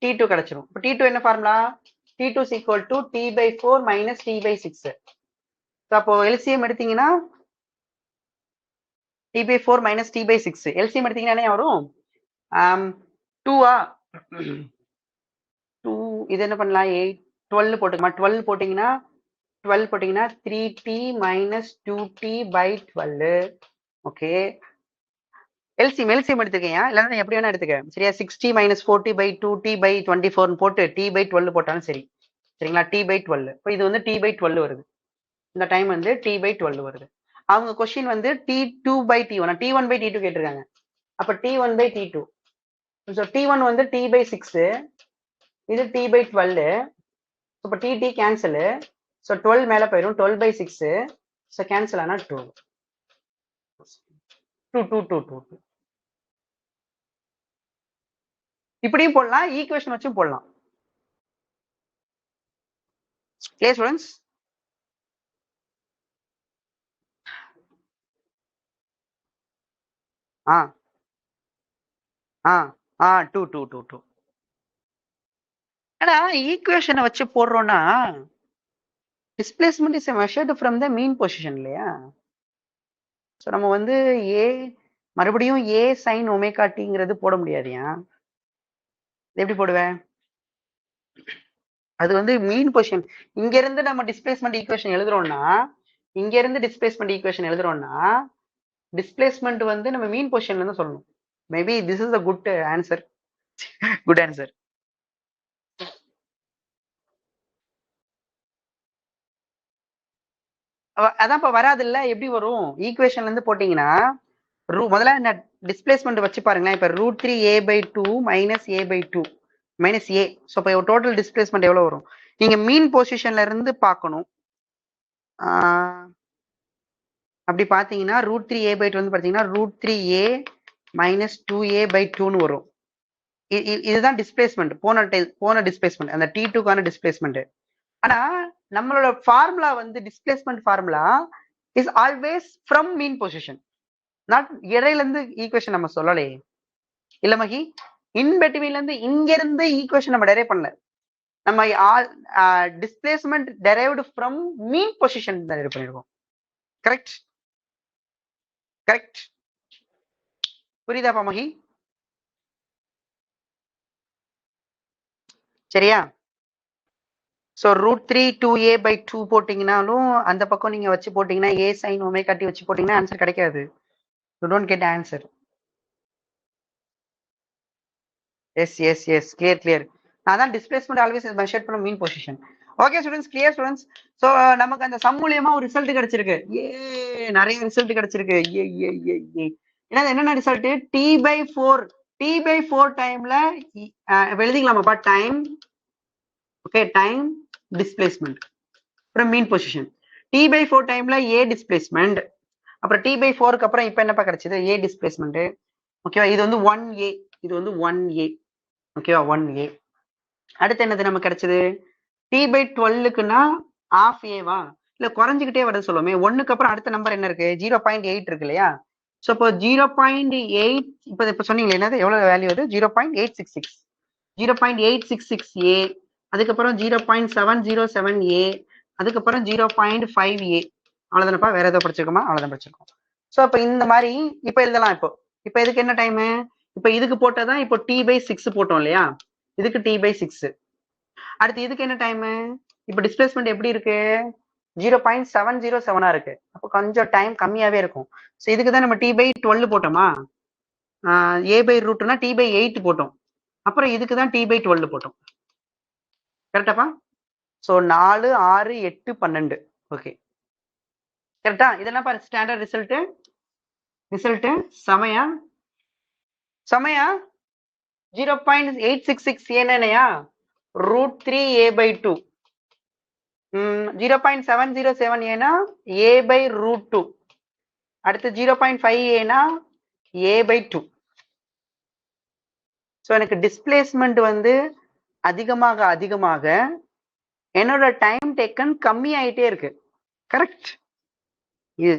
t2 கிடைச்சிரும். இப்போ t2 என்ன formula? t2 is equal to t/4 minus t/6. அப்போ எல்சிஎம் எடுத்தீங்கன்னா t/4 minus t/6. எல்சிஎம் எடுத்தீங்கன்னா என்ன வரும்? 2 இது என்ன பண்ணலாம்? 8 12 போட்டுக்கமா? 12 போட்டீங்கன்னா 3t minus 2t by 12. Okay. LCM எடுத்துக்கேன், இல்லைன்னா எப்படி வேணா எடுத்துக்க. சரியா? 60 minus 40 by 2t by 24 போட்டு t/12 போட்டாலும் சரி. சரிங்களா? t/12. இப்போ இது வந்து t/12 வருது. இந்த டைம் வந்து t/12 வருது. அவங்க கொஸ்டின் வந்து t2/t1 t1/t2 கேட்டிருக்காங்க. அப்ப t1/t2. ஸோ t1 வந்து t/6, இது t/12. இப்போ tt கேன்சல். ஸோ 12 மேல போயிடும், 12/6. ஸோ கேன்சல் ஆனா 2. இப்படியும் போடலாம், ஈக்குவேஷன் வச்சும் போடலாம். Clear students? டூ. ஆனா ஈக்குவேஷனை வச்சு போடுறோம்னா displacement is measured from the mean position இல்லையா? ஸோ நம்ம வந்து மறுபடியும் a sin ஒமேகா tங்கிறது போட முடியாதுயா. எப்படி போடுவேன்? அது வந்து மீன் பொசிஷன். இங்க இருந்து நம்ம டிஸ்பிளேஸ்மெண்ட் ஈக்குவேஷன் எழுதுறோம்னா டிஸ்பிளேஸ்மெண்ட் வந்து நம்ம மீன் பொசிஷன்ல இருந்து சொல்லணும். Maybe this is a good answer. அதான் இப்ப வராது இல்ல. எப்படி வரும்? ஈக்குவேஷன்ல இருந்து போட்டீங்கன்னா முதல்ல இந்த டிஸ்பிளேஸ்மெண்ட் வச்சு பாருங்களேன். இப்ப √3a/2 minus a/2 minus a. So இப்போ டோட்டல் டிஸ்பிளேஸ்மெண்ட் எவ்வளவு வரும்? நீங்க மீன் பொசிஷன்ல இருந்து பார்க்கணும். அப்படி பாத்தீங்கன்னா √3a/2 வந்து பாத்தீங்கன்னா √3a - 2a/2ன்னு வரும். இதுதான் டிஸ்பிளேஸ்மெண்ட், போன டிஸ்பிளேஸ்மெண்ட், அந்த T2க்கான டிஸ்பிளேஸ்மெண்ட். ஆனா நம்மளோட ஃபார்முலா வந்து displacement formula is always from mean position, not இடையில இருந்து ஈக்குவேஷன் நம்ம சொல்லலையே. இல்ல மகி, இன் பிட்வீன்ல இருந்து இங்க இருந்து ஈக்குவேஷன் நம்ம டெரைவ் பண்ணல. நம்ம displacement derived from mean position derive பண்ணிருக்கோம். கரெக்ட் கரெக்ட், புரியுதாப்பா மகி? சரியா? ஸோ √3 2a/2 போட்டீங்கன்னாலும் அந்த பக்கம் நீங்க வச்சு போட்டீங்கன்னா a sin ωt வச்சு போட்டீங்கன்னா ஆன்சர் கிடைக்காது. You don't get answer. Yes clear. அதான் displacement always is measured from mean position. Okay students, clear students. So நமக்கு அந்த சம் மூலியமா ஒரு ரிசல்ட் கிடைச்சிருக்கு. நிறைய ரிசல்ட் கிடைச்சிருக்கு. என்னென்ன ரிசல்ட்? T/4 டைம்ல எழுதிக்கலாமாப்பா? Time, okay, time displacement from mean position. T/4 டைம்ல a டிஸ்பிளேஸ்மெண்ட், அப்புறம் T/4க்கு அப்புறம் இப்ப என்னப்பா கிடைச்சது? a displacement. ஓகேவா? இது வந்து 1a, இது வந்து 1a. ஓகேவா? 1a. அடுத்து என்னது நமக்கு கிடைச்சது? T/12க்குன்னா half a-வா? இல்ல குறைஞ்சுக்கிட்டே வருது சொல்லுவோமே. 1க்கு அப்புறம் அடுத்த நம்பர் என்ன இருக்கு? 0.8 இருக்கு இல்லையா? சோ இப்போ 0.8, இப்ப சொன்னீங்களே என்னது, எவ்வளவு வேல்யூ அது? 0.866, 0.866a, அதுக்கப்புறம் 0.707a, அதுக்கப்புறம் 0.5a. அவ்வளவுதானப்பா? வேற ஏதோ படிச்சிருக்கோமா? அவ்வளவுதான் படிச்சிருக்கோம். சோ அப்ப இந்த மாதிரி இப்ப எழுதலாம். இப்ப இதுக்கு என்ன டைம்? இப்ப இதுக்கு போட்டதான் இப்போ T/6 போட்டோம் இல்லையா? இதுக்கு T/6. அடுத்து இதுக்கு என்ன டைம்? இப்ப டிஸ்பிளேஸ்மெண்ட் எப்படி இருக்கு? 0.707 இருக்கு. அப்போ கொஞ்சம் டைம் கம்மியாவே இருக்கும். சோ இதுக்கு தான் நம்ம T/12 போட்டோமா? a/√னா T/8 போட்டோம். அப்புறம் இதுக்கு தான் T/12 போட்டோம். கரெக்டாப்பா? சோ 4, 6, 8, 12. ஓகே, கரெக்டா? இதெல்லாம் பாரு ஸ்டாண்டர்ட் ரிசல்ட். சமயா 0.866 என்னையா? √3a/2. 0.707 ஏனா a/√2. அடுத்து 0.5 ஏனா a/2. சோ எனக்கு டிஸ்பிளேஸ்மெண்ட் வந்து அதிகமாக என்னோட டைம் டேக்கன் கம்மி ஆயிட்டே இருக்கு. கரெக்ட்? இது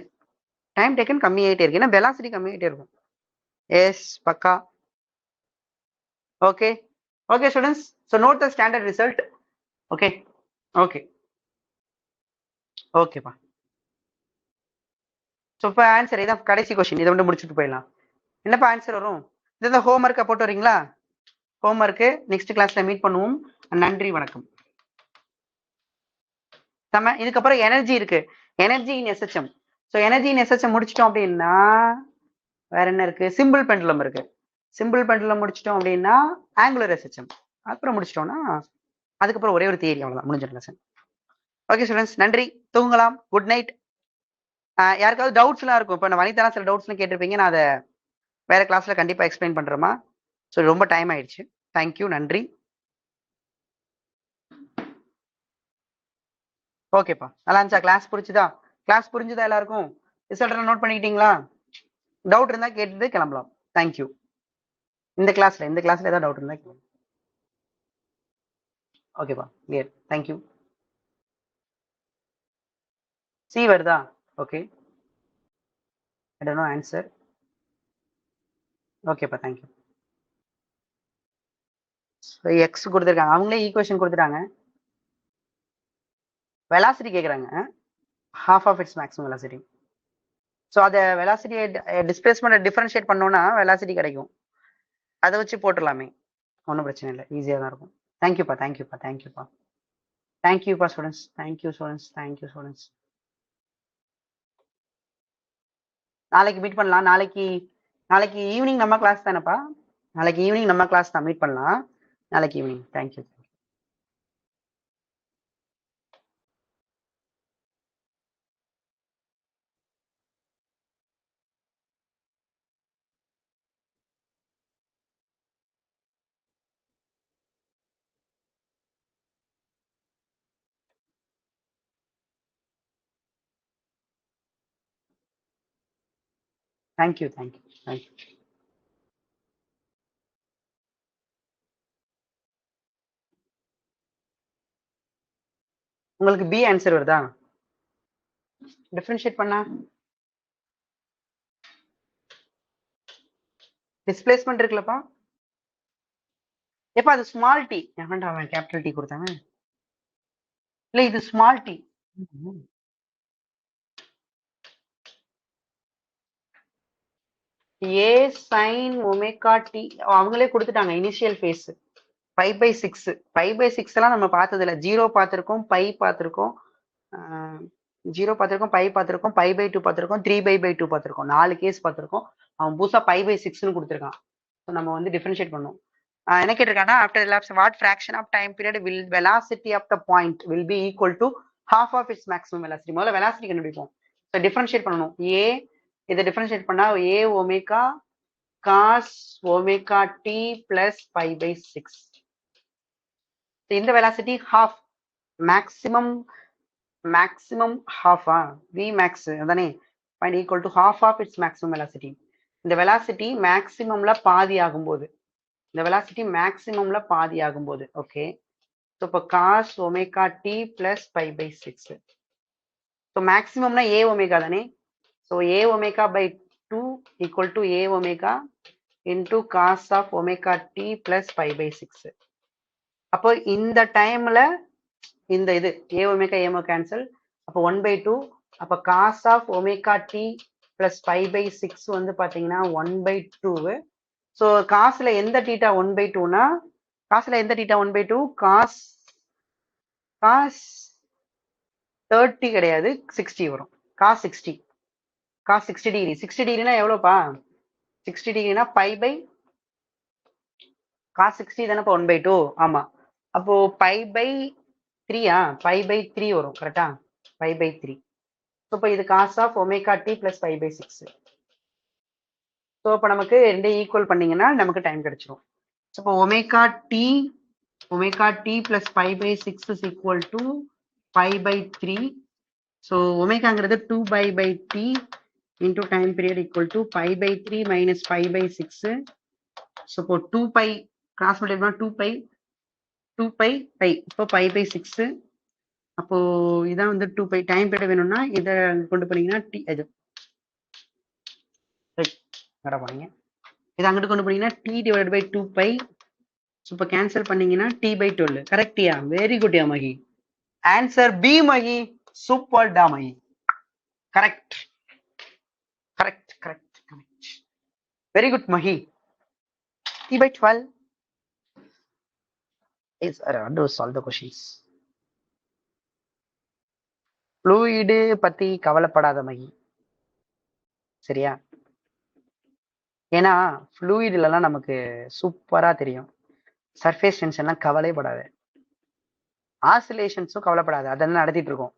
டைம் டேக்கன் கம்மி ஆயிட்டே இருக்கு, ஏன்னா வெலாசிட்டி கம்மி ஆயிட்டே இருக்கும். எஸ், பக்கா. Okay students, so note the standard result. ஓகேப்பா. ஸோ இப்போ ஆன்சர் இதான் கடைசி கொஸ்டின், இதை வந்து முடிச்சுட்டு போயிடலாம். என்னப்பா ஆன்சர் வரும்? இந்த ஹோம் ஒர்க்கை போட்டு வரீங்களா? ஹோம் ஒர்க்கு நெக்ஸ்ட் கிளாஸ்ல மீட் பண்ணுவோம். நன்றி, வணக்கம். இதுக்கப்புறம் எனர்ஜி இருக்கு, energy in SHM. So energy in SHM முடிச்சிட்டோம் அப்படின்னா வேற என்ன இருக்கு? சிம்பிள் பெண்டுலம் இருக்கு. சிம்பிள் பெண்டுலம் முடிச்சிட்டோம் அப்படின்னா ஆங்குலர் எஸ்ஹெச்எம். அப்புறம் முடிச்சிட்டோம்னா அதுக்கப்புறம் ஒரே ஒரு தியரி, அவ்வளவுதான், முடிஞ்சிடும். ஓகே ஸ்டூடெண்ட்ஸ், நன்றி, தூங்கலாம், குட் நைட். யாருக்காவது டவுட்ஸ் எல்லாம் இருக்கும்? இப்போ நான் வனிதாலாம் சில டவுட்ஸ்லாம் கேட்டிருப்பீங்க, நான் அதை வேற கிளாஸ்ல கண்டிப்பா எக்ஸ்பிளைன் பண்றேமா. ஸோ ரொம்ப டைம் ஆயிடுச்சு. தேங்க்யூ, நன்றி. ஓகேப்பா, நல்லா இருந்துச்சா? கிளாஸ் புரிஞ்சுதா எல்லாருக்கும்? Result note பண்ணிக்கிட்டீங்களா? டவுட் இருந்தா கேட்டுட்டு கிளம்பலாம். தேங்க்யூ. இந்த கிளாஸ்ல ஏதாவது டவுட் இருந்தா கேளுங்க. ஓகேப்பா, கிளியர். தேங்க்யூ. சி வருதா? Okay, I don't know answer. ஓகேப்பா, தேங்க்யூ. எக்ஸ் கொடுத்துருக்காங்க, அவங்களே ஈக்குவேஷன் கொடுத்துட்டாங்க. வெலாசிட்டி கேட்குறாங்க, half of its maximum velocity. So அதை வெலாசிட்டியை டிஸ்பிளேஸ்மெண்ட் டிஃபரன்ஷியேட் பண்ணோம்னா வெலாசிட்டி கிடைக்கும். அதை வச்சு போட்டுடலாமே, ஒன்றும் பிரச்சனை இல்லை, ஈஸியாக தான் இருக்கும். தேங்க்யூப்பா. Students, thank you students. நாளைக்கு மீட் பண்ணலாம். நாளைக்கு ஈவினிங் நம்ம கிளாஸ் தானேப்பா? நாளைக்கு ஈவினிங் நம்ம கிளாஸ் தான், மீட் பண்ணலாம் நாளைக்கு ஈவினிங். தேங்க்யூ. தேங்க்யூ. உங்களுக்கு பி ஆன்சர் வருதா? டிஃபரன்ஷியேட் பண்ணா டிஸ்பிளேஸ்மெண்ட் இருக்குல்லப்பா. எப்ப அது ஸ்மால் டி? எவன்டா அவன் கேபிட்டல் டி கொடுத்தாங்க? இல்ல இது ஸ்மால் டி. ஏ சைன் ஒமேகா டி அவங்களே கொடுத்துட்டாங்க இனிஷியல் ஃபேஸ் 5/6. 5/6 எல்லாம் நம்ம பார்த்தது இல்ல. 0 பார்த்திருக்கோம், பை பார்த்திருக்கோம், 0 பார்த்திருக்கோம், பை பார்த்திருக்கோம், π/2 பார்த்திருக்கோம், 3π/2 பார்த்திருக்கோம். 4 கேஸ் பார்த்திருக்கோம். அவன் புதுசா π/6ன்னு கொடுத்துருக்கான். ஸோ நம்ம வந்து டிஃபரன்ஷியேட் பண்ணும். என்ன கேட்டிருக்காங்கன்னா after elapsed what fraction of time period will velocity of the point will be equal to half of its maximum velocity. முதல்ல velocity கண்டுபிடிப்போம். ஸோ டிஃபரன்ஷியேட் பண்ணணும். ஏ இதை டிஃபரன்ஷியேட் பண்ணா A omega cos omega t plus 5/6. இந்த velocity half maximum half v max அதானே find equal to half of its maximum velocity. இந்த வெலாசிட்டி மேக்ஸிமம்ல பாதி ஆகும்போது ஓகே. ஸோ இப்போ cos omega t plus 5/6. So மேக்ஸிமம்னா ஏ ஒமேகா தானே. So A omega by 2 equal to A omega into cos of omega t plus 5/6. அப்போ இந்த டைம்ல இந்த இது ஏ ஒமேகா கேன்சல். அப்போ 1/2. அப்போ cos of omega t plus 5/6 வந்து பாத்தீங்கன்னா 1/2. ஸோ காசுல எந்த டீட்டா 1/2னா காஸ் 30 கிடையாது 60 வரும். Cos 60 degree. 60 டிகிரினா எவ்வளோப்பா? 60 டிகிரினா காஸ் 60 தானேப்பா 1/2. ஆமா. அப்போ π/3 வரும் கரெக்டா? π/3. ஸோ இப்போ இது cos of omega t plus 5/6. So இப்போ நமக்கு ரெண்டு ஈக்குவல் பண்ணீங்கன்னா நமக்கு டைம் கிடைச்சிரும். ஸோ இப்போ omega t plus 5/6 is equal to π/3. So ஒமேகாங்கிறது 2π/t into time period equal to π/3 minus 5/6. So இப்போ 2π கிராஸ் மல்டிப்ளை 2π இப்போ π/6. அப்போ இதான் வந்து 2π. டைம் பீரியட் வேணும்னா இதை கொண்டு போனீங்கன்னா டி இது போனீங்க இதை அங்கிட்டு கொண்டு போனீங்கன்னா t டிவைட் பை 2π. இப்போ கேன்சல் பண்ணீங்கன்னா t/12. கரெக்டியா? Very good yeah Magi. Answer B Magi. Super டா Magi. Correct. Very good Magi. t/12 is to solve the questions. Fluid பத்தி கவலைப்படாத மகி, சரியா? ஏன்னா ஃப்ளூயிட்லாம் நமக்கு சூப்பரா தெரியும். சர்ஃபேஸ் டென்ஷன்லாம் கவலைப்படாது, ஆசிலேஷன்ஸும் கவலைப்படாது, அதெல்லாம் நடத்திட்டு இருக்கோம்.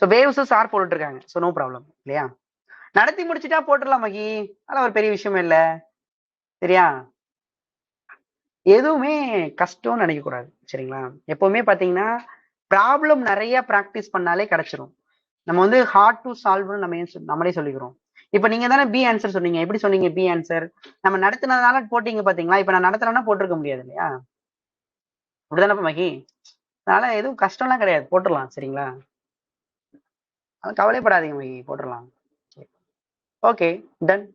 ஸோ வேவ்ஸும் சார் போட்டுட்டு இருக்காங்க. ஸோ நோ ப்ராப்ளம் இல்லையா? நடத்தி முடிச்சுட்டா போட்டுடலாம் மகி, அதெல்லாம் ஒரு பெரிய விஷயமே இல்லை, சரியா? எதுவுமே கஷ்டம்னு நினைக்க கூடாது, சரிங்களா? எப்பவுமே பாத்தீங்கன்னா ப்ராப்ளம் நிறைய ப்ராக்டிஸ் பண்ணாலே கிடைச்சிரும். நம்ம வந்து ஹார்ட் டு சால்வ்னு நம்மளே சொல்லிக்கிறோம். இப்ப நீங்க தானே பி ஆன்சர் சொன்னீங்க. எப்படி சொன்னீங்க பி ஆன்சர்? நம்ம நடத்தினதுனால போட்டீங்க பாத்தீங்களா? இப்ப நான் நடத்துறேன்னா போட்டிருக்க முடியாது இல்லையா? அப்படிதானப்ப மகி? அதனால எதுவும் கஷ்டம்லாம் கிடையாது, போட்டுடலாம், சரிங்களா? கவலைப்படாதீங்க மகி, போட்டுடலாம். Okay done.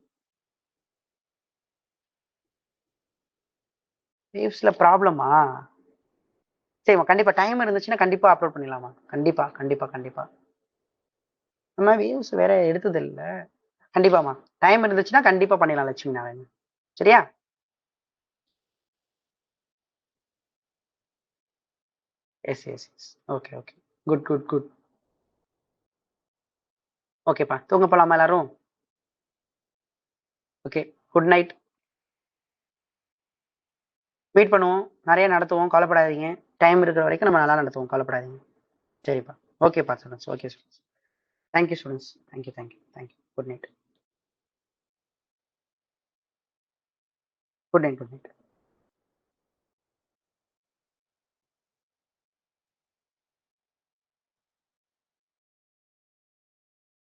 வேவ்ஸ்ல ப்ராப்ளமா? சரிம்மா, கண்டிப்பா டைம் இருந்துச்சுன்னா கண்டிப்பா அப்லோட் பண்ணிடலாமா? கண்டிப்பா. நம்ம வேவ்ஸ் வேற எடுத்தது இல்ல. கண்டிப்பாமா டைம் இருந்துச்சுன்னா கண்டிப்பா பண்ணிடலாம் லட்சுமி நாராயணன், சரியா? எஸ். Okay good. ஓகேப்பா, தூங்க போலாமா எல்லாரும்? Okay, good night. மீட் பண்ணுவோம், நிறைய நடத்துவோம், கவலைப்படாதீங்க. டைம் இருக்கிற வரைக்கும் நம்ம நல்லா நடத்துவோம், கவலைப்படாதீங்க. சரிப்பா. ஓகேப்பா students. Okay students. Thank you students. Thank you. Good night.